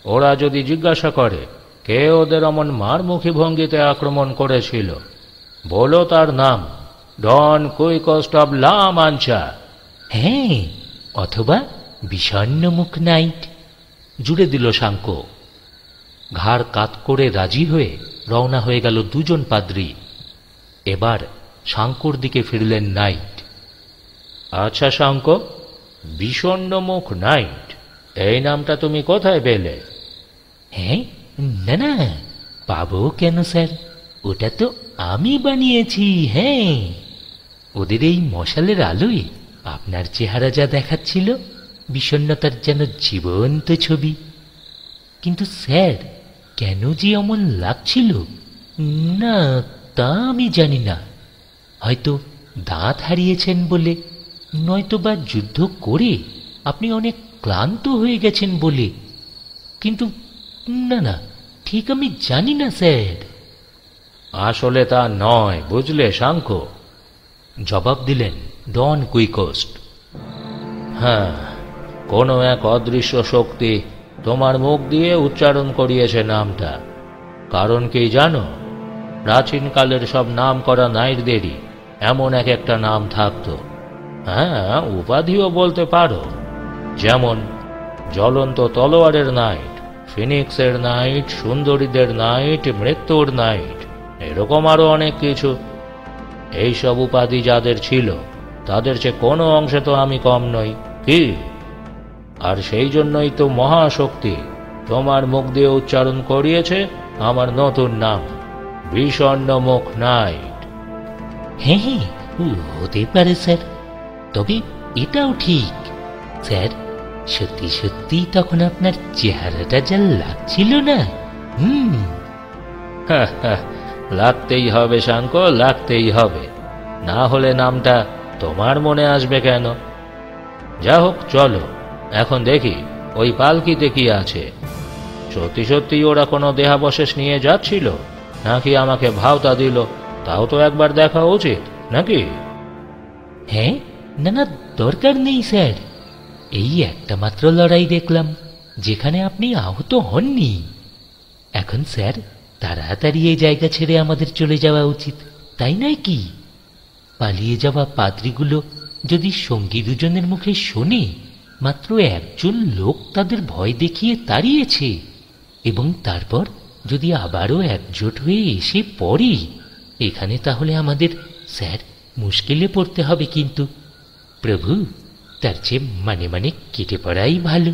Speaker 2: ওরা যদি জিজ্ঞাসা করে কে ওদের অমন মারমুখী ভঙ্গিতে আক্রমণ করেছিল, বলো তার নাম ডন কুইকোস্ট অব লা মাঞ্চা।
Speaker 3: হ্যাঁ, অথবা বিষণ্ণমুখ নাইট,
Speaker 1: জুড়ে দিল শাঙ্কো। ঘাড় কাত করে রাজি হয়ে রওনা হয়ে গেল দুজন পাদ্রী। এবার শাঙ্কোর দিকে ফিরলেন নাইট।
Speaker 2: আচ্ছা শাঙ্কো, বিষণ্ণমুখ নাইট এই নামটা তুমি কোথায় পেলে?
Speaker 3: হ্যাঁ, না না, পাবো কেন স্যার, ওটা তো আমি বানিয়েছি। হ্যাঁ, ওদের এই মশালের আলোয় আপনার চেহারা যা দেখাচ্ছিল, বিষণ্ণতার যেন জীবন্ত ছবি। কিন্তু স্যার, কেন যে অমন লাগছিল না তা আমি জানি না। হয়তো দাঁত হারিয়েছেন বলে, নয়তো বা যুদ্ধ করে আপনি অনেক ক্লান্ত হয়ে গেছেন বলে। কিন্তু না না, ঠিক আমি জানি না স্যার।
Speaker 2: আসলে তা নয়, বুঝলে শাঙ্কো,
Speaker 1: জবাব দিলেন ডন কুইকোস্ট।
Speaker 2: হ্যাঁ, কোনো এক অদৃশ্য শক্তি তোমার মুখ দিয়ে উচ্চারণ করিয়েছে নামটা। কারণ কি জানো? প্রাচীনকালের সব নাম করা নাইটদেরই এমন এক একটা নাম থাকতো। হ্যাঁ, উপাধিও বলতে পারো, যেমন জ্বলন্ত তলোয়ারের নাইট, ফিনিক্সের নাইট, সুন্দরীদের নাইট, মৃত্যুর নাইট, এরকম আরো অনেক কিছু। এইসব উপাধি যাদের ছিল তাদের চেয়ে কোনো অংশে তো আমি কম নই, কি? আর সেই জন্যই তো মহাশক্তি তোমার মুখ দিয়ে উচ্চারণ করিয়েছে আমার নতুন নাম, বিষণ্ণমুখ নাইট।
Speaker 3: হ্যাঁ হ্যাঁ, হতে পারে স্যার, তবে এটাও ঠিক স্যার, সত্যি সত্যি তখন আপনার চেহারাটা যা লাগছিল না।
Speaker 2: লাগতেই হবে শাঙ্কো, লাগতেই হবে, না হলে নামটা তোমার মনে আসবে কেন? যা হোক, চলো এখন দেখি ওই পালকিতে কি আছে। সত্যি সত্যি ওরা কোনো দেহাবশেষ নিয়ে যাচ্ছিল নাকি আমাকে ভাওতা দিল, তাও তো একবার দেখা উচিত নাকি?
Speaker 3: হ্যাঁ, না না, দরকার নেই স্যার, এই একটা মাত্র লড়াই দেখলাম যেখানে আপনি আহত হননি। এখন স্যার তাড়াতাড়ি এই জায়গা ছেড়ে আমাদের চলে যাওয়া উচিত, তাই নয় কি? পালিয়ে যাওয়া পাদ্রীগুলো যদি সঙ্গী দুজনের মুখে শোনে মাত্র একজন লোক তাদের ভয় দেখিয়ে তাড়িয়েছে, এবং তারপর যদি আবারও একজোট হয়ে এসে পড়ে এখানে, তাহলে আমাদের স্যার মুশকিলে পড়তে হবে। কিন্তু প্রভু, তার চেয়ে মানে মানে কেটে পড়াই ভালো।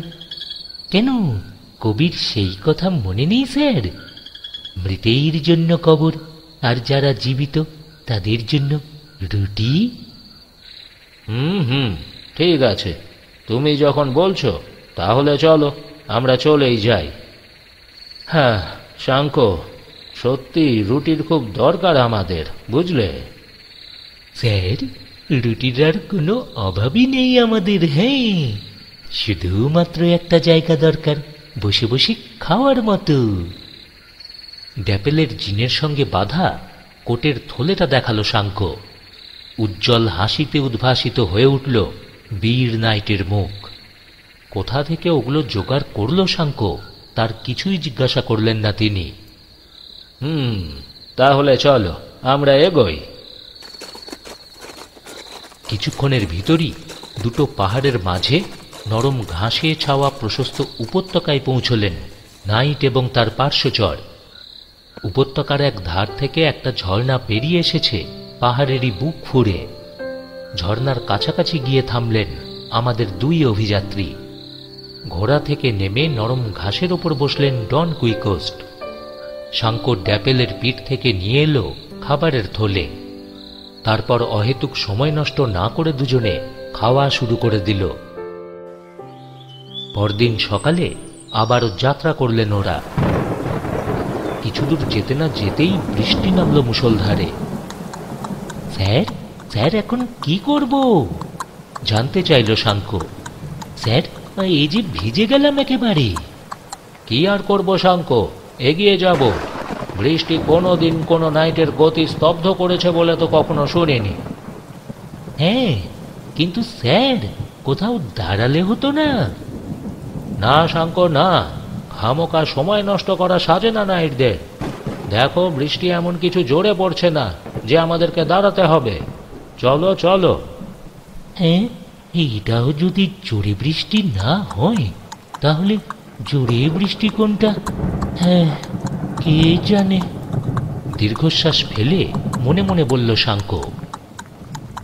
Speaker 3: কেন, কবির সেই কথা মনে নেই স্যার? মৃতের জন্য কবর, আর যারা জীবিত তাদের জন্য রুটি।
Speaker 2: হুম, ঠিক আছে, তুমি যখন বলছো তাহলে চলো, আমরা চলেই যাই। হ্যাঁ শাঙ্ক, সত্যি রুটির খুব দরকার আমাদের, বুঝলে?
Speaker 3: স্যার, রুটির আর কোনো অভাবই নেই আমাদের। হ্যাঁ, শুধুমাত্র একটা জায়গা দরকার বসে বসে খাওয়ার মতো। ড্যাপেলের জিনের সঙ্গে বাঁধা কোটের থলেটা দেখালো শাঙ্ক। উজ্জ্বল হাসিতে উদ্ভাসিত হয়ে উঠল বীর নাইটের মুখ। কোথা থেকে ওগুলো জোগাড় করল শাঙ্ক, তার কিছুই জিজ্ঞাসা করলেন না তিনি।
Speaker 2: তাহলে চলো, আমরা এগোই।
Speaker 3: কিছুক্ষণের ভিতরই দুটো পাহাড়ের মাঝে নরম ঘাসে ছাওয়া প্রশস্ত উপত্যকায় পৌঁছলেন নাইট এবং তার পার্শ্বচর। উপত্যকার এক ধার থেকে একটা ঝর্ণা পেরিয়ে এসেছে পাহাড়েরই বুক ফুঁড়ে। ঝর্ণার কাছাকাছি গিয়ে থামলেন আমাদের দুই অভিযাত্রী। ঘোড়া থেকে নেমে নরম ঘাসের ওপর বসলেন ডন কুইকোস্ট। শাঙ্ক ড্যাপেলের পিঠ থেকে নিয়ে এলো খাবারের থলে। তারপর অহেতুক সময় নষ্ট না করে দুজনে খাওয়া শুরু করে দিল। পরদিন সকালে আবারও যাত্রা করলেন ওরা। কিছুদূর যেতে না যেতেই বৃষ্টি নামল মুষলধারে। স্যার, স্যার এখন কি করব জানতে চাইল শাঙ্ক। স্যার, এই যে ভিজে গেলাম একেবারে।
Speaker 2: কি আর করবো শাঙ্ক, এগিয়ে যাব। বৃষ্টি কোনোদিন কোনো নাইটের গতি স্তব্ধ করেছে বলে তো কখনো শুনিনি।
Speaker 3: হ্যাঁ, কিন্তু স্যার কোথাও দাঁড়ালে হতো না?
Speaker 2: না শাঙ্ক, না, খামোকা সময় নষ্ট করা সাজে না নাইটদের। দেখো, বৃষ্টি এমন কিছু জোরে পড়ছে না যে আমাদেরকে দাঁড়াতে হবে। চলো চলো।
Speaker 3: হ্যাঁ, এইটাও যদি জোরে বৃষ্টি না হয়, তাহলে জোরে বৃষ্টি কোনটা? হ্যাঁ, কে জানে। দীর্ঘশ্বাস ফেলে মনে মনে বলল শাঙ্ক।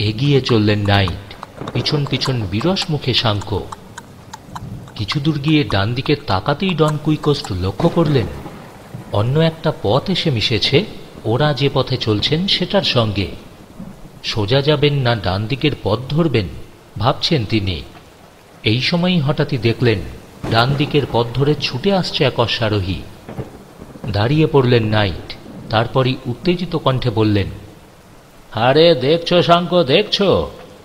Speaker 3: এগিয়ে চললেন নাইট, পিছন পিছন বিরস মুখে শাঙ্ক। কিছু দূর গিয়ে ডান দিকে তাকাতেই ডন কুইকোস্ট লক্ষ্য করলেন অন্য একটা পথ এসে মিশেছে ওরা যে পথে চলছেন সেটার সঙ্গে। সোজা যাবেন না ডান দিকের পথ ধরবেন ভাবছেন তিনি। এই সময়ই হঠাৎই দেখলেন ডান দিকের পথ ধরে ছুটে আসছে এক অশ্বারোহী। দাঁড়িয়ে পড়লেন নাইট, তারপরই উত্তেজিত কণ্ঠে বললেন,
Speaker 2: আরে দেখছো শাঙ্ক, দেখছো,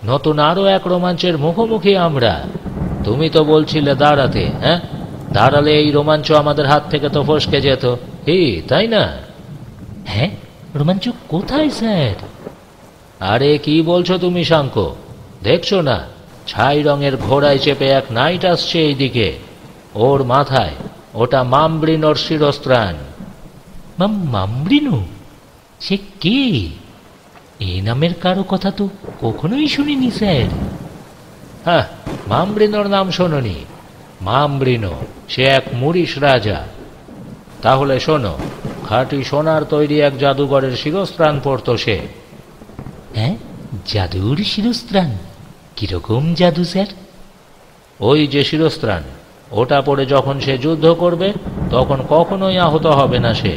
Speaker 2: নতুন আরো এক রোমাঞ্চের মুখোমুখি আমরা। তুমি তো বলছিলে দাঁড়াতে, হ্যাঁ? দাঁড়ালে এই রোমাঞ্চ আমাদের হাত থেকে তো ফসকে যেত, তাই না?
Speaker 3: হ্যাঁ, রোমাঞ্চ কোথায় স্যার?
Speaker 2: আরে কি বলছো তুমি শাঙ্ক? দেখছো না, ছাই রঙের ঘোড়ায় চেপে এক নাইট আসছে এইদিকে। ওর মাথায় ওটা মামব্রিনোর শিরস্ত্রাণ।
Speaker 3: মামব্রিনো? সে কে? এই নামের কারো কথা তো কখনোই শুনিনি স্যার।
Speaker 2: হ্যাঁ, মামব্রিনোর নাম শোনোনি? মামব্রিনো সে এক মুরিশ রাজা। তাহলে শোনো, খাঁটি সোনার তৈরি এক জাদুঘরের শিরস্ত্রাণ পরত সে।
Speaker 3: হ্যাঁ, জাদুর শিরস্ত্রাণ? কিরকম জাদু স্যার?
Speaker 2: ওই যে শিরস্ত্রাণ, ওটা পরে যখন সে যুদ্ধ করবে তখন কখনোই আহত হবে না সে।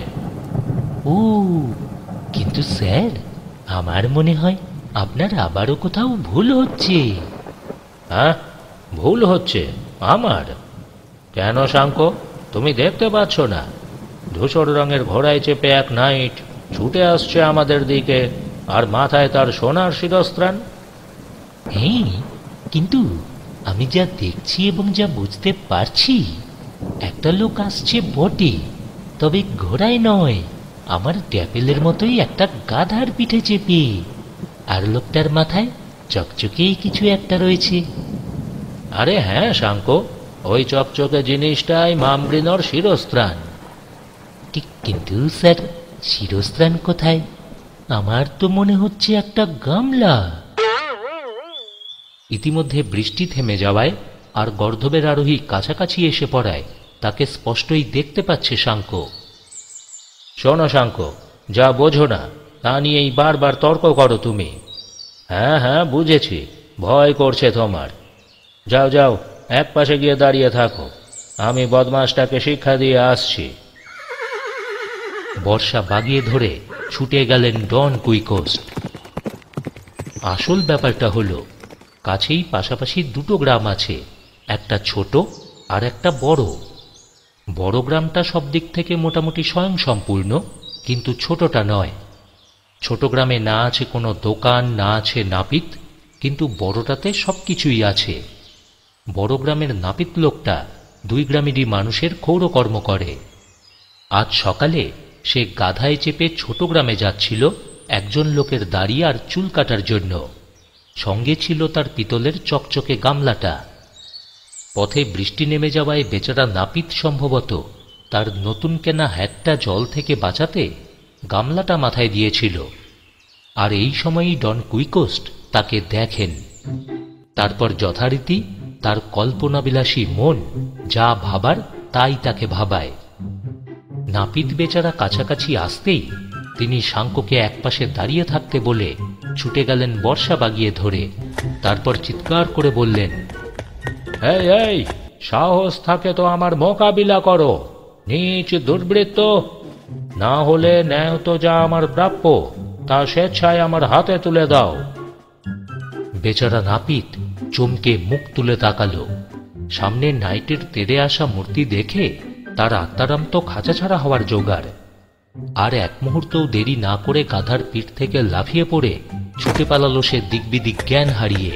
Speaker 3: ও, কিন্তু স্যার আমার মনে হয় আপনার আবারও কোথাও ভুল হচ্ছে।
Speaker 2: হ্যাঁ, ভুল হচ্ছে আমার? কেন শাঙ্ক, তুমি দেখতে পাচ্ছ না? ধূসর রঙের ঘোড়ায় চেপে এক নাইট ছুটে আসছে আমাদের দিকে, আর মাথায় তার সোনার শিরস্ত্রাণ।
Speaker 3: হ্যাঁ, কিন্তু আমি যা দেখছি এবং যা বুঝতে পারছি, একটা লোক আসছে বটে, তবে ঘোড়ায় নয়, আমার ড্যাপেলের মতোই একটা গাধার পিঠে চেপে। আর লোকটার মাথায় চকচকেই কিছু একটা রয়েছে।
Speaker 2: আরে হ্যাঁ শাঙ্ক, ওই চকচকে জিনিসটাই মামব্রিনোর শিরস্ত্রাণ।
Speaker 3: কিন্তু স্যার, শিরস্ত্রাণ কোথায়? আমার তো মনে হচ্ছে একটা গামলা। ইতিমধ্যে বৃষ্টি থেমে যাওয়ায় আর গর্ধবের আরোহী কাছাকাছি এসে পড়ায় তাকে স্পষ্টই দেখতে পাচ্ছে শাঙ্ক।
Speaker 2: শোনো শাঙ্ক, যা বোঝো না তা নিয়েই বারবার তর্ক করো তুমি। হ্যাঁ হ্যাঁ বুঝেছি, ভয় করছে তোমার। যাও যাও, এক পাশে গিয়ে দাঁড়িয়ে থাকো, আমি বদমাসটাকে শিক্ষা দিয়ে আসছি।
Speaker 1: বর্ষা বাগিয়ে ধরে ছুটে গেলেন ডন কুইকোস্ট। আসল ব্যাপারটা হলো, কাছেই পাশাপাশি দুটো গ্রাম আছে, একটা ছোট আর একটা বড়। বড় গ্রামটা সব দিক থেকে মোটামুটি স্বয়ংসম্পূর্ণ, কিন্তু ছোটটা নয়। ছোট গ্রামে না আছে কোনো দোকান, না আছে নাপিত, কিন্তু বড়টাতে সব কিছুই আছে। বড় গ্রামের নাপিত লোকটা দুই গ্রামেরই মানুষের ক্ষৌরকর্ম করে। আজ সকালে সে গাধায় চেপে ছোট গ্রামে যাচ্ছিল একজন লোকের দাড়ি আর চুল কাটার জন্য। সঙ্গে ছিল তার পিতলের চকচকে গামলাটা। পথে বৃষ্টি নেমে যাওয়ায় বেচারা নাপিত সম্ভবত তার নতুন কেনা হ্যাটটা জল থেকে বাঁচাতে গামলাটা মাথায় দিয়েছিল। আর এই সময়ই ডন কুইকোস্ট তাকে দেখেন। তারপর যথারীতি তার কল্পনাবিলাসী মন যা ভাবার তাই তাকে ভাবায়। নাপিত বেচারা কাছাকাছি আসতেই তিনি শাঙ্ককে একপাশে দাঁড়িয়ে থাকতে বলে ছুটে গেলেন বর্ষা বাগিয়ে ধরে। তারপর চিৎকার করে বললেন,
Speaker 2: এই এই, সাহস থাকে তো আমার মোকাবিলা করো, নীচ দুর্বৃত্ত! না হলে ন্যায় তো যা আমার প্রাপ্য তা স্বেচ্ছায় আমার হাতে তুলে দাও।
Speaker 1: বেচারা নাপিত চমকে মুখ তুলে তাকালো। সামনে নাইটের তেড়ে আসা মূর্তি দেখে তার আত্মারাম তো খাঁচা ছাড়া হওয়ার জোগাড়। আর এক মুহূর্তও দেরি না করে গাধার পিঠ থেকে লাফিয়ে পড়ে ছুটে পালালো সে দিকবিদিক জ্ঞান হারিয়ে।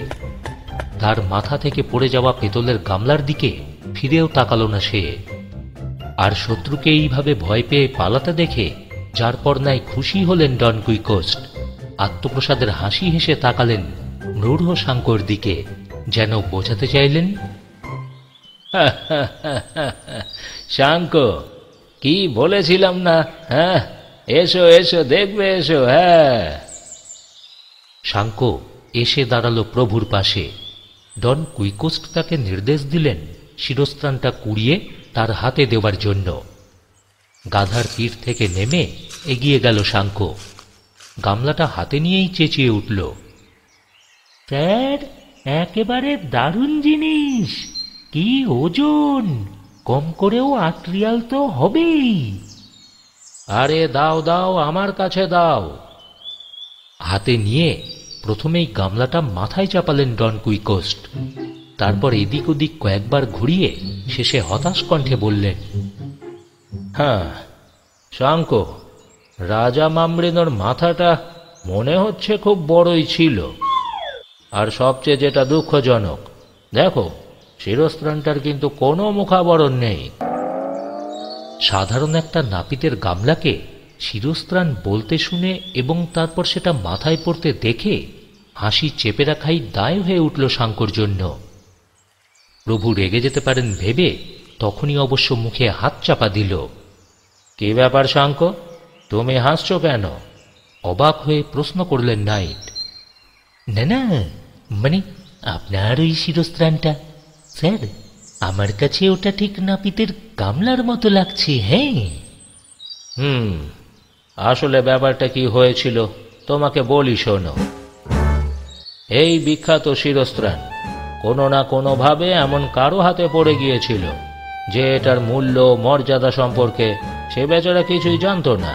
Speaker 1: তার মাথা থেকে পড়ে যাওয়া পেতলের গামলার দিকে ফিরেও তাকালো না সে। আর শত্রুকে এইভাবে ভয় পেয়ে পালাতে দেখে যার পর নাই খুশি হলেন ডন কুইকোস্ট। আত্মপ্রসাদের হাসি হেসে তাকালেন মূঢ় শাঙ্কর দিকে, যেন বোঝাতে চাইলেন,
Speaker 2: শাঙ্ক, কি বলেছিলাম না? হ্যাঁ, এসো এসো, দেখবে, এসো। হ্যাঁ।
Speaker 1: শাঙ্ক এসে দাঁড়ালো প্রভুর পাশে। ডন কুইকোস্ট তাকে নির্দেশ দিলেন শিরস্ত্রাণটা কুড়িয়ে তার হাতে দেওয়ার জন্য। গাধার পিঠ থেকে নেমে এগিয়ে গেল শাঙ্ক। গামলাটা হাতে নিয়েই চেঁচিয়ে উঠল, স্যার, একেবারে দারুণ জিনিস! কি ওজন! কম করেও 8 রিয়াল তো হবেই।
Speaker 2: আরে দাও দাও, আমার কাছে দাও।
Speaker 1: হাতে নিয়ে প্রথমেই গামলাটা মাথায় চাপালেন ডন কুইকোস্ট। তারপর এদিক ওদিক কয়েকবার ঘুরিয়ে শেষে হতাশ কণ্ঠে বললেন,
Speaker 2: হ্যাঁ শাঙ্ক, রাজা মামরিনোর মাথাটা মনে হচ্ছে খুব বড়ই ছিল। আর সবচেয়ে যেটা দুঃখজনক, দেখো, শিরস্ত্রাণটার কিন্তু কোনো মুখাবরণ নেই।
Speaker 1: সাধারণ একটা নাপিতের গামলাকে শিরস্ত্রাণ বলতে শুনে এবং তারপর সেটা মাথায় পড়তে দেখে হাসি চেপে রাখাই দায় হয়ে উঠল শাঙ্কর জন্য। প্রভু রেগে যেতে পারেন ভেবে তখনই অবশ্য মুখে হাত চাপা দিল।
Speaker 2: কি ব্যাপার শাঙ্ক, তুমি হাসছ কেন?
Speaker 1: অবাক হয়ে প্রশ্ন করলেন নাইট। না না, মানে আপনার ওই শিরস্ত্রাণটা, স্যার, আমার কাছে ওটা ঠিক নাপিতের গামলার মতো লাগছে। হ্যাঁ।
Speaker 2: আসলে ব্যাপারটা কি হয়েছিল তোমাকে বলি, শোনো। এই বিখ্যাত শিরস্ত্রাণ কোনো না কোনোভাবে এমন কারো হাতে পড়ে গিয়েছিল যে এটার মূল্য মর্যাদা সম্পর্কে সে বেচারা কিছুই জানত না।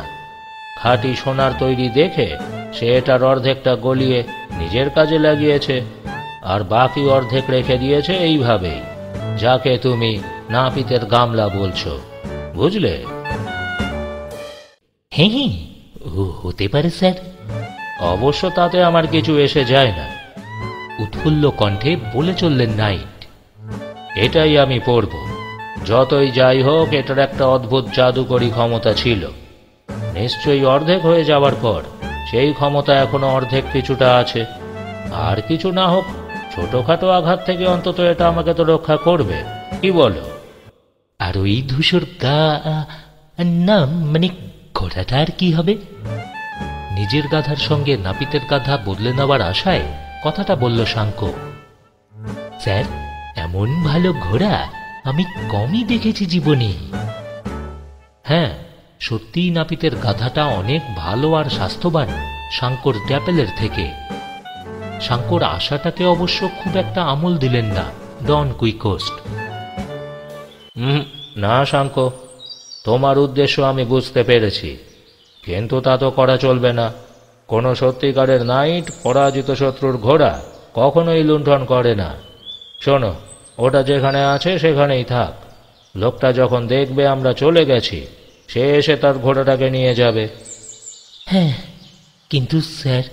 Speaker 2: খাঁটি সোনার তৈরি দেখে সে এটার অর্ধেকটা গলিয়ে নিজের কাজে লাগিয়েছে, আর বাকি অর্ধেক রেখে দিয়েছে এইভাবেই, যাকে তুমি নাপিতের গামলা বলছো, বুঝলে?
Speaker 1: হ্যাঁ হ্যাঁ, হতে পারে স্যার।
Speaker 2: অবশ্য তাতে আমার কিছু এসে যায় না,
Speaker 1: উৎফুল্ল কণ্ঠে বলে চললেন নাইট।
Speaker 2: এটাই আমি পড়ব। যতই যাই হোক, এটার একটা অদ্ভুত জাদুকরী ক্ষমতা ছিল। নিশ্চয়ই অর্ধেক হয়ে যাওয়ার পর সেই ক্ষমতা এখনো অর্ধেক কিছুটা আছে। আর কিছু না হোক, ছোটখাটো আঘাত থেকে অন্তত এটা আমাকে তো রক্ষা করবে, কি বলো?
Speaker 1: আর ওই ধূসর না, মানে ঘোড়াটা আর কি হবে? নিজের গাধার সঙ্গে নাপিতের গাধা বদলে নেওয়ার আশায় কথাটা বলল শাঙ্ক। স্যার, এমন ভালো ঘোড়া আমি কমই দেখেছি জীবনে। হ্যাঁ, সত্যিই নাপিতের গাধাটা অনেক ভালো আর স্বাস্থ্যবান শাঙ্কর ড্যাপেলের থেকে। শাঙ্কর আশাটাকে অবশ্য খুব একটা আমল দিলেন না ডন কুইকোস্ট।
Speaker 2: না শাঙ্ক, তোমার উদ্দেশ্য আমি বুঝতে পেরেছি, কিন্তু তা তো করা চলবে না। কোনো সত্যিকারের নাইট পরাজিত শত্রুর ঘোড়া কখনোই লুণ্ঠন করে না। শোনো, ওটা যেখানে আছে সেখানেই থাক। লোকটা যখন দেখবে আমরা চলে গেছি, সে এসে তার ঘোড়াটাকে নিয়ে যাবে।
Speaker 3: হ্যাঁ, কিন্তু স্যার,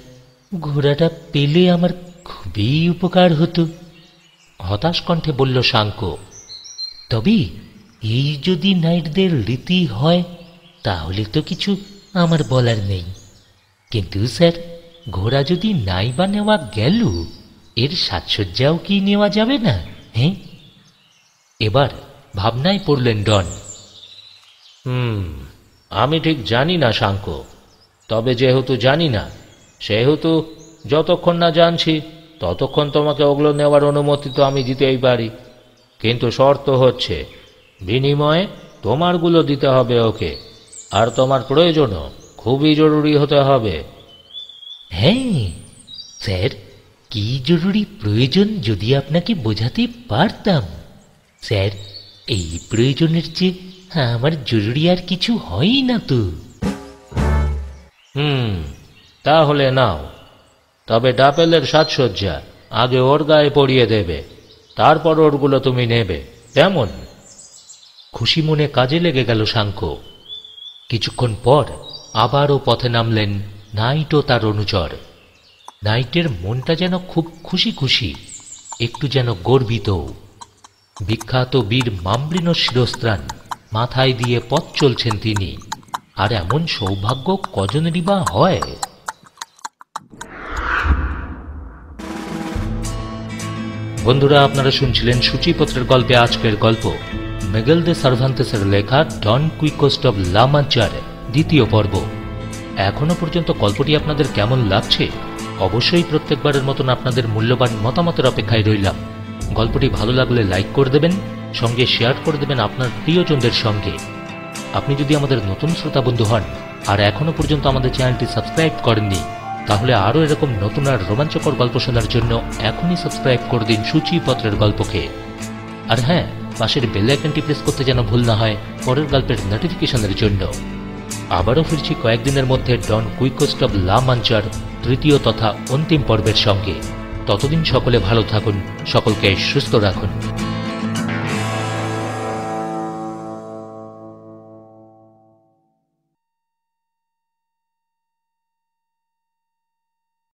Speaker 3: ঘোড়াটা পেলে আমার খুবই উপকার হতো,
Speaker 1: হতাশ কণ্ঠে বলল শাঙ্ক।
Speaker 3: তবে এই যদি নাইটদের রীতি হয় তাহলে তো কিছু আমার বলার নেই। কিন্তু স্যার, ঘোড়া যদি নাই বা নেওয়া গেল, এর সাজসজ্জাও কি নেওয়া যাবে না? হ্যাঁ,
Speaker 1: এবার ভাবনায় পড়লেন ডন।
Speaker 2: আমি ঠিক জানি না শাঙ্ক, তবে যেহেতু জানি না, সেহেতু যতক্ষণ না জানছি ততক্ষণ তোমাকে ওগুলো নেওয়ার অনুমতি তো আমি দিতেই পারি। কিন্তু শর্ত হচ্ছে, বিনিময়ে তোমারগুলো দিতে হবে ওকে, আর তোমার প্রয়োজনও খুবই জরুরি হতে হবে।
Speaker 3: হ্যাঁ স্যার, কি জরুরি প্রয়োজন যদি আপনাকে বোঝাতে পারতাম। স্যার, এই প্রয়োজনের চেয়ে আমার জরুরি আর কিছু হয় না তো।
Speaker 2: তাহলে নাও, তবে ডাপেলের সাজসজ্জা আগে ওর গায়ে পরিয়ে দেবে, তারপর ওরগুলো তুমি নেবে, কেমন?
Speaker 1: খুশি মনে কাজে লেগে গেল শাঙ্ক। কিছুক্ষণ পর আবারও পথে নামলেন নাইট ও তার অনুচর। নাইটের মনটা যেন খুব খুশি খুশি, একটু যেন গর্বিত। বিখ্যাত বীর মামব্রিন শিরস্ত্রাণ মাথায় দিয়ে পথ চলছেন তিনি, আর এমন সৌভাগ্য কজনেরই বা হয়? বন্ধুরা, আপনারা শুনছিলেন সূচিপত্রের গল্পে আজকের গল্প মিগেল দে সার্ভান্তেসের লেখা ডন কুইকোস্ট অব লা মাঞ্চার দ্বিতীয় পর্ব। এখনো পর্যন্ত গল্পটি আপনাদের কেমন লাগছে? অবশ্যই প্রত্যেকবারের মতন আপনাদের মূল্যবান মতামতের অপেক্ষায় রইলাম। গল্পটি ভালো লাগলে লাইক করে দেবেন, সঙ্গে শেয়ার করে দেবেন আপনার প্রিয়জনদের সঙ্গে। আপনি যদি আমাদের নতুন শ্রোতা বন্ধু হন আর এখনো পর্যন্ত আমাদের চ্যানেলটি সাবস্ক্রাইব করেননি, তাহলে আরও এরকম নতুন আর রোমাঞ্চকর গল্প শোনার জন্য এখনই সাবস্ক্রাইব করে দিন সূচিপত্রের গল্পকে। আর হ্যাঁ, পাশের বেল আইকনটি প্রেস করতে যেন ভুল না হয় পরের গল্পের নোটিফিকেশনের জন্য। আবারও ফিরছি কয়েকদিনের মধ্যে ডন কুইকোস্ট অব লা মাঞ্চার তৃতীয় তথা অন্তিম পর্বের সঙ্গে। ততদিন সকলে ভালো থাকুন, সকলকে সুস্থ রাখুন।